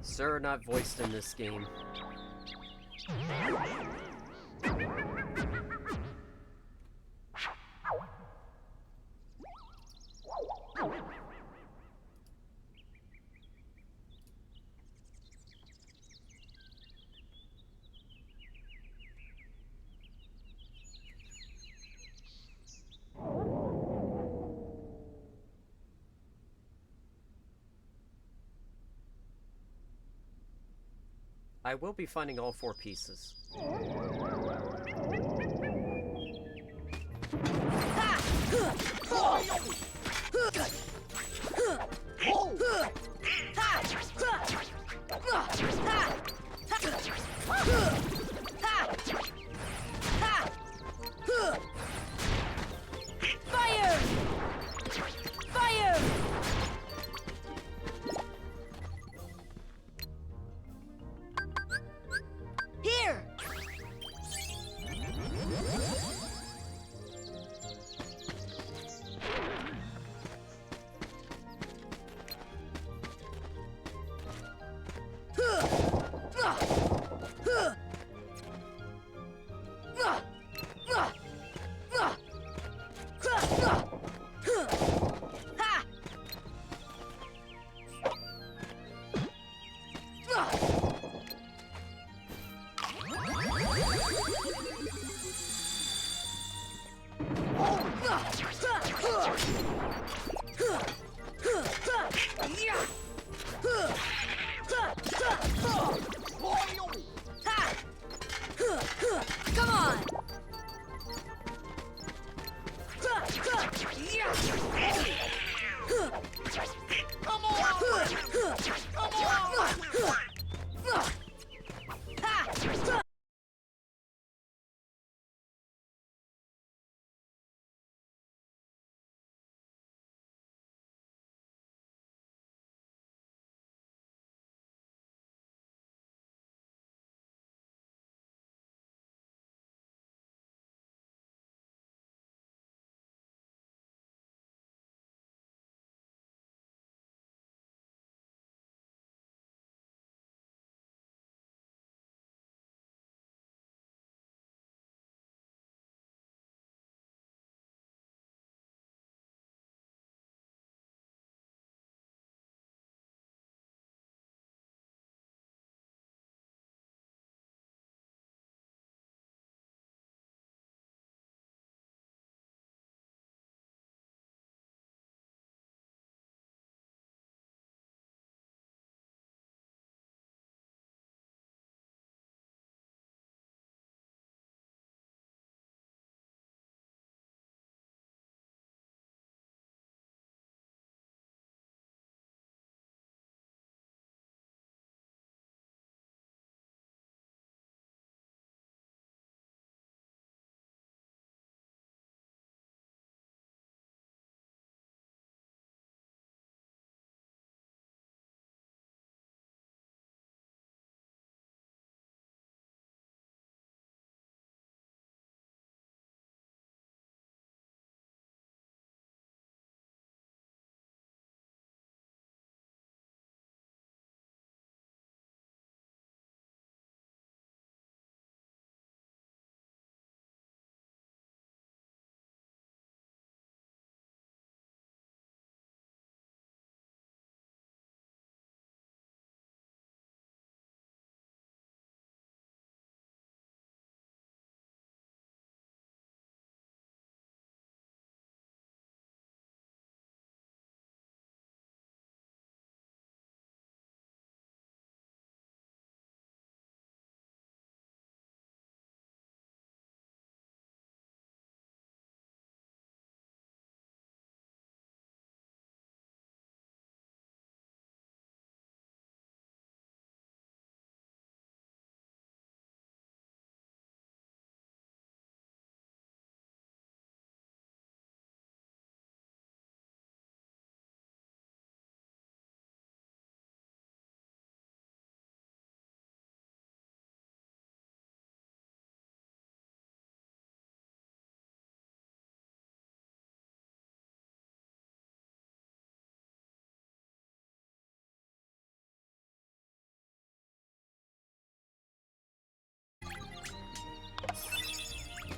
Sir, not voiced in this game. I will be finding all 4 pieces. Fire! Fire! Here! Come on! Come on!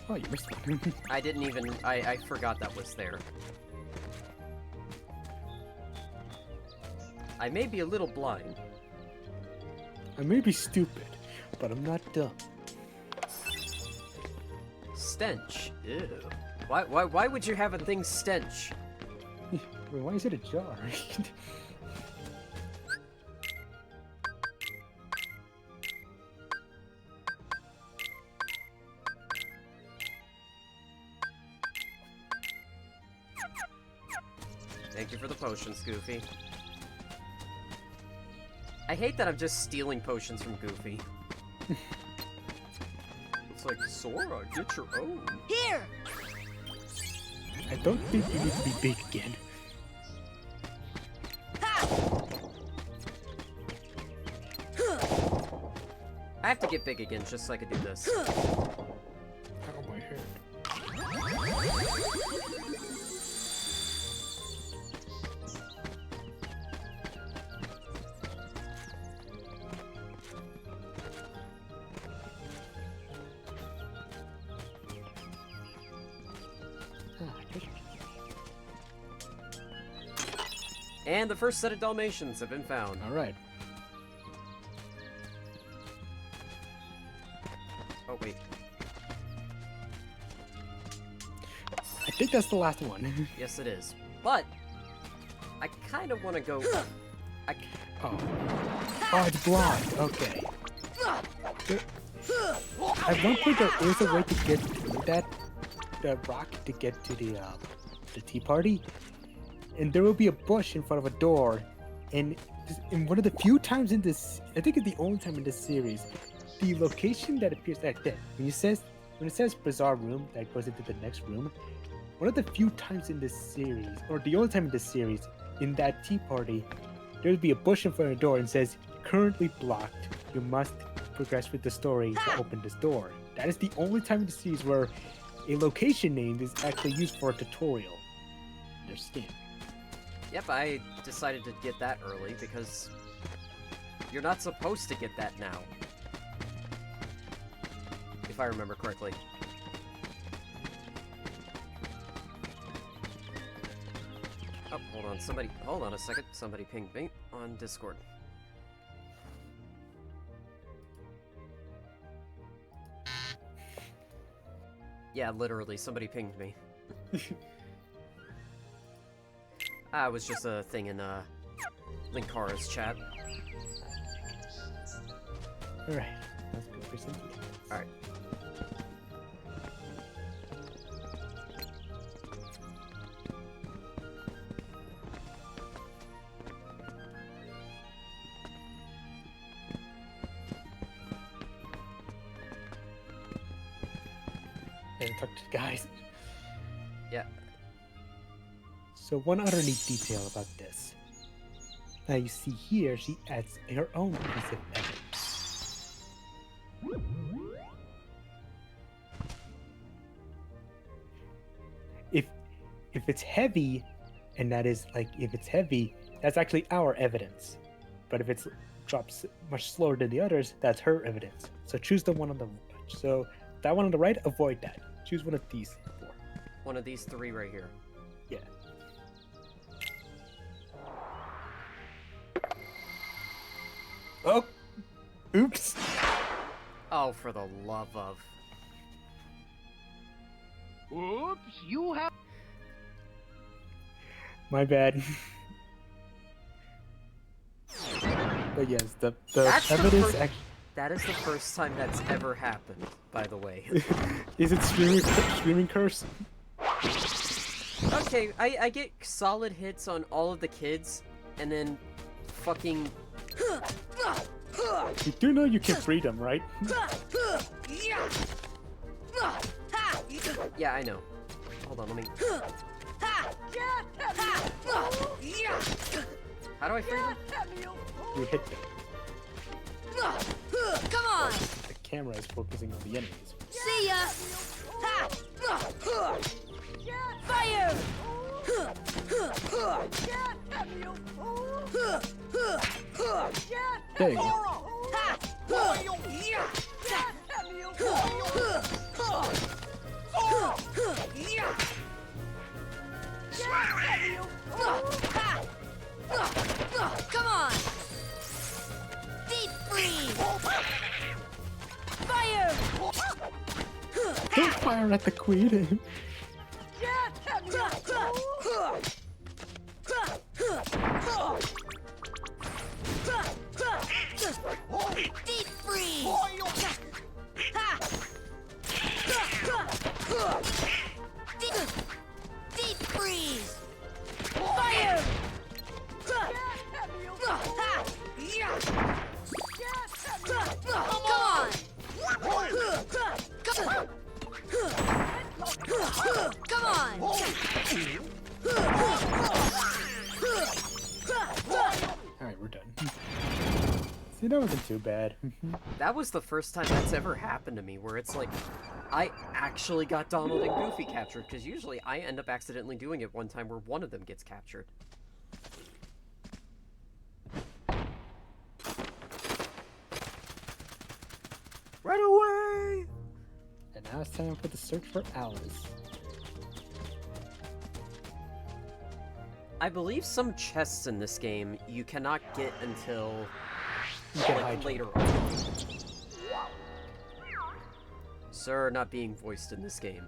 Oh, you missed one. I didn't even... I forgot that was there. I may be a little blind. I may be stupid, but I'm not dumb. Stench. Ew. Why would you have a thing stench? Why is it a jar? Thank you for the potions, Goofy. I hate that I'm just stealing potions from Goofy. It's like, Sora, get your own. Here! I don't think you need to be big again. I have to get big again just so I can do this. Oh, my head. And the first set of Dalmatians have been found. Alright. Oh, wait. I think that's the last one. Yes, it is. But, I kind of want to go... Oh, it's blocked. Okay. At one point, there is a way to get through that rock to get to the tea party, and there will be a bush in front of a door. And in one of the few times in this, I think it's the only time in this series, the location that appears like that when it says bizarre room that goes into the next room. One of the few times in this series, or the only time in this series, in that tea party, there will be a bush in front of the door and says, currently blocked. You must progress with the story to open this door. That is the only time in the series where a location name is actually used for a tutorial. Understand? Yep, I decided to get that early because you're not supposed to get that now. If I remember correctly. Oh, hold on a second. Somebody pinged me on Discord. Yeah, literally, somebody pinged me. It was just a thing in, Linkara's chat. Alright, let's go for some details. Alright. And talk to the guys. Yeah. So one other neat detail about this. Now you see here, she adds her own piece of evidence. If it's heavy, and that is like, if it's heavy, that's actually our evidence. But if it drops much slower than the others, that's her evidence. So choose the one on the, so that one on the right, avoid that. Choose one of these four. One of these three right here. Yeah. Oh! Oops! Oh, for the love of... Oops, you have... My bad. But yes, the evidence actually... That is the first time that's ever happened, by the way. Is it screaming curse? Okay, I get solid hits on all of the kids, and then fucking... You do know you can free them, right? Yeah, I know. Hold on, let me... How do I free them? You hit them. Come on! The camera is focusing on the enemies. See ya! Fire! There you go. Come on! Deep freeze! Fire! Don't fire at the queen. Deep freeze! Deep freeze! Fire! too bad. That was the first time that's ever happened to me, where it's like, I actually got Donald and Goofy captured, because usually I end up accidentally doing it one time where one of them gets captured. Run away! And now it's time for the search for Alice. I believe some chests in this game you cannot get until hide later on. Sir not being voiced in this game.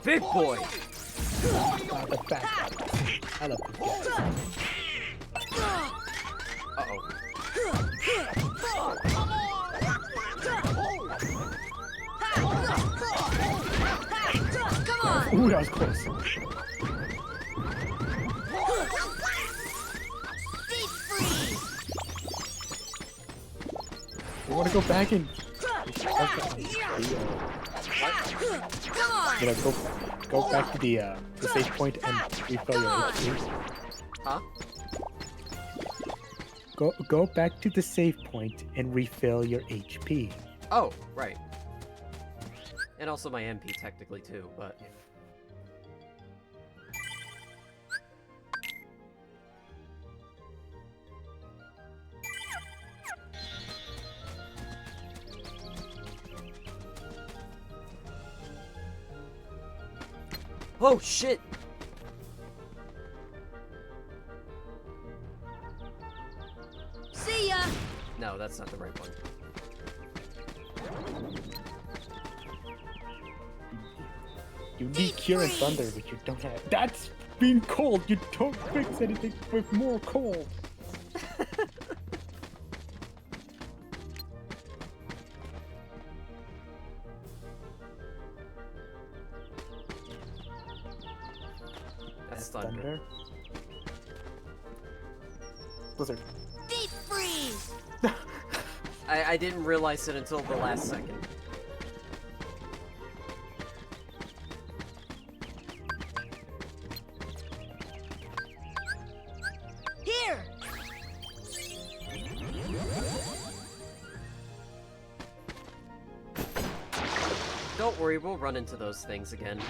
Big boy! The fat guy. I love these guys. Uh-oh. Come on! Ooh, that was close. Deep freeze! We want to go back and... Come on! You know, go back to the safe point and refill your HP. Huh? Go back to the save point and refill your HP. Oh, right. And also my MP technically too, but... Oh, shit! See ya! No, that's not the right one. You need Cure and Thunder, which you don't have. That's being cold! You don't fix anything with more cold! That's Thunder. Blizzard. Deep freeze! I didn't realize it until the last second. Here! Don't worry, we'll run into those things again.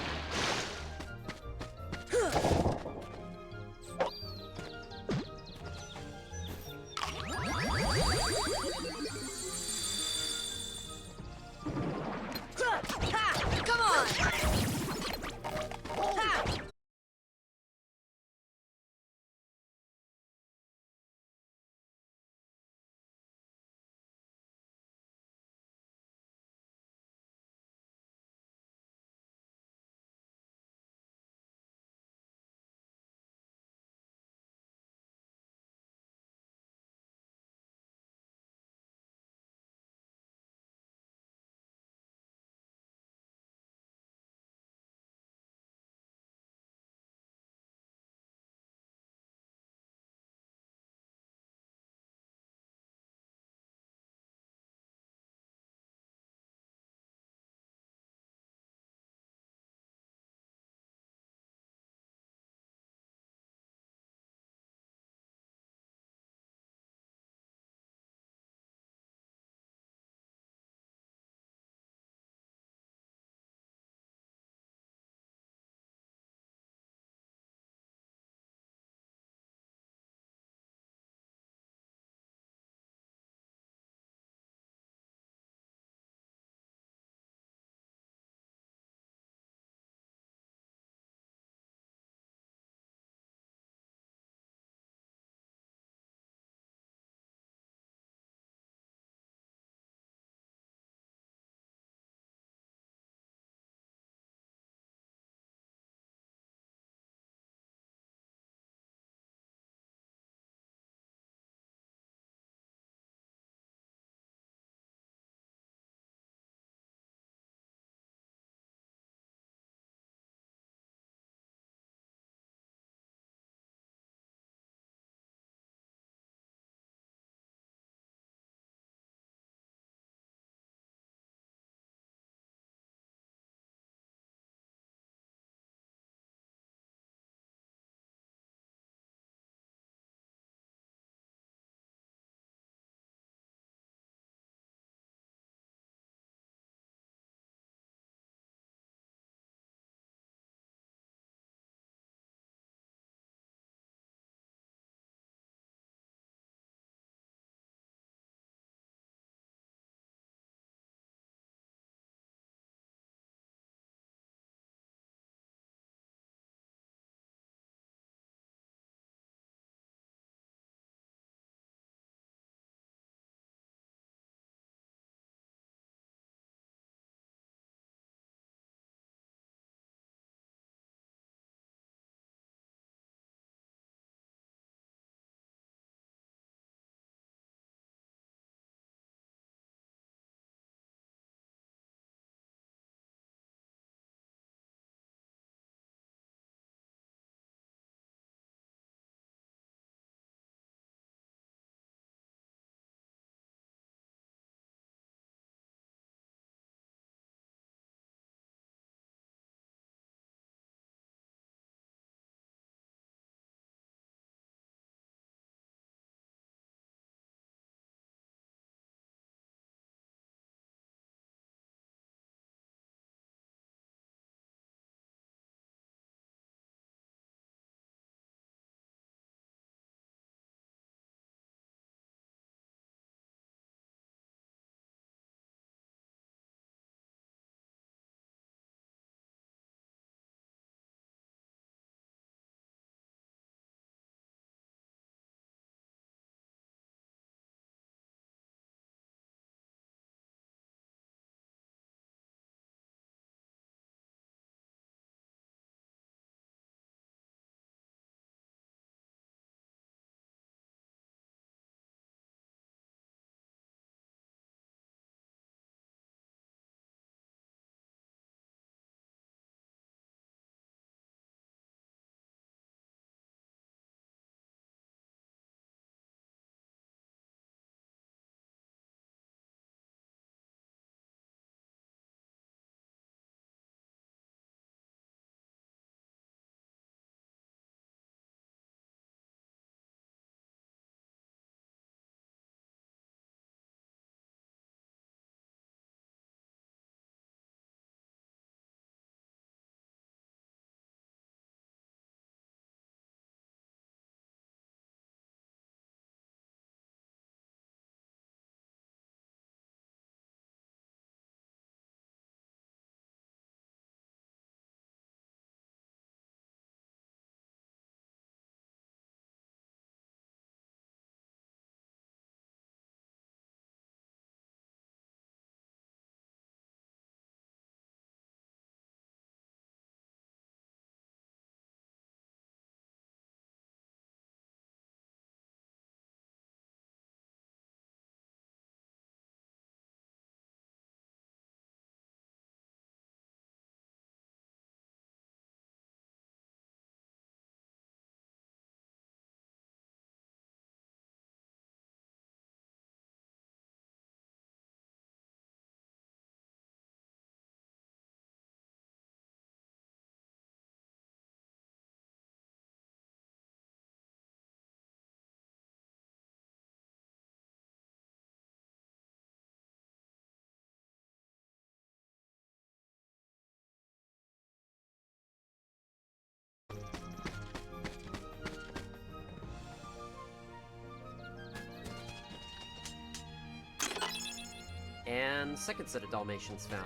and second set of Dalmatians found.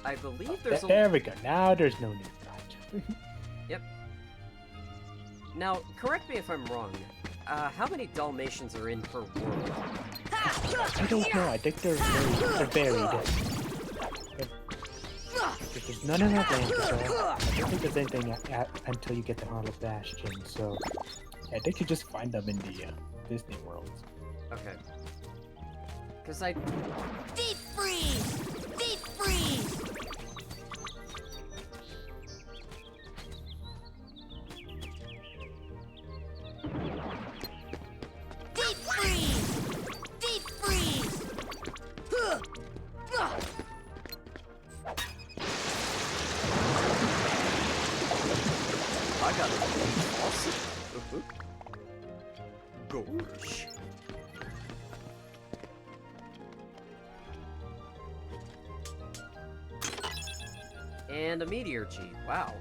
I believe there's a... There we go. Now there's no need. Yep. Now, correct me if I'm wrong. How many Dalmatians are in per world? I don't know. I think they're varied. There's none in Atlantis. I don't think there's anything until you get to Harlot Bastion. So I think you just find them in the Disney worlds. Okay. Because I... Deep freeze! Deep freeze! Deep freeze! Deep freeze! I got it. Awesome. Gosh. And a meteor G. Wow.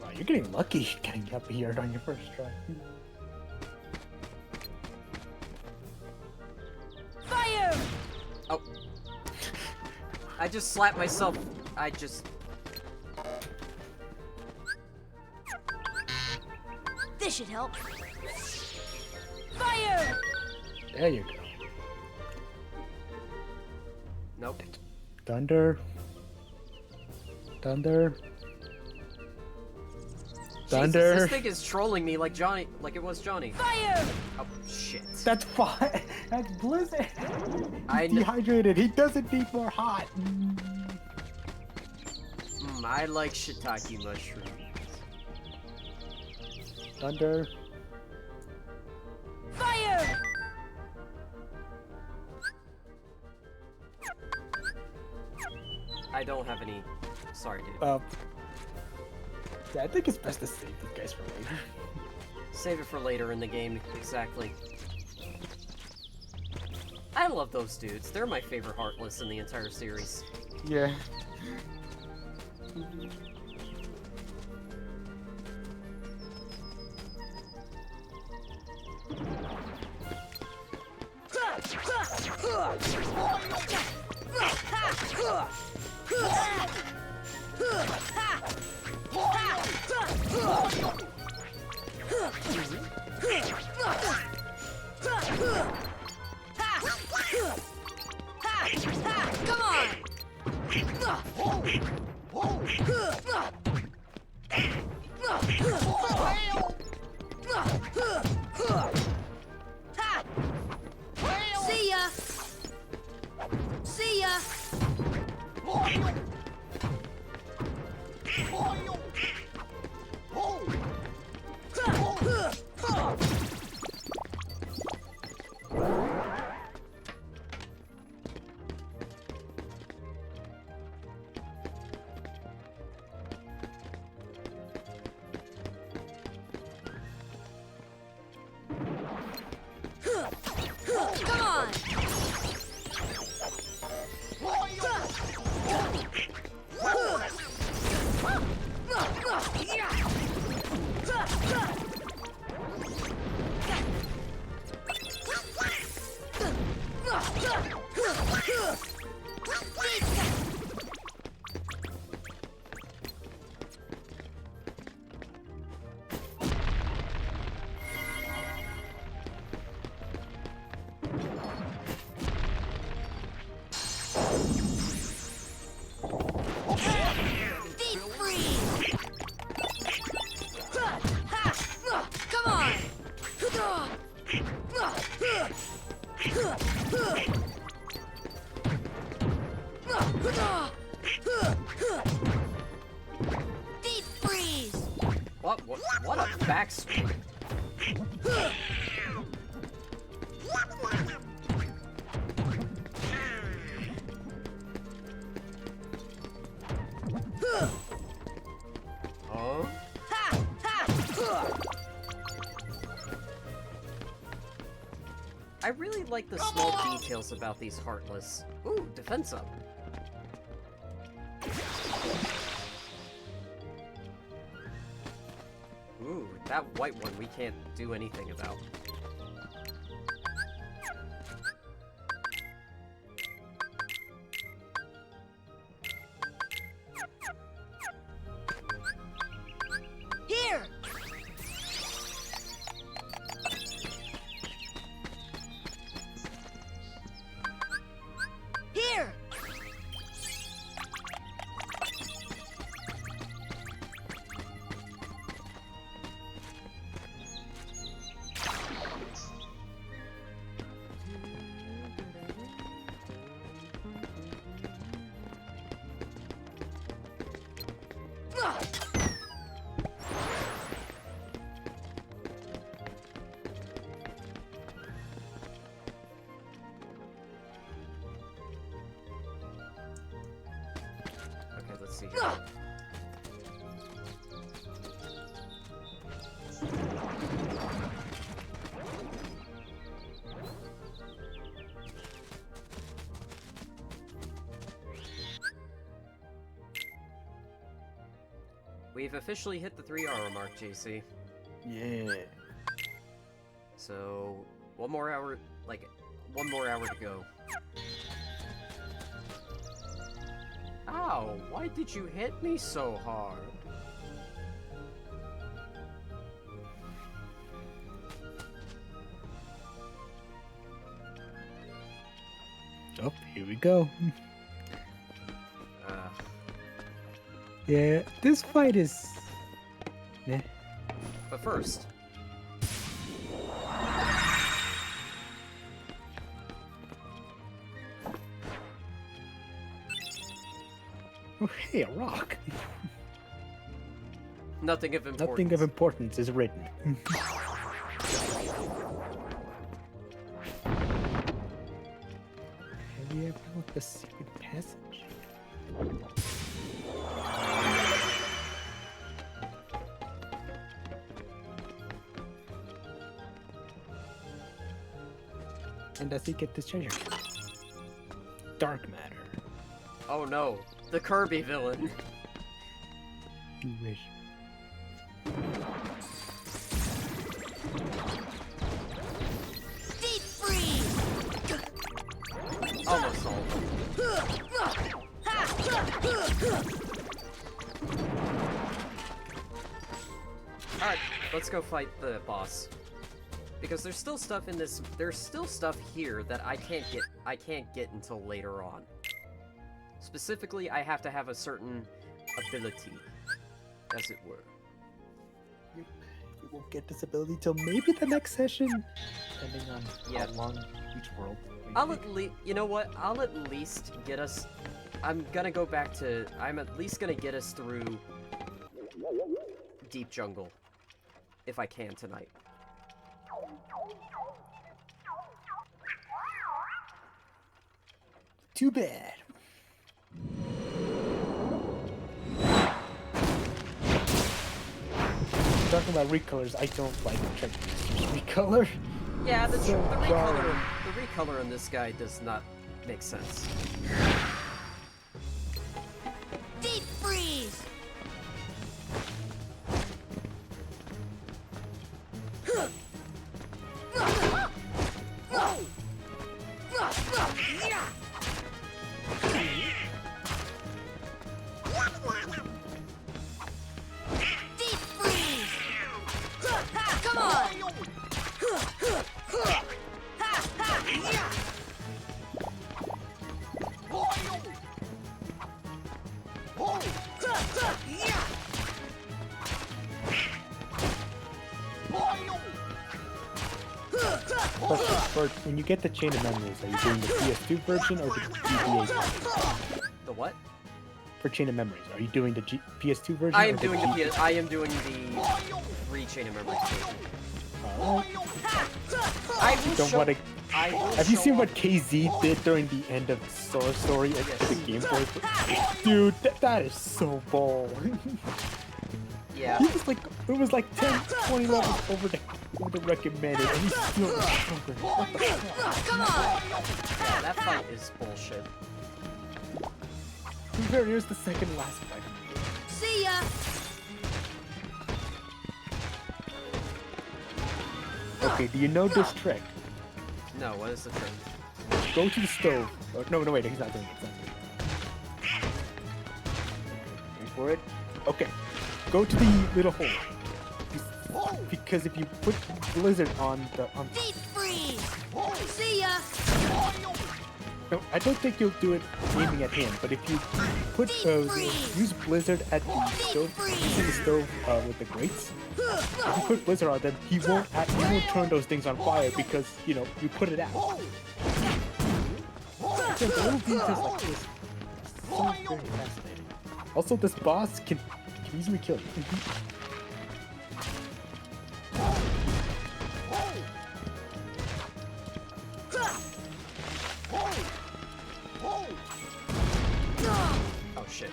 Wow, you're getting lucky getting up here on your first try. Fire! Oh. I just slapped myself. I just... This should help. Fire! There you go. Nope. Thunder. Thunder. Thunder. Jesus, this thing is trolling me like Johnny, like it was Johnny. Fire! Oh shit. That's fine. That's Blizzard. I He's dehydrated. He doesn't need more hot. I like shiitake mushrooms. Thunder. Fire! I don't have any. Sorry, dude. Yeah, I think it's best to save these guys for later. Save it for later in the game, exactly. I love those dudes. They're my favorite Heartless in the entire series. Yeah. Come on! See ya! See ya! Come on! Deep freeze! Come on! Deep freeze! What a backswing. Huh? I really like the small details about these Heartless. Ooh, defense up. Ooh, that white one we can't do anything about. see here. We've officially hit the 3-hour mark, JC. Yeah. So, one more hour to go. Ow, why did you hit me so hard? Oh, here we go. Yeah, this fight is... Eh. But first... Oh, hey, a rock. Nothing of importance. Nothing of importance is written. Have you ever looked the secret passage? And does he get this treasure? Dark matter. Oh no, the Kirby villain. You wish. Deep freeze! Almost all of them. Alright, let's go fight the boss. Because there's still stuff in this, there's still stuff here that I can't get until later on. Specifically, I have to have a certain ability, as it were. You won't get this ability till maybe the next session, depending on how long each world. I'll at least, you know what? I'll at least get us. I'm gonna go back to. I'm at least gonna get us through Deep Jungle, if I can tonight. Too bad. Talking about recolors, I don't like recolor. Yeah, the recolor on this guy does not make sense. Deep freeze! When you get the Chain of Memories, are you doing the PS2 version or the GBA version? The what? For Chain of Memories, are you doing the PS2 version? I am doing the I am doing the free Chain of Memories version. Have you seen what KZ did during the end of Source Story at the gameplay? Dude, that is so bold. Yeah. He was like, it was like 10, 20 levels over the recommended, and he's still stronger. What the fuck? Come on! Yeah, that fight is bullshit. Here's the second last fight. See ya! Okay, do you know this trick? No, what is the trick? Go to the stove. Oh, no, wait, he's not doing it. He's not doing it. Wait for it. Okay. Go to the little hole. Because if you put Blizzard on the... Deep freeze! See ya! No, I don't think you'll do it aiming at him, but if you put use Blizzard at the stove, using the stove with the grates, if you put Blizzard on them, he won't turn those things on fire because, you know, you put it out. So the little details like this, so very fascinating. Also, this boss can easily kill you. Oh shit.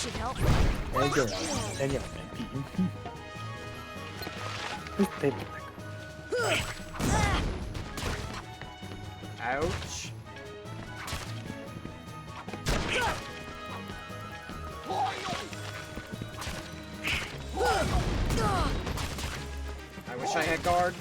should help. And you're out. And you're out. This table back. Ouch. I wish I had guard.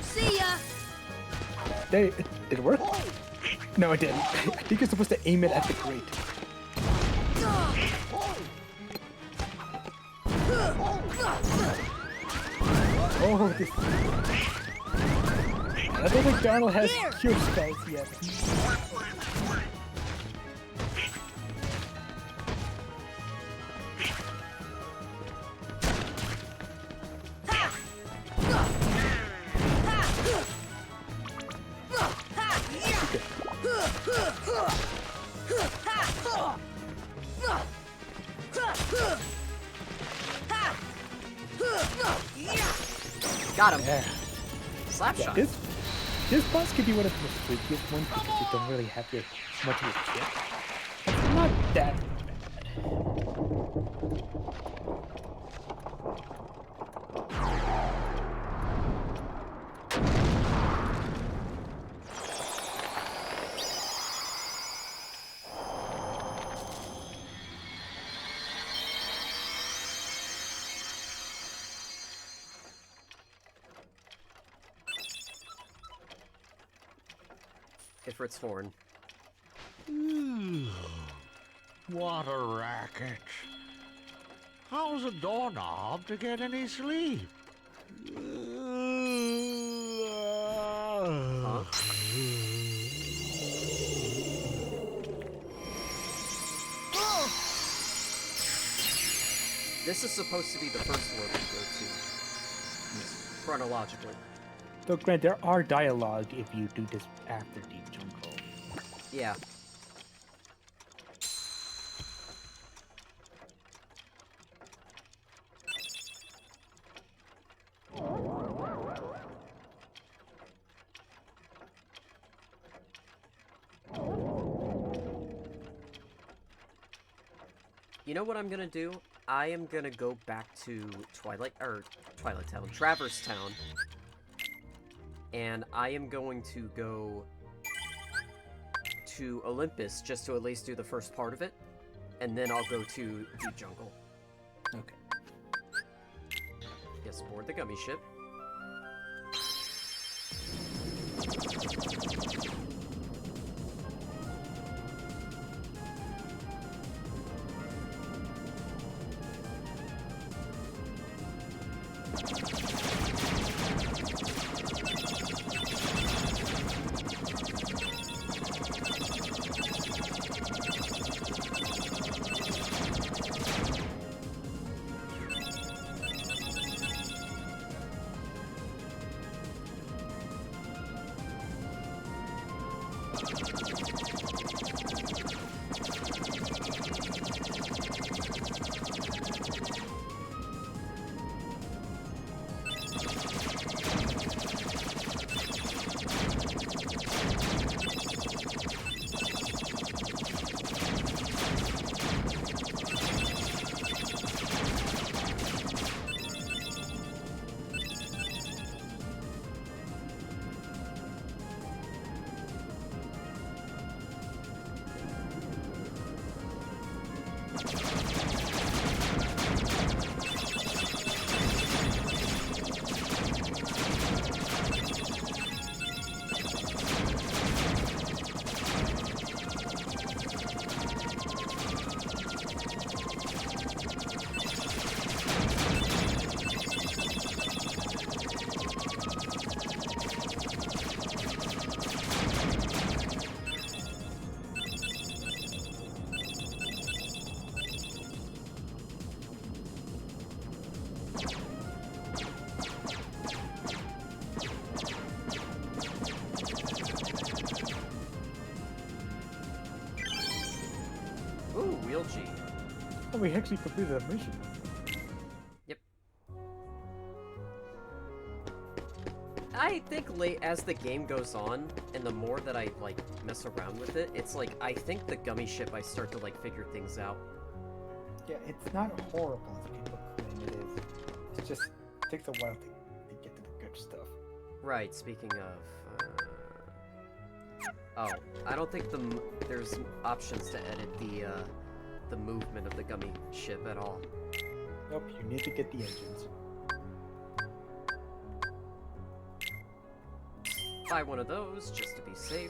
See ya. Did it work? No, it didn't. I think you're supposed to aim it at the grate. Oh, this. I don't think Donald has cure spells yet. Got him. Yeah. Slap Yeah, shot. this boss could be one of the most freakiest ones because you don't really have your much of your kit. It's not that bad. Ifrit's horn. What a racket. How's a doorknob to get any sleep? Huh? This is supposed to be the first one we go to, chronologically. Though, Grant, there are dialogue if you do this after Deep Jungle. Yeah. You know what I'm gonna do? I am gonna go back to Twilight Town, Traverse Town. And I am going to go to Olympus just to at least do the first part of it. And then I'll go to Deep Jungle. Okay. Yes, board the gummy ship. Ooh, wheel G. Oh, we actually completed that mission. Yep. I think as the game goes on, and the more that I like mess around with it, it's like I think the gummy ship I start to like figure things out. Yeah, it's not horrible as people claim it is. It just takes a while to get to the good stuff. Right. Speaking of, oh, I don't think there's options to edit the movement of the gummy ship at all. Nope, you need to get the engines. Buy one of those just to be safe.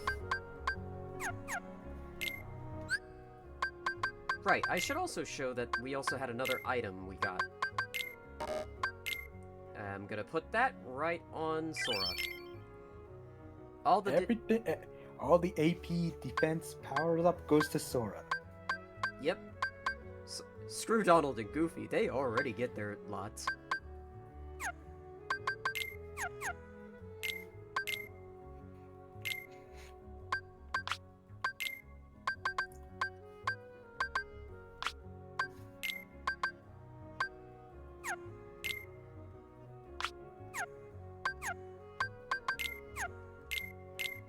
Right, I should also show that we also had another item we got. I'm gonna put that right on Sora. All the everything, all the AP defense powered up goes to Sora. Yep. Screw Donald and Goofy, they already get their lots.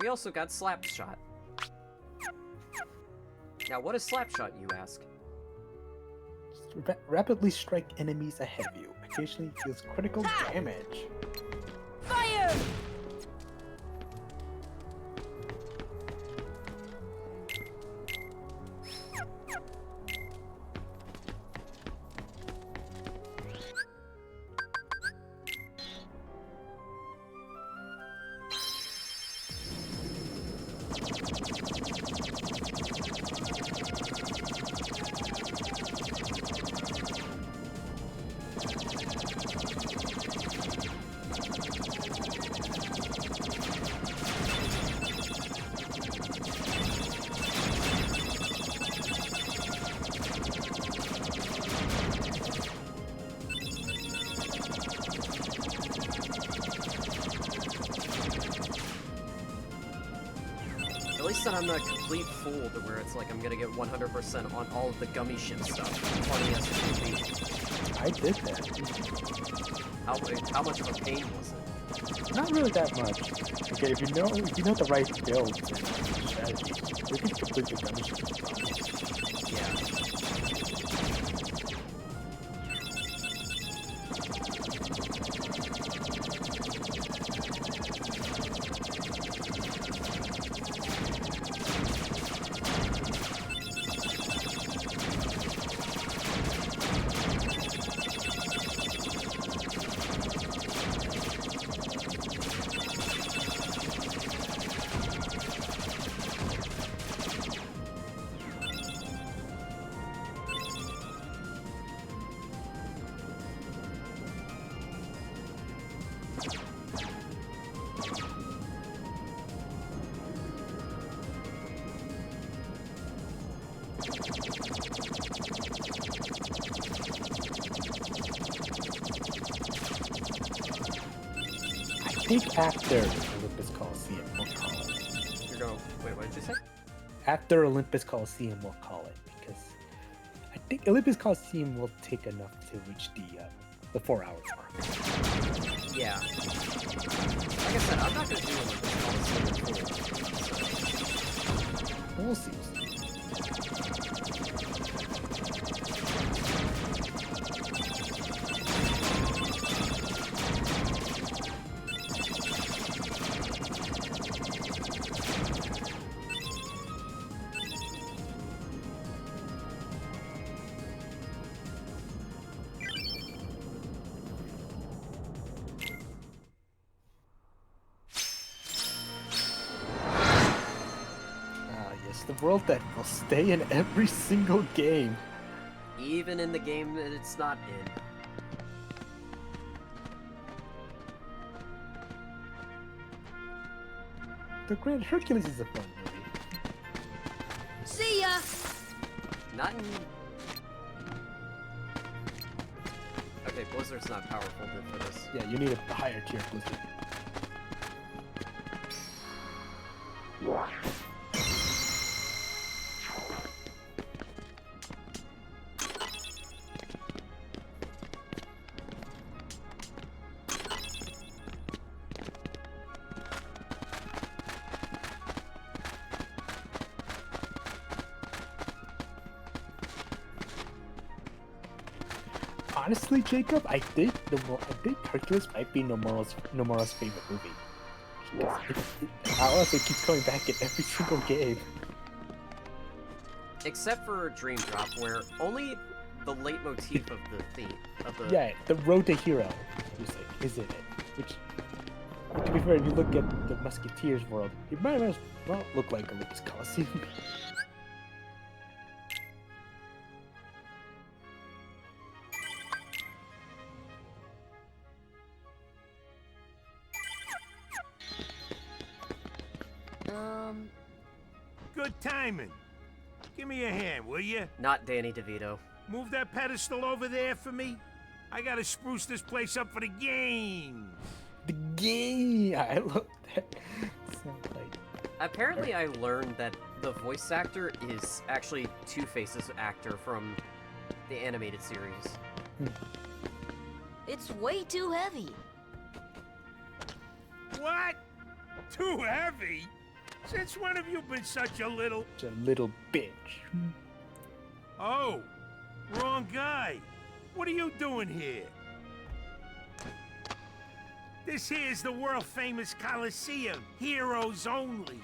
We also got Slapshot. Now, what is Slapshot, you ask? Rapidly strike enemies ahead of you. Occasionally deals critical damage. Fire! At least that I'm not a complete fool to where it's like I'm gonna get 100% on all of the gummy ship stuff. Funny as it can be. I did that. How much of a pain was it? Not really that much. Okay, if you know the right build and strategy, you can complete the gummy ship. Yeah. I think after Olympus Coliseum, we'll call it. You're going. Wait, what did you say? After Olympus Coliseum, we'll call it because I think Olympus Coliseum will take enough to reach the 4 hour mark. Yeah. Like I said, I'm not gonna do Olympus Coliseum in We'll see. The world that will stay in every single game. Even in the game that it's not in. The Grand Hercules is a fun movie. See ya! Not in... Okay, Blizzard's not powerful for this. Yeah, you need a higher tier Blizzard. Honestly, Jacob, I think Hercules might be Nomura's favorite movie. Honestly, it keeps coming back in every single game. Except for Dream Drop, where only the leitmotif of the theme of the the Road to Hero music is in it. Which, to be fair, if you look at the Musketeers world, it might as well look like Olympus Coliseum. Good timing. Give me a hand, will you? Not Danny DeVito. Move that pedestal over there for me. I gotta spruce this place up for the games. The game! I love that. Sounds like... Apparently, I learned that the voice actor is actually Two-Face's actor from the animated series. It's way too heavy. What? Too heavy? Since when have you been such a little... bitch. Oh, wrong guy. What are you doing here? This here's the world-famous Coliseum, heroes only.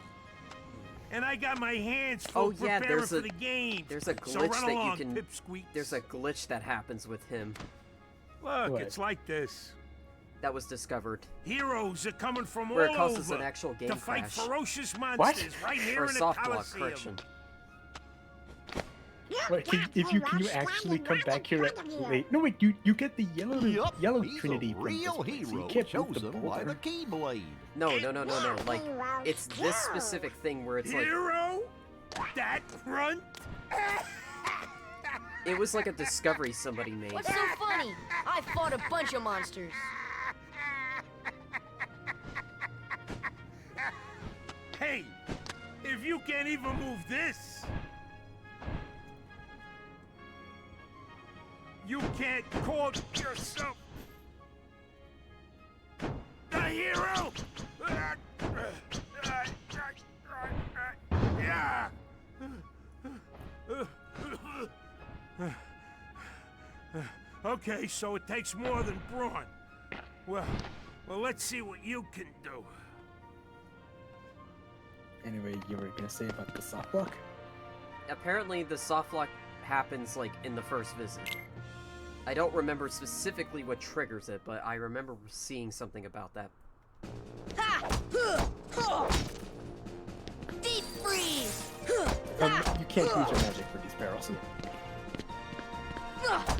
And I got my hands full preparing for the game. There's a glitch so run that along, you can. pipsqueaks. There's a glitch that happens with him. Look, What? it's like this. That was discovered. Heroes are coming from Where all it causes over an actual game to fight crash. ferocious monsters right here Or in the soft block, Coliseum. correction. Wait, can you actually come back here wait, no wait, you get the yellow he's Trinity a from real this place, so you hero can't move the chosen by boulder. the Keyblade. No. Like, it's this specific thing where it's like. Hero? That front? It was like a discovery somebody made. What's so funny? I fought a bunch of monsters. Hey, if you can't even move this, you can't call yourself the hero. Yeah. Okay, so it takes more than brawn. Well, let's see what you can do. Anyway, you were gonna say about the soft block? Apparently, the soft lock happens like in the first visit. I don't remember specifically what triggers it, but I remember seeing something about that. Deep freeze! You can't use your magic for these barrels. Come on!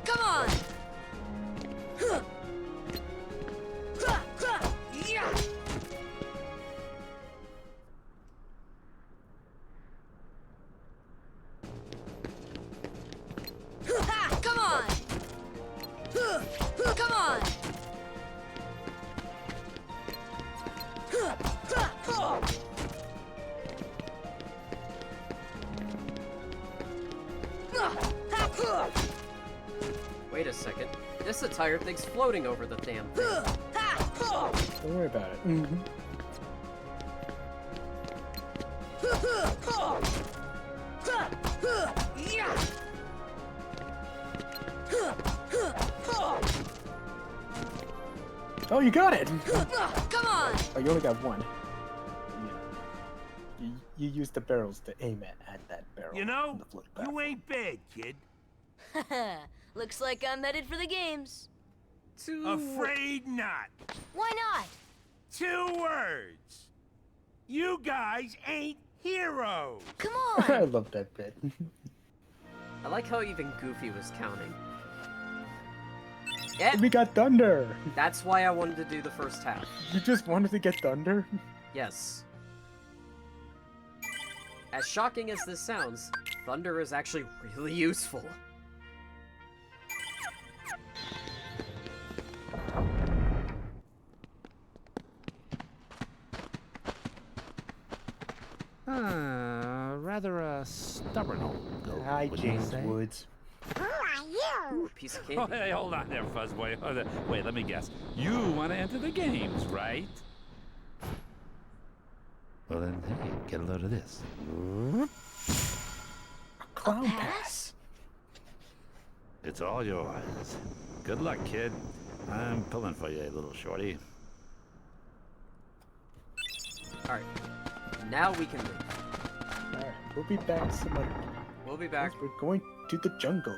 Come on! Come on! Wait a second. This entire thing's floating over the damn thing. Don't worry about it. Oh, you got it! Come on! Oh, you only got one. You used the barrels to aim at that barrel. You know, you ain't bad, kid. Looks like I'm headed for the games. Afraid not. Why not? 2 words. You guys ain't heroes. Come I on! love that bit. I like how even Goofy was counting. We got thunder! That's why I wanted to do the first half. You just wanted to get thunder? Yes. As shocking as this sounds, thunder is actually really useful. Rather stubborn old goat. Hi, wouldn't you James say? Woods. Who are you? Piece of Oh, candy. hey, hold on there, Fuzzboy. Wait, let me guess. You want to enter the games, right? Well then, hey, get a load of this. Clown pass. It's all yours. Good luck, kid. I'm pulling for you, little shorty. Alright. Now we can leave. Alright, we'll be back some other time. We'll be back. We're going to the jungle.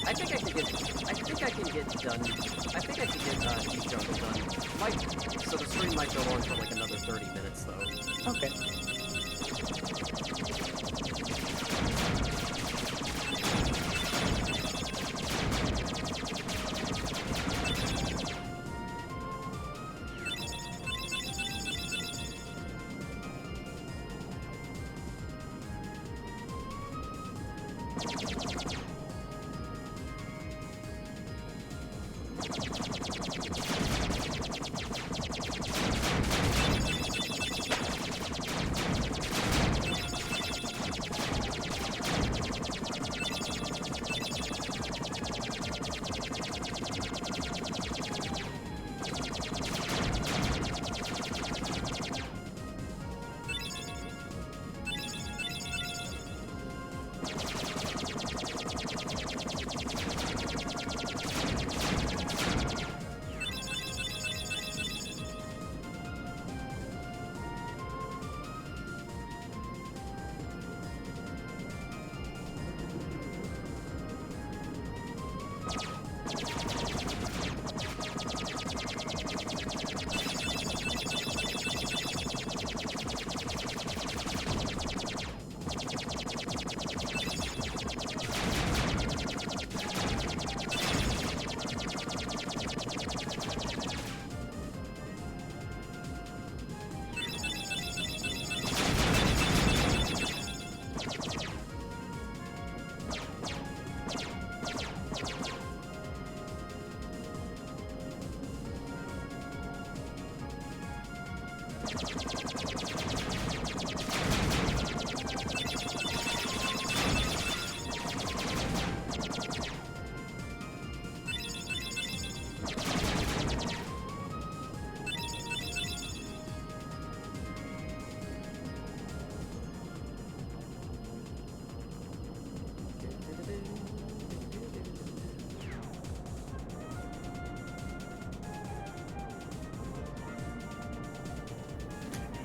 I think I can get done. I think I can get Deep Jungle done. So the stream might go on for like another 30 minutes though. Okay.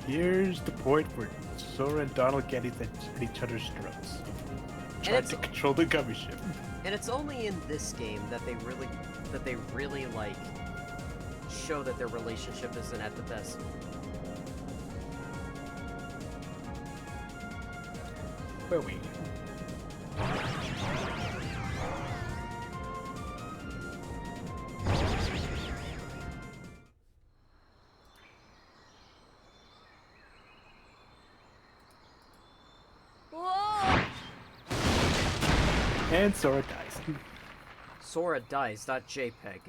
Here's the point where Sora and Donald get at each other's throats, trying to control the gummy ship. And it's only in this game that they really like show that their relationship isn't at the best. Where are we? And Sora dies. Sora dies, not JPEG.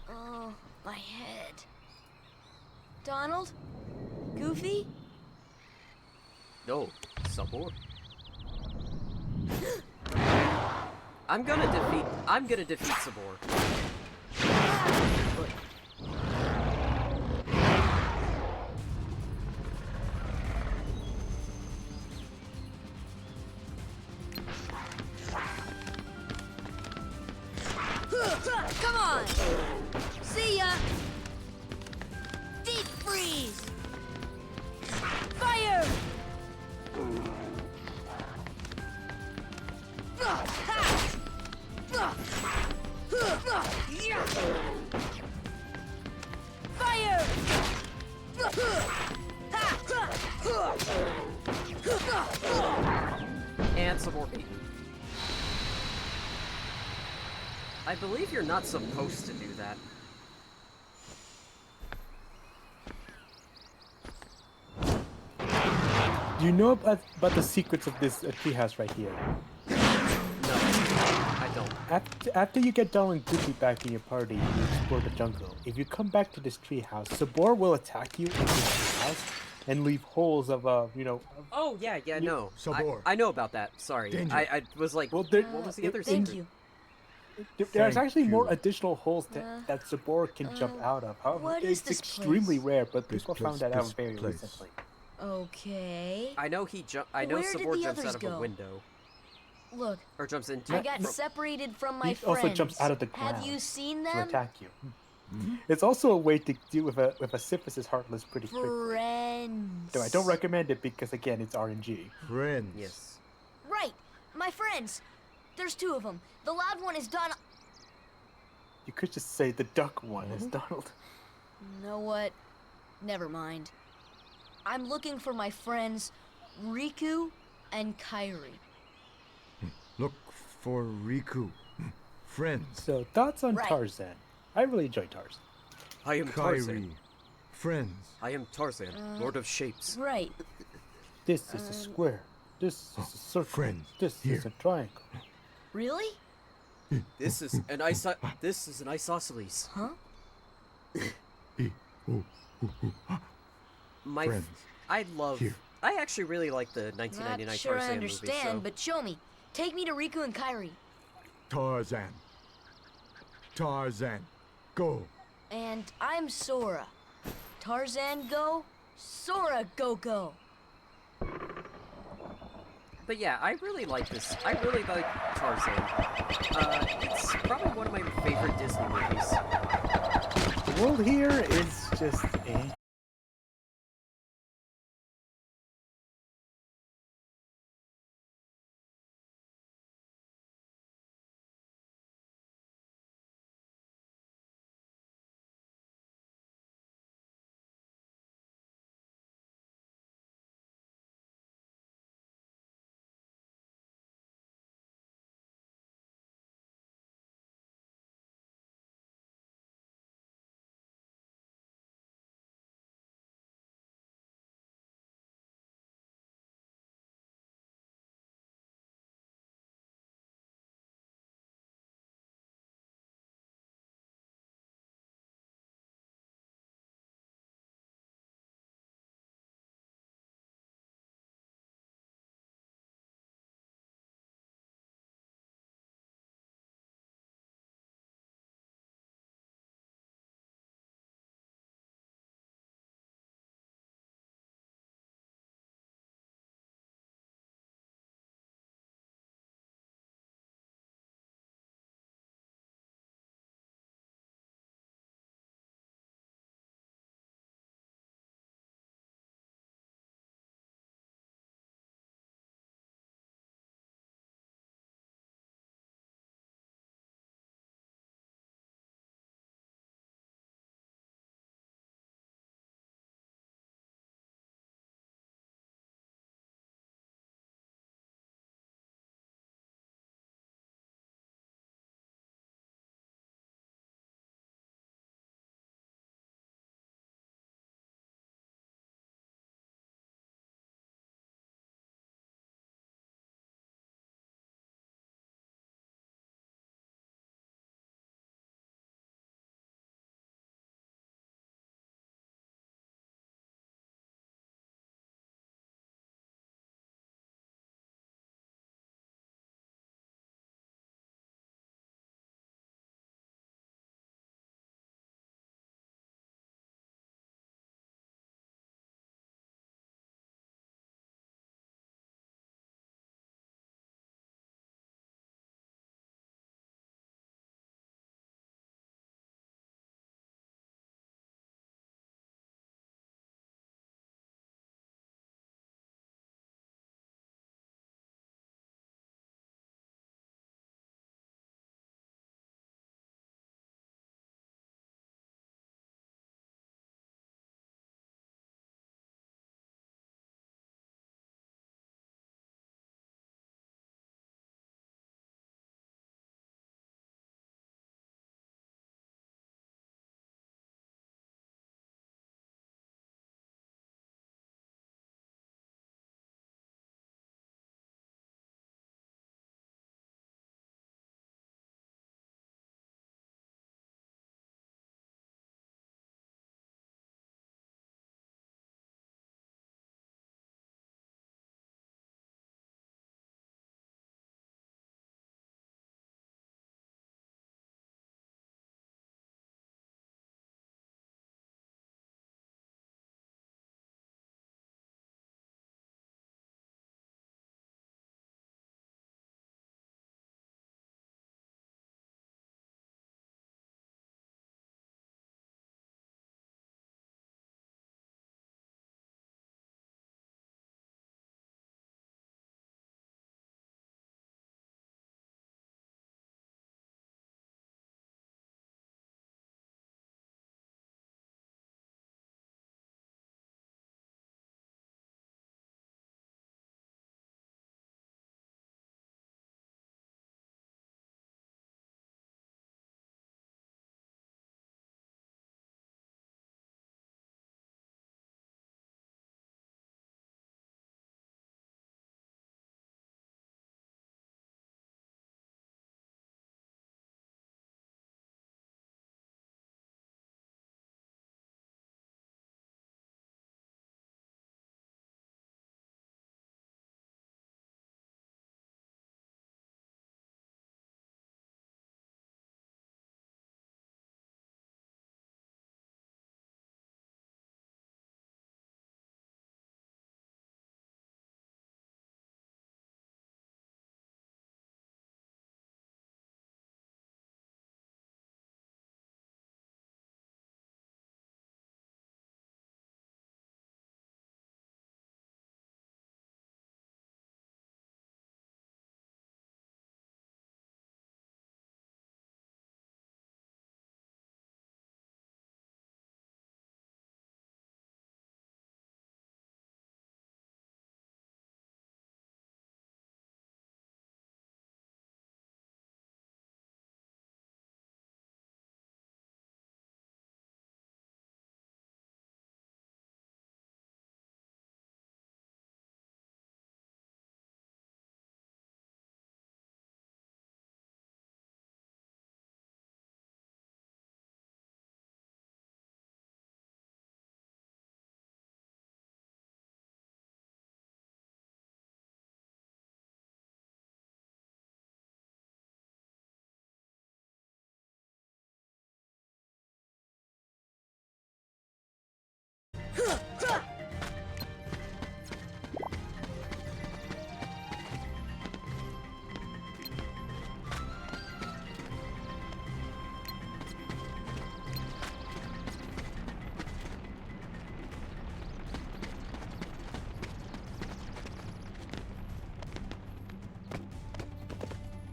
Oh, my head. Donald? Goofy? No, Sabor. I'm gonna defeat Sabor. Come on! See ya! Deep freeze! Fire! Fire! And Sabor beaten. I believe you're not supposed to do that. Do you know about the secrets of this treehouse right here? No, I don't. After you get Donald and Goofy back in your party, you explore the jungle. If you come back to this treehouse, Sabor will attack you in this treehouse and leave holes of Oh yeah, no. Sabor. I know about that. Sorry, Danger. I was like, well, what was the other Thank secret? you. There's Thank actually more you. additional holes that Sabor can jump out of. However, what is it's this extremely place? rare, but This people place, found that this out very place. recently. Okay. I know he jump. I know Where did Sabor the jumps others out of a go? window Look, or jumps into. I got separated from my He friends. also jumps out of the ground Have you seen to them? attack you. It's also a way to deal with a Syphilis Heartless pretty quickly. Friends. Though I don't recommend it because again, it's RNG. Friends. Yes. Right, my friends. There's two of them. The loud one is Donald. You could just say the duck one is Donald. You know what? Never mind. I'm looking for my friends Riku and Kairi. Look for Riku. Friends. So thoughts on Right. Tarzan? I really enjoy Tarzan. I am Kairi. Tarzan. Friends. I am Tarzan, Lord of Shapes. Right. This is a square. This is a circle. Friends. This is a triangle. Really? This is an isosceles. Huh? My Friends. I love. Here. I actually really like the 1999 Not sure I Tarzan understand, movie. So. but show me. Take me to Riku and Kairi. Tarzan. Tarzan. Go. And I'm Sora. Tarzan go, Sora go. But yeah, I really like this. I really like Tarzan. It's probably one of my favorite Disney movies. The world here is just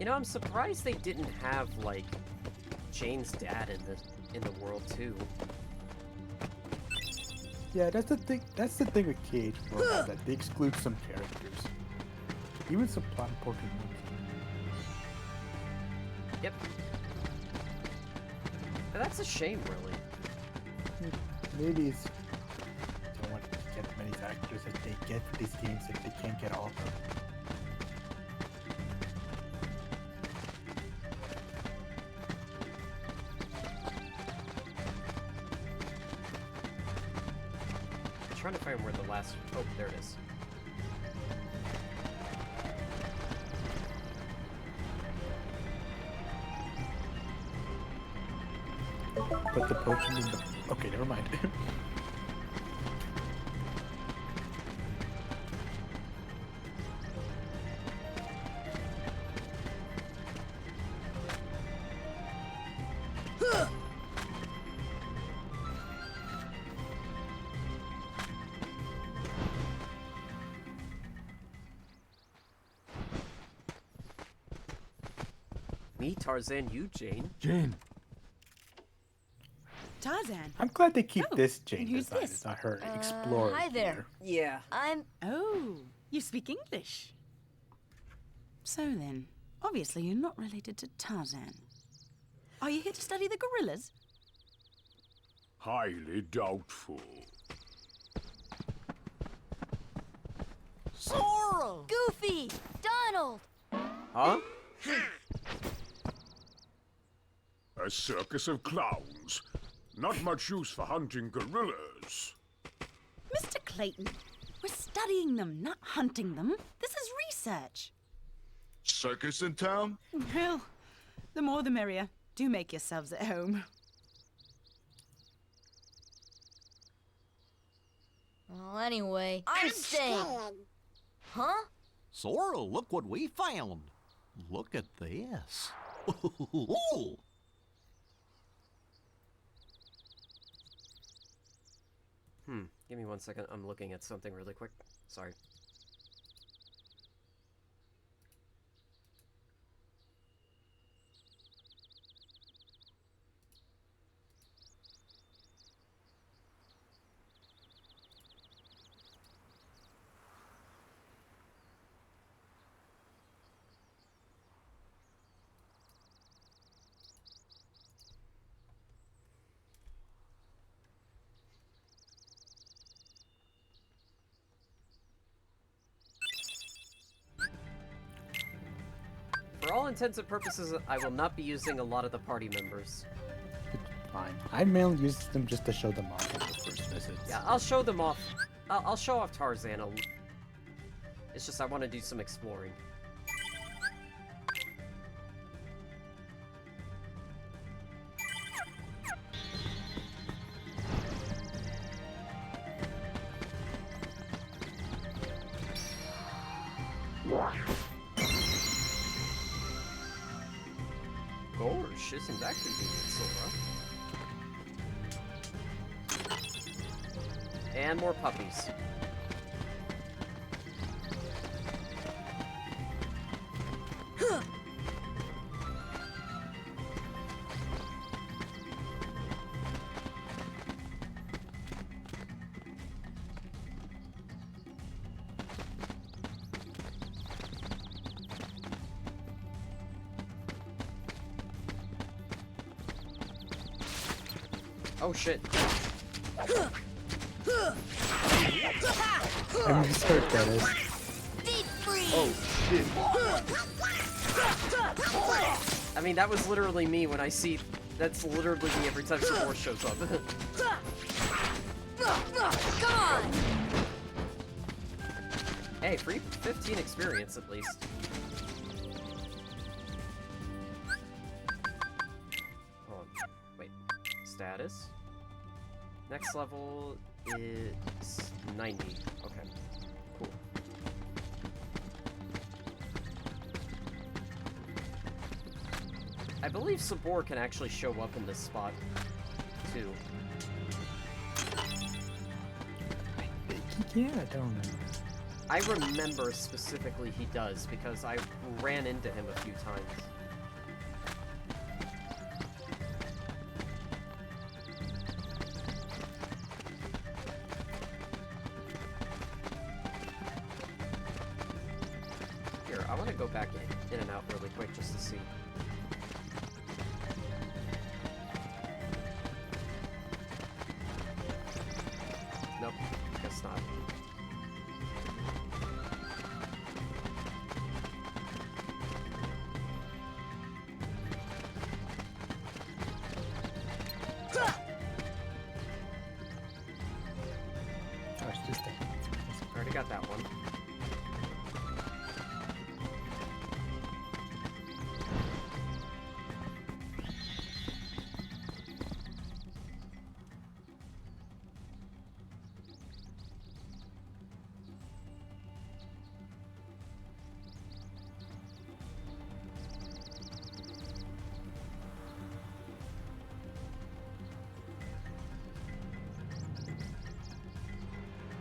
know, I'm surprised they didn't have, like, Jane's dad in the world, too. Yeah, that's the thing. That's the thing with KH World, that they exclude some characters, even some plot important ones. Yep. But that's a shame, really. Maybe it's they don't want to get as many actors as they get for these games if they can't get all of them. I'm trying to find where the last... Oh, there it is. Put the potion in the... Okay, never mind. Me, Tarzan, you, Jane. Jane. Tarzan. I'm glad they keep this Jane who's design. this? It's not her explorer. Hi there. Yeah. Oh, you speak English. So then, obviously you're not related to Tarzan. Are you here to study the gorillas? Highly doubtful. Sora! Goofy! Donald! Huh? A circus of clowns. Not much use for hunting gorillas. Mr. Clayton, we're studying them, not hunting them. This is research. Circus in town? Well, the more the merrier. Do make yourselves at home. Well, anyway, I'm staying. Huh? Sora, look what we found. Look at this. Give me 1 second. I'm looking at something really quick. Sorry. For all intents and purposes, I will not be using a lot of the party members. Fine. I mainly use them just to show them off on the first visits. Yeah, I'll show them off. I'll show off Tarzan. It's just I want to do some exploring. Gosh, isn't that convenient, Sora? And more puppies. Oh shit. I misheard that is. Oh shit. I mean, that was literally me when I see... That's literally me every time some more shows up. Come on! Hey, free 15 experience at least. Hold on. Wait. Status? Next level is 90. Okay. Cool. I believe Sabor can actually show up in this spot, too. I think he can, I don't know. I remember specifically he does, because I ran into him a few times. Here, I want to go back in and out really quick just to see. Nope, guess not. Already got that one.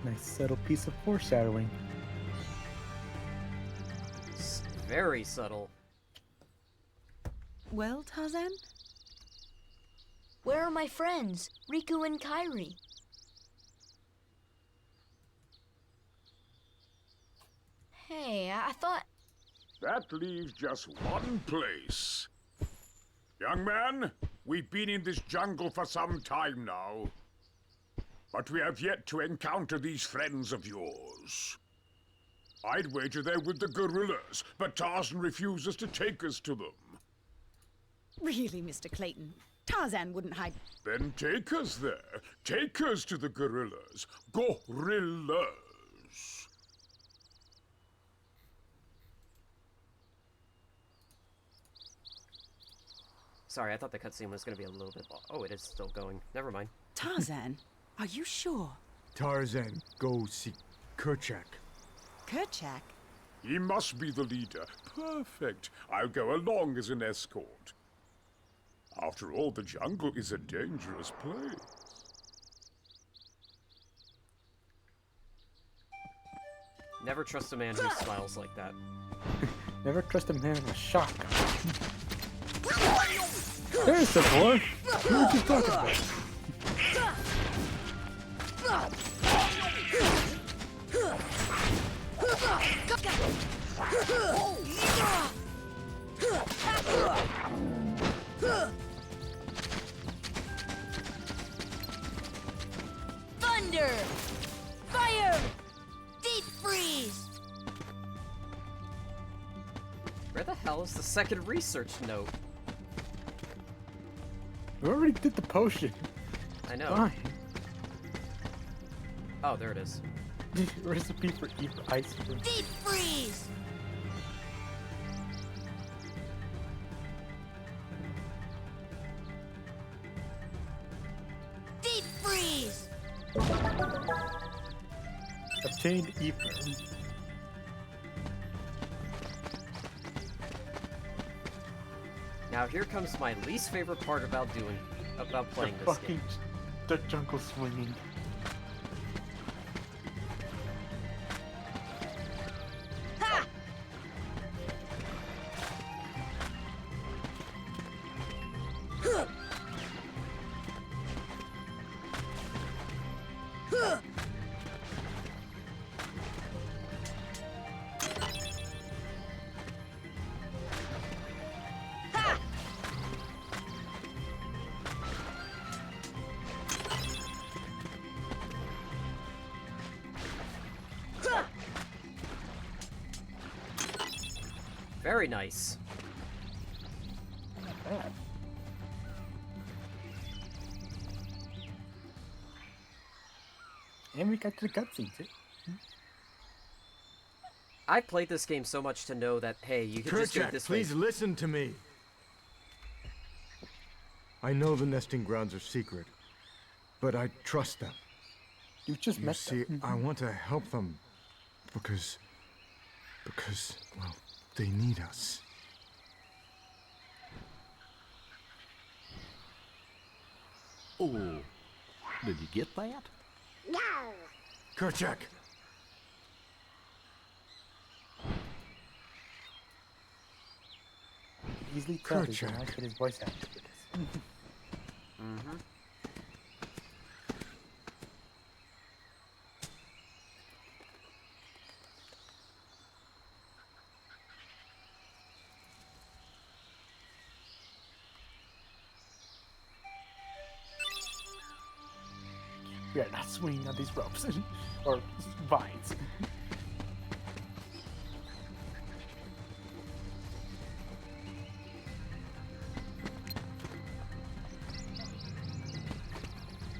Nice subtle piece of foreshadowing. Very subtle. Well, Tarzan? Where are my friends, Riku and Kairi? Hey, I thought... That leaves just one place. Young man, we've been in this jungle for some time now. But we have yet to encounter these friends of yours. I'd wager they're with the gorillas, but Tarzan refuses to take us to them. Really, Mr. Clayton? Tarzan wouldn't hide... Then take us there. Take us to the gorillas. Gorillas. Sorry, I thought the cutscene was going to be a little bit long. Oh, it is still going. Never mind. Tarzan? Are you sure? Tarzan, go see Kerchak. Kerchak? He must be the leader. Perfect. I'll go along as an escort. After all, the jungle is a dangerous place. Never trust a man who smiles like that. Never trust a man with a shotgun. There's the boy! Who are you talking about? Thunder! Fire! Deep freeze! Where the hell is the second research note? We already did the potion. I know. Fine. Oh, there it is. Recipe for ice cream. Deep freeze! Deep freeze! Obtained ether. Now here comes my least favorite part about playing the this fucking game. The jungle swinging. Very nice. And we got to the cutscene too. I played this game so much to know that, hey, you can just do it Kerchak, this please way. listen to me. I know the nesting grounds are secret, but I trust them. You just met see, them. I want to help them because, well, they need us. Oh, did you get that? No. Kerchak! easily tell there's a Kerchak. nice bit his voice acting for this. Mm-hmm. We are not swinging on these ropes or vines.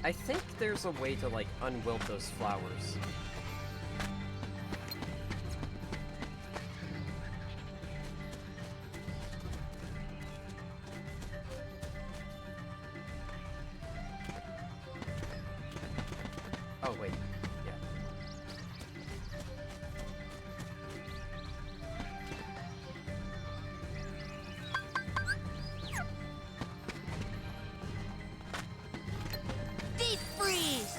I think there's a way to, like, unwilt those flowers. Oh, wait. Yeah. Deep freeze!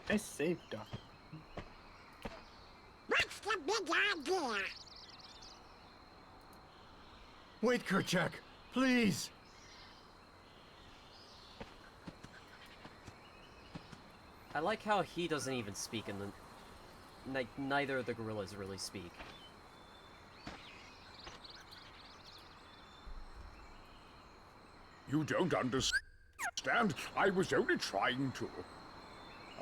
Nice save, Doc. What's the big idea? Wait, Kerchak, please. I like how he doesn't even speak in the... neither of the gorillas really speak. You don't understand. I was only trying to.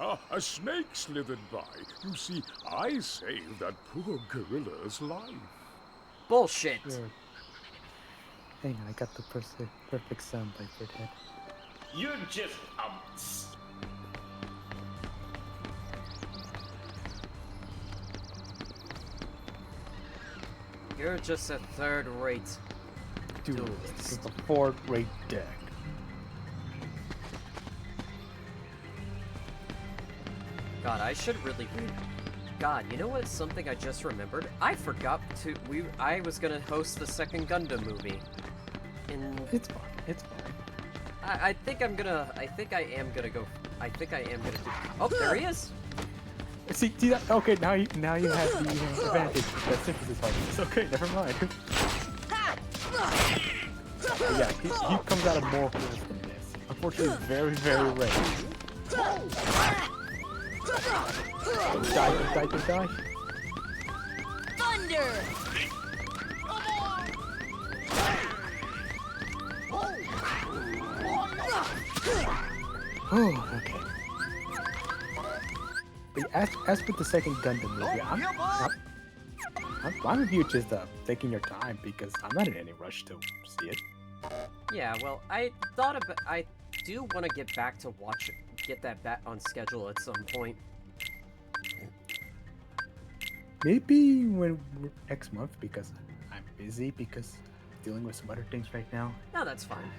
Ah, a snake slithered by. You see, I saved that poor gorilla's life. Bullshit! Sure. Hang on, I got the perfect soundbite for that. You're just You're just a third-rate Duelist duelist. with a fourth-rate deck. God, I should really read. God, you know what? Something I just remembered. I forgot to. I was gonna host the second Gundam movie. It's fine. It's fine. I think I'm gonna. I think I am gonna go. I think I am gonna do. Oh, there he is. See that? Okay, now you have the advantage with that synthesis hardness. Okay, never mind. Yeah, he comes out of more force than this. Unfortunately, very, very rare. Die. Thunder! Oh, okay. But as with the second Gundam movie, I'm fine with you just taking your time because I'm not in any rush to see it. Yeah, well, I thought about. I do want to get back to get that back on schedule at some point. Maybe next month because I'm busy because I'm dealing with some other things right now. No, that's fine.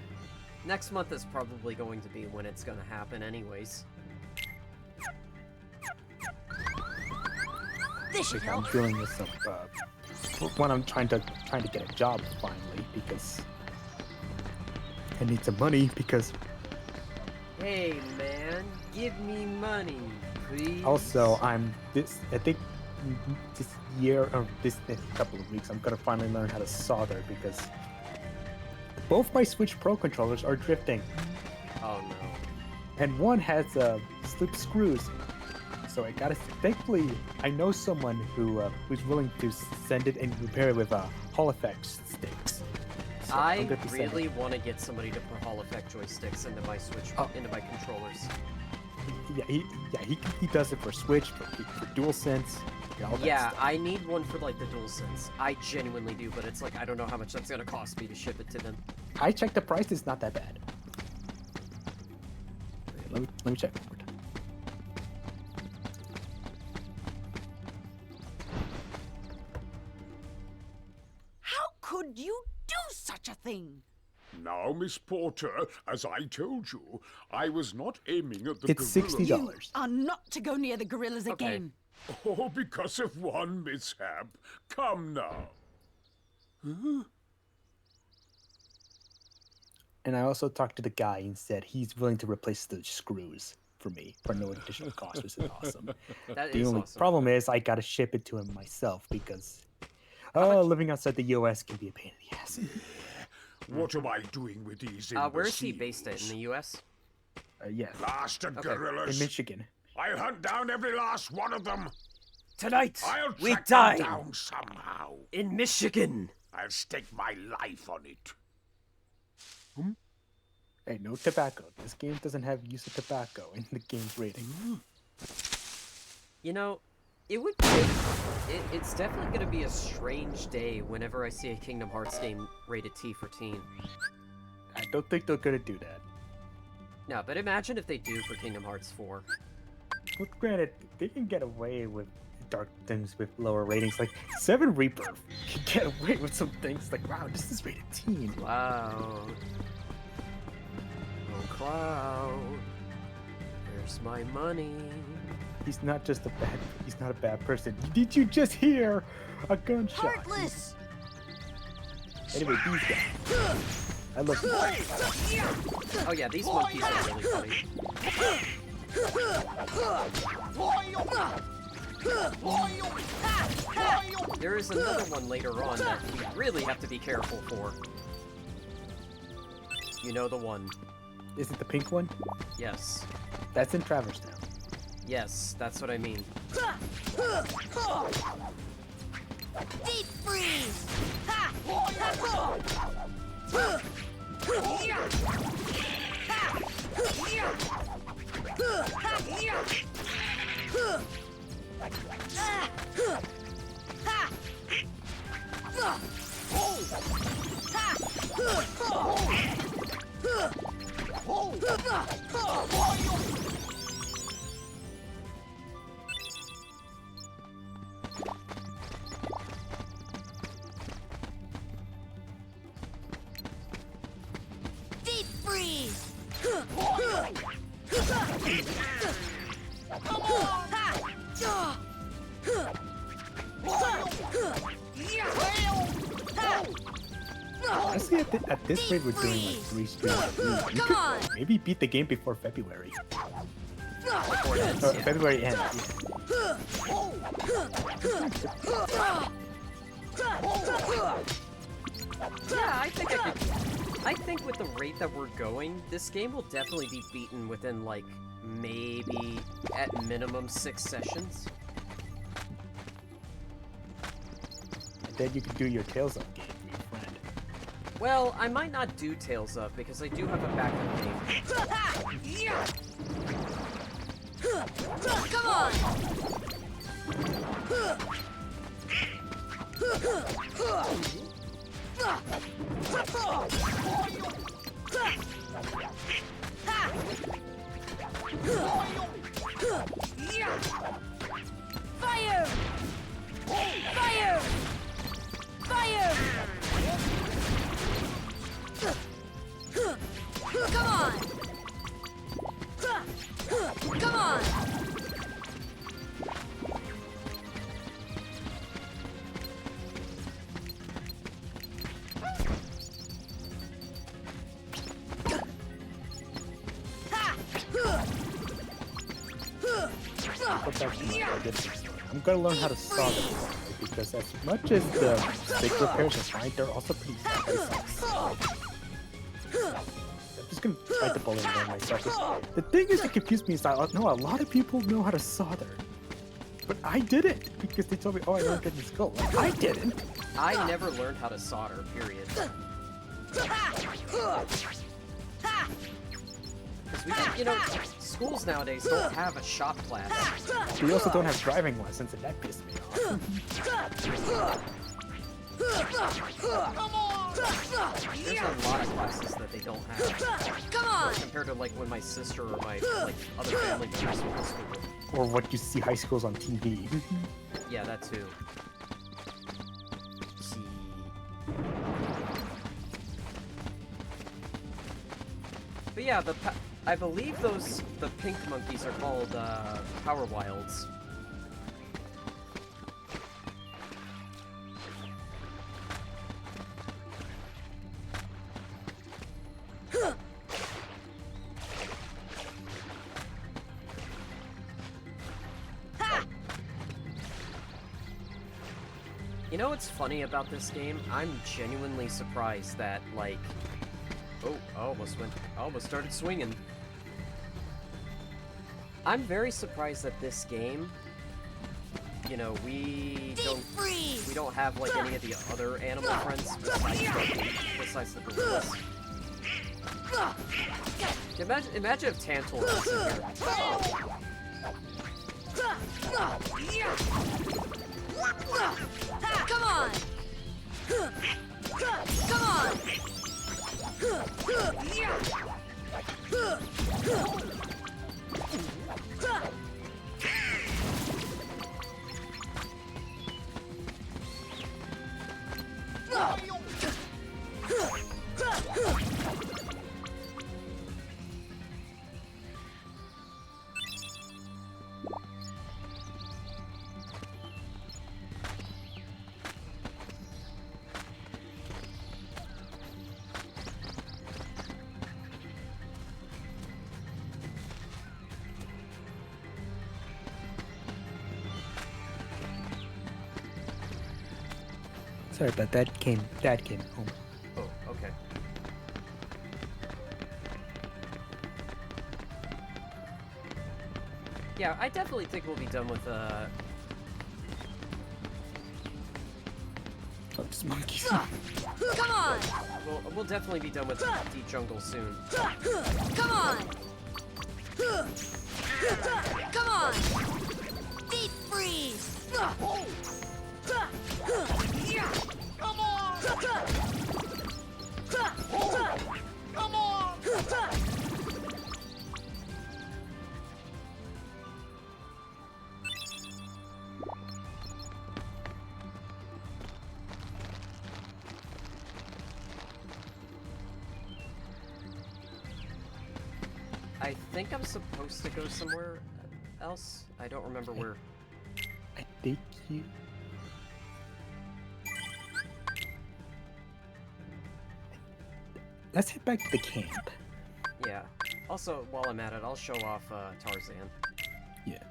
Next month is probably going to be when it's gonna happen, anyways. This should I'm help. dealing with some when I'm trying to get a job finally because I need some money because Hey, man, give me money, please. also I think this year or this next couple of weeks I'm gonna finally learn how to solder because both my Switch Pro controllers are drifting. Oh no. And one has slip screws. So I gotta. Thankfully, I know someone who's willing to send it and repair it with Hall Effect sticks. So I really want to get somebody to put Hall Effect joysticks into my Switch, into my controllers. Yeah, he does it for Switch, for DualSense. All that Yeah, stuff. I need one for like the DualSense. I genuinely do, but it's like I don't know how much that's gonna cost me to ship it to them. I checked the price; it's not that bad. Let me check one more time. Now, Miss Porter, as I told you, I was not aiming at the It's gorilla. $60. You are not to go near the gorillas Okay. again. Oh, because of one mishap. Come now. Huh? And I also talked to the guy and said he's willing to replace the screws for me for no additional cost, which is awesome. That The is only awesome. problem is I gotta ship it to him myself because living outside the US can be a pain in the ass. What am I doing with these Where is he based at? In the U.S.? Yes. Bastard Okay. gorillas. In Michigan. I'll hunt down every last one of them. Tonight, I'll we track dine them down somehow. in Michigan. I'll stake my life on it. Hey, no tobacco. This game doesn't have use of tobacco in the game's rating. You know, it's definitely going to be a strange day whenever I see a Kingdom Hearts game rated T for teen. I don't think they're gonna do that. No, but imagine if they do for Kingdom Hearts 4. Well, granted, they can get away with dark things with lower ratings. Like 7 Rebirth can get away with some things like, wow, this is rated teen. Wow. Oh, Cloud. Where's my money? He's not just a bad. He's not a bad person. Did you just hear a gunshot? Heartless! Anyway, these guys. I love them. Oh yeah, these monkeys are really funny. There is another one later on that we really have to be careful for. You know the one. Is it the pink one? Yes. That's in Traverse Town. Yes, that's what I mean. Deep freeze! Deep freeze! Honestly, at this rate, we're doing like 3 streams a week. You could maybe beat the game before February. Before it ends, Or yeah. February ends. Yeah, I think with the rate that we're going, this game will definitely be beaten within like maybe at minimum 6 sessions. And then you can do your Tales Up game for your friend. Well, I might not do Tales Up because I do have a backup game. Come on! Fire! Fire! Fire! Come on! Come on! Go back to my audition story. I'm gonna learn how to solve it because as much as the stick repairs are fine, they're also pretty suck. I'm just gonna bite the bullet and learn myself. The thing is that confused me is I know a lot of people know how to solder. But I didn't because they told me, oh, I learned it in school. Like, I didn't. I never learned how to solder, period. Because we, you know, schools nowadays don't have a shop class. We also don't have driving lessons, and that pissed me off. There's a lot of classes that they don't have. Come on! Compared to like when my sister or my like other family members were in school. Or what you see high schools on TV. Yeah, that too. See. But yeah, I believe the pink monkeys are called Power Wilds. You know what's funny about this game? I'm genuinely surprised that, like... Oh, I almost started swinging. I'm very surprised that this game, you know, we don't have, like, any of the other animal friends besides the gorillas. Imagine if Tantor was in here. Come on! Come on! Sorry, but Dad came home. Oh, okay. Yeah, I definitely think we'll be done with Those monkeys. Come on! We'll definitely be done with the jungle soon. Come on! Come on! Deep freeze! Come on! Come on! I think I'm supposed to go somewhere else. I don't remember where. I think you... Let's head back to the camp. Yeah. Also, while I'm at it, I'll show off Tarzan. Yeah.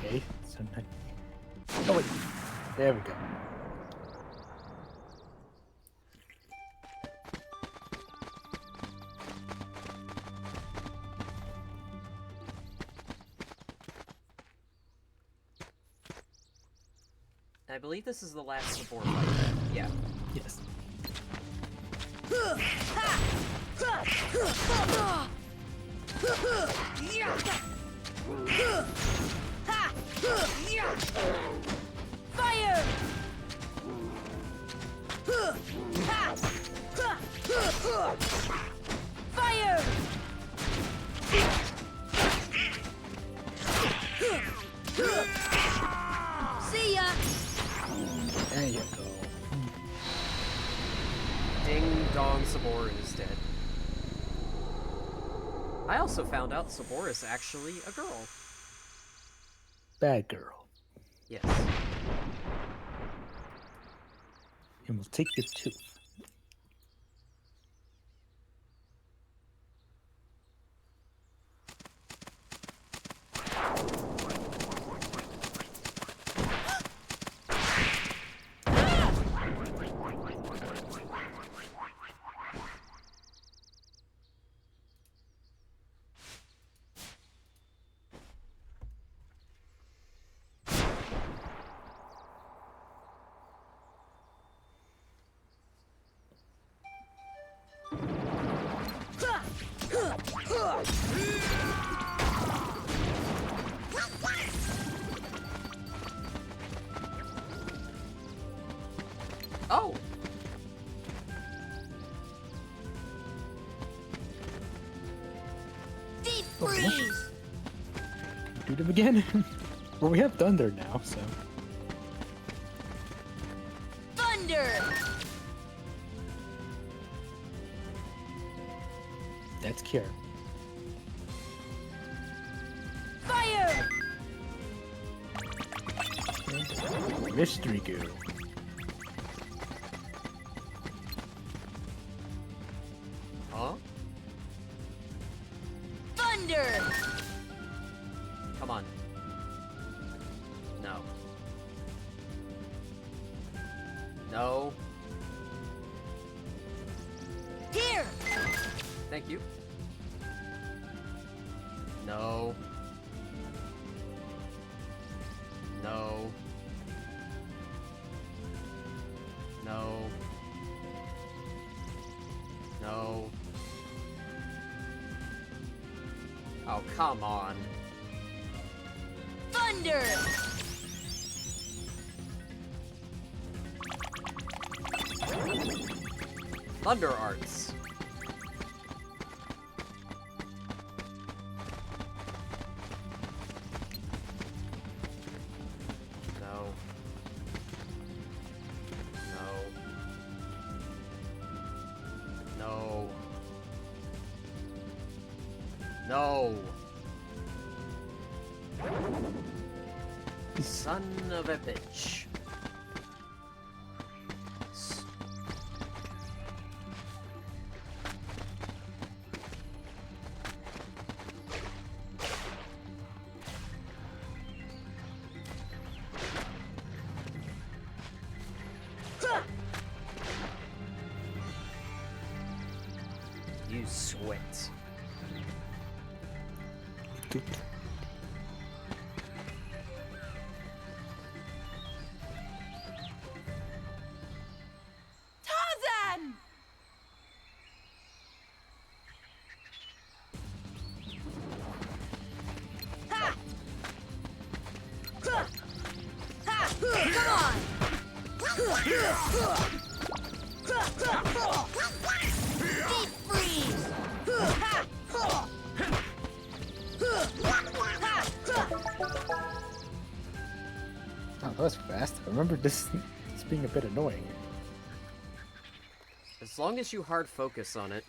Okay, so not... Oh wait, there we go. I believe this is the last Sabor fight. Yeah. Yes. Fire! Fire! See ya! There you go. Ding dong, Sabor is dead. I also found out Sabor is actually a girl. Bad girl. Yes. And we'll take your tooth. freeze! Do them again? Well, we have thunder now, so. Thunder! That's cure. Fire! Mystery goo. Huh? Thunder! Come on. No. No. Here! Thank you. No. No. No. No. Oh, come on. Thunder! Thunder Arts. No. No. No. Son of a bitch. You sweat. Tarzan! Ha! Ha! Ha! Come on! Deep freeze! Ha! Oh, that was fast. I remember this being a bit annoying. As long as you hard focus on it.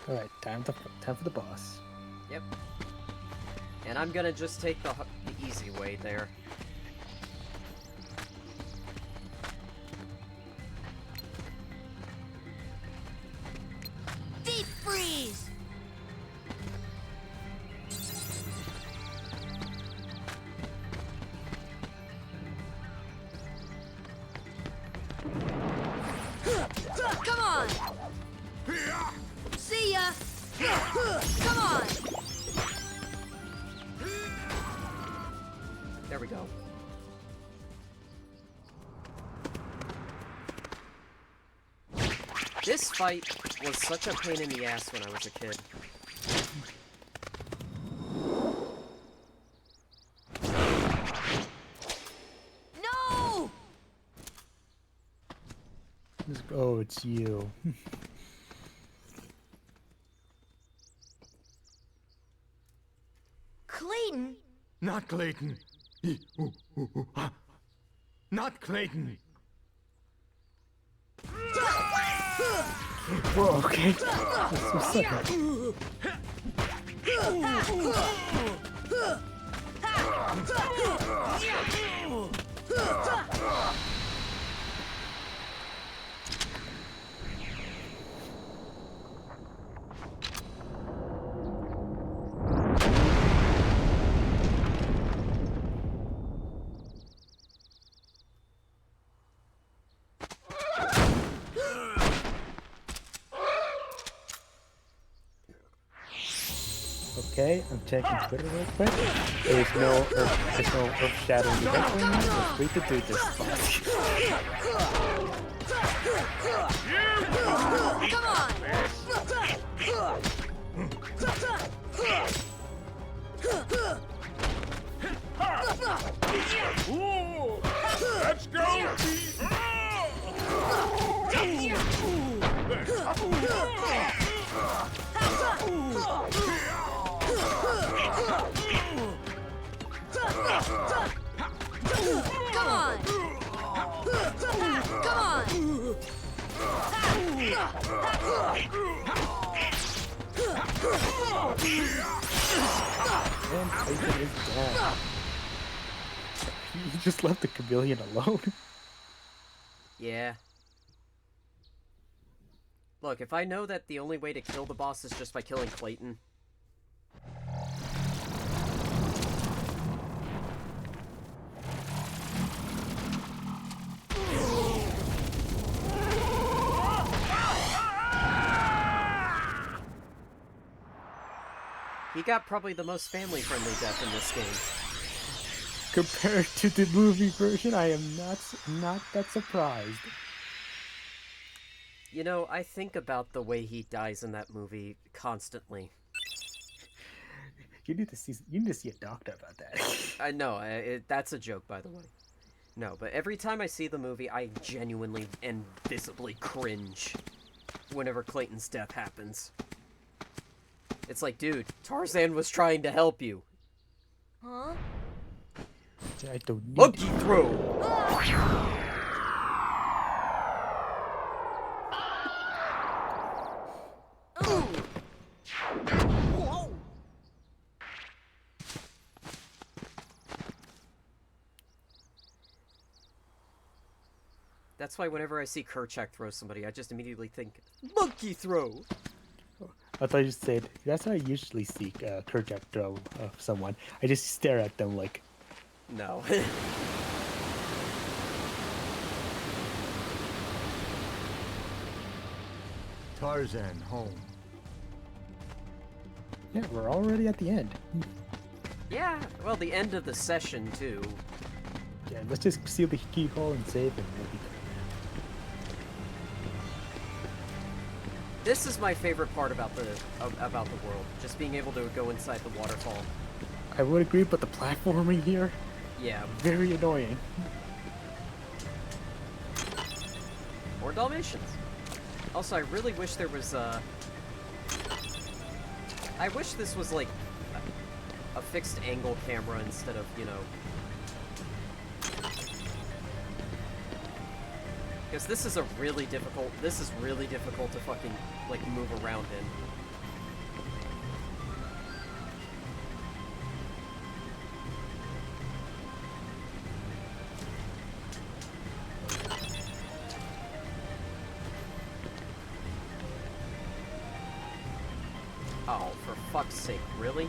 Alright, time for the boss. Yep. And I'm gonna just take the easy way there. Deep freeze! Come on! See ya! Come on! There we go. This fight was such a pain in the ass when I was a kid. No! Oh, it's you. Clayton? Not Clayton. Not Clayton. Whoa, okay. Just a second. Okay, I'm checking Twitter real quick. There's no earth-shattering event going on. We're free to do this. Come on! Let's go! Come on! Come on! And Clayton is dead. You just left the chameleon alone. Yeah. Look, if I know that the only way to kill the boss is just by killing Clayton... He got probably the most family-friendly death in this game. Compared to the movie version, I am not that surprised. You know, I think about the way he dies in that movie constantly. You need to see a doctor about that. I know, that's a joke, by the way. No, but every time I see the movie, I genuinely and visibly cringe whenever Clayton's death happens. It's like, dude, Tarzan was trying to help you. Huh? I don't need Monkey throw! That's why whenever I see Kerchak throw somebody, I just immediately think, monkey throw! I thought you said, that's how I usually see Kerchak throw someone. I just stare at them like... No. Tarzan home. Yeah, we're already at the end. Yeah, well, the end of the session, too. Yeah, let's just seal the keyhole and save and we'll be done. This is my favorite part about the world, just being able to go inside the waterfall. I would agree, but the platforming here, yeah, very annoying. More Dalmatians. Also, I really wish there was I wish this was like a fixed angle camera instead of, you know. Because this is really difficult to fucking, like, move around in. Oh, for fuck's sake, really?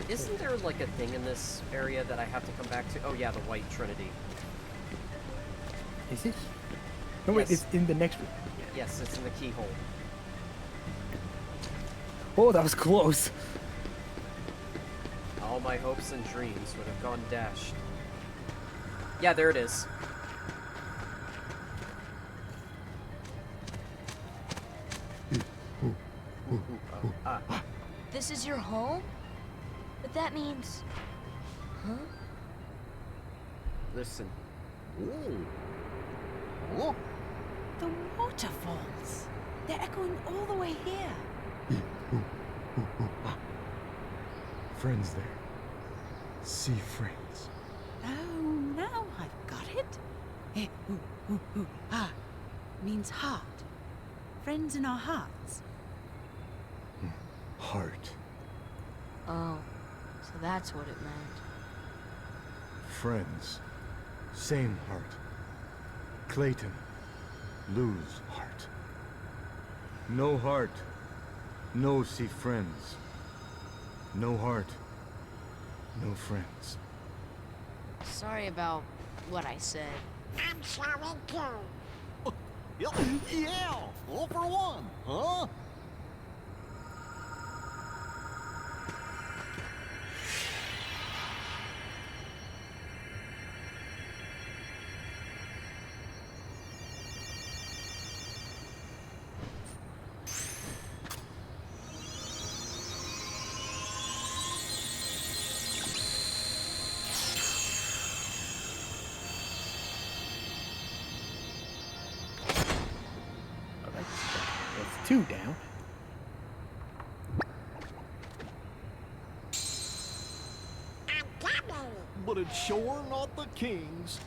Isn't there, like, a thing in this area that I have to come back to? Oh, yeah, the White Trinity. Is it? No, wait, Yes. it's in the next room. Yes, it's in the keyhole. Oh, that was close. All my hopes and dreams would have gone dashed. Yeah, there it is. This is your home? But that means... Huh? Listen. Oh. The waterfalls. They're echoing all the way here. Friends there. Sea friends. Oh, now I've got it. Means heart. Friends in our hearts. Heart. Oh, so that's what it meant. Friends. Same heart. Clayton. Lose heart. No heart. No see friends. No heart. No friends. Sorry about what I said. I'm sorry too. Yeah, all for one, huh? That's 2 down. But it's sure not the king's.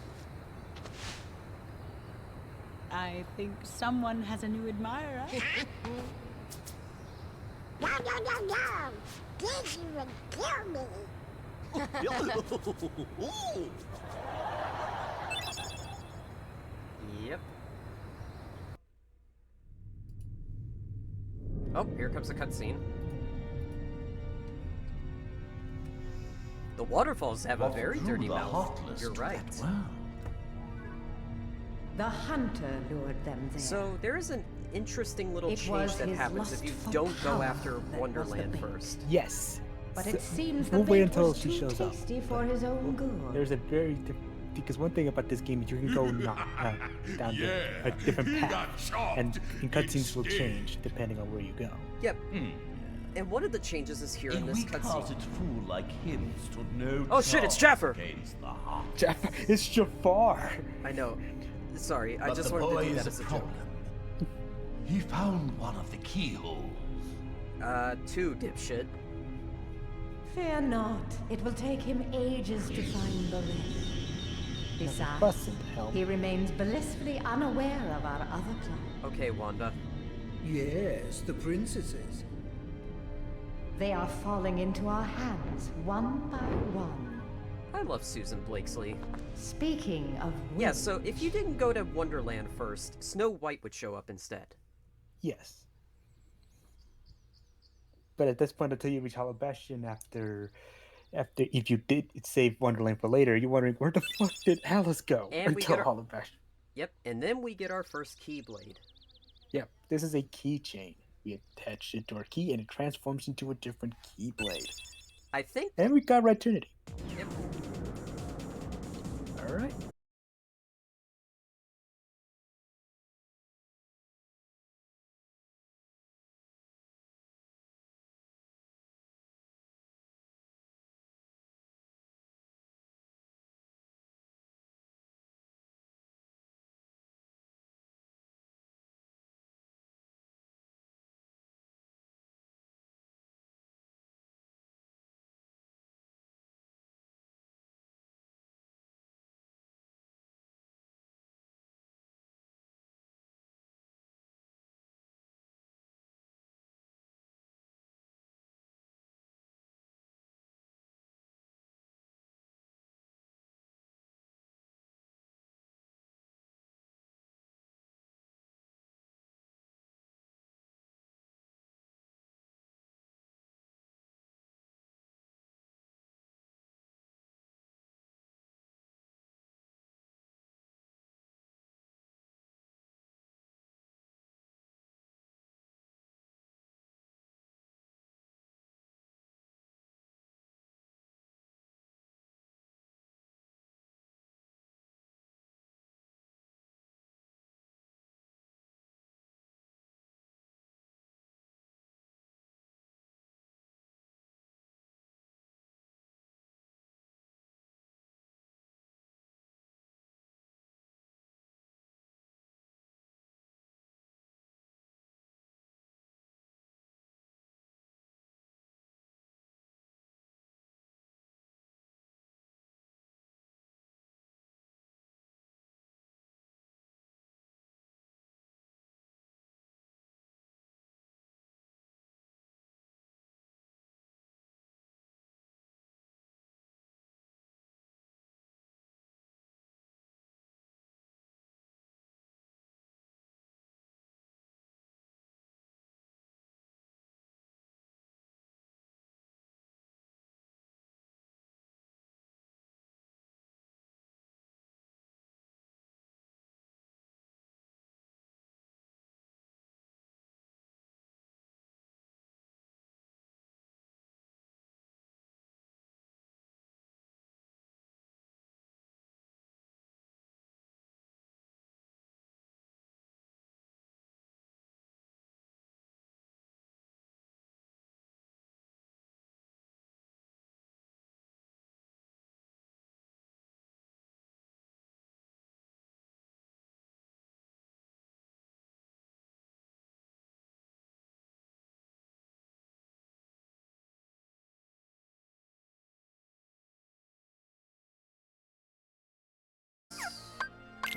I think someone has a new admirer. No, Daisy would kill me. Yep. Oh, here comes a cutscene. The waterfalls have a What very drew dirty the mouth. heartless You're to right. that well? The hunter lured them there. So there is an interesting little It change was that his happens if lust you for don't go power after that was the Wonderland bait. first. Yes. But it seems the we'll wait bait until was she too shows up. tasty for his own good. There's a very because one thing about this game is you can go down a different path, and cutscenes will change depending on where you go. Yep. And one of the changes is here A in this cutscene. weak-hearted fool like him stood no Oh shit, it's chance Jafar! against the heart. Jafar, it's Jafar. I know. Sorry, I But just the wanted to boy do is that as a joke. problem. He found one of the keyholes. 2, dipshit. Fear not. It will take him ages to find the ring. Besides, Busted help. he remains blissfully unaware of our other plan. Okay, Wanda. Yes, the princesses. They are falling into our hands, one by one. I love Susan Blakesley. Speaking of which... Yeah, so if you didn't go to Wonderland first, Snow White would show up instead. Yes. But at this point, until you reach Hollow Bastion, after if you did save Wonderland for later, you're wondering where the fuck did Alice go And we until get our... Hollow Bastion. Yep, and then we get our first Keyblade. Yep, this is a keychain. We attach it to our key, and it transforms into a different Keyblade. I think. And we got Red Trinity. Yep. All right.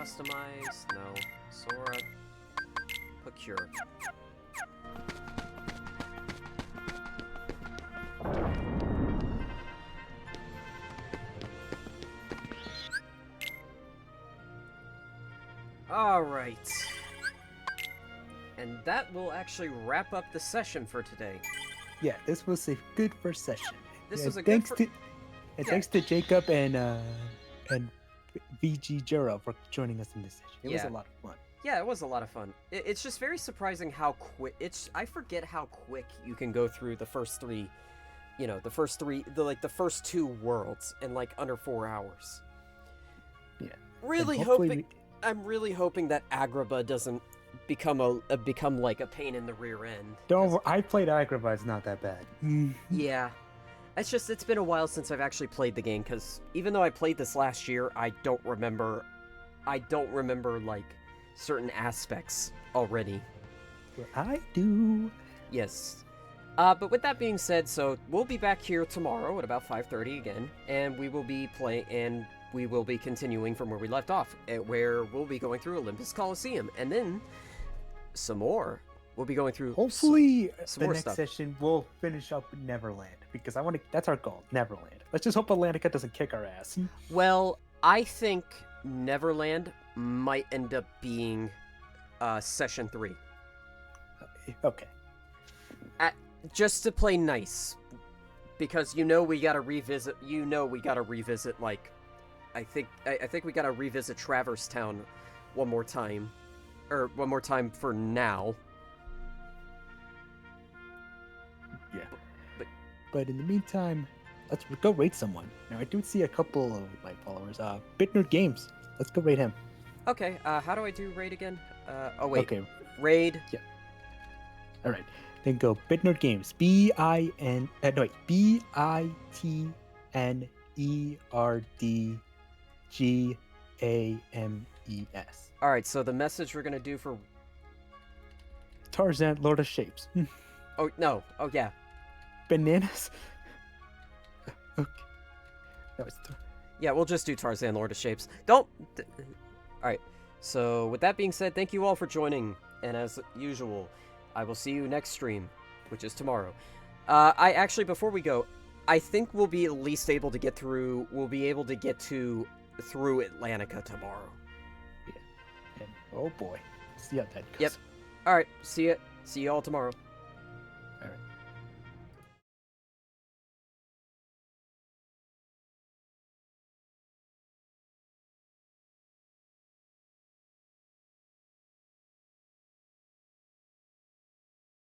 Customize, no. Sora, procure. Alright. And that will actually wrap up the session for today. Yeah, this was a good first session. This Yeah, was a thanks good to thanks to Jacob and VG Juro for joining us in this session. It was a lot of fun. Yeah, it was a lot of fun. It's just very surprising how quick I forget how quick you can go through the first three, the first two worlds in like under 4 hours. Yeah. I'm really hoping that Agrabah doesn't become like a pain in the rear end. I played Agrabah, it's not that bad. Yeah. It's been a while since I've actually played the game, because even though I played this last year, I don't remember like certain aspects already. Well, I do. Yes. But with that being said, so we'll be back here tomorrow at about 5:30 again, and we will be continuing from where we left off, where we'll be going through Olympus Coliseum, and then some more. We'll be going through Hopefully some the more next stuff. session we'll finish up Neverland, because that's our goal, Neverland. Let's just hope Atlantica doesn't kick our ass. Well, I think Neverland might end up being session 3. Okay. Just to play nice, because we gotta revisit. Like, I think we gotta revisit Traverse Town one more time for now. Yeah. But in the meantime, let's go raid someone. Now, I do see a couple of my followers. Bitnerd Games. Let's go raid him. Okay, how do I do raid again? Oh wait. Okay. Raid. Yeah. All right. Then go Bitnerd Games. BITNERDGAMES. All right. So the message we're gonna do for Tarzan, Lord of Shapes. Oh no. Oh yeah. Bananas. Okay. That was. Yeah, we'll just do Tarzan, Lord of Shapes. All right. So with that being said, thank you all for joining, and as usual, I will see you next stream, which is tomorrow. Before we go, I think we'll be at least able to get through. We'll be able to get through Atlantica tomorrow. Yeah. And, oh boy. See how that goes. Yep. All right. See you all tomorrow. All right.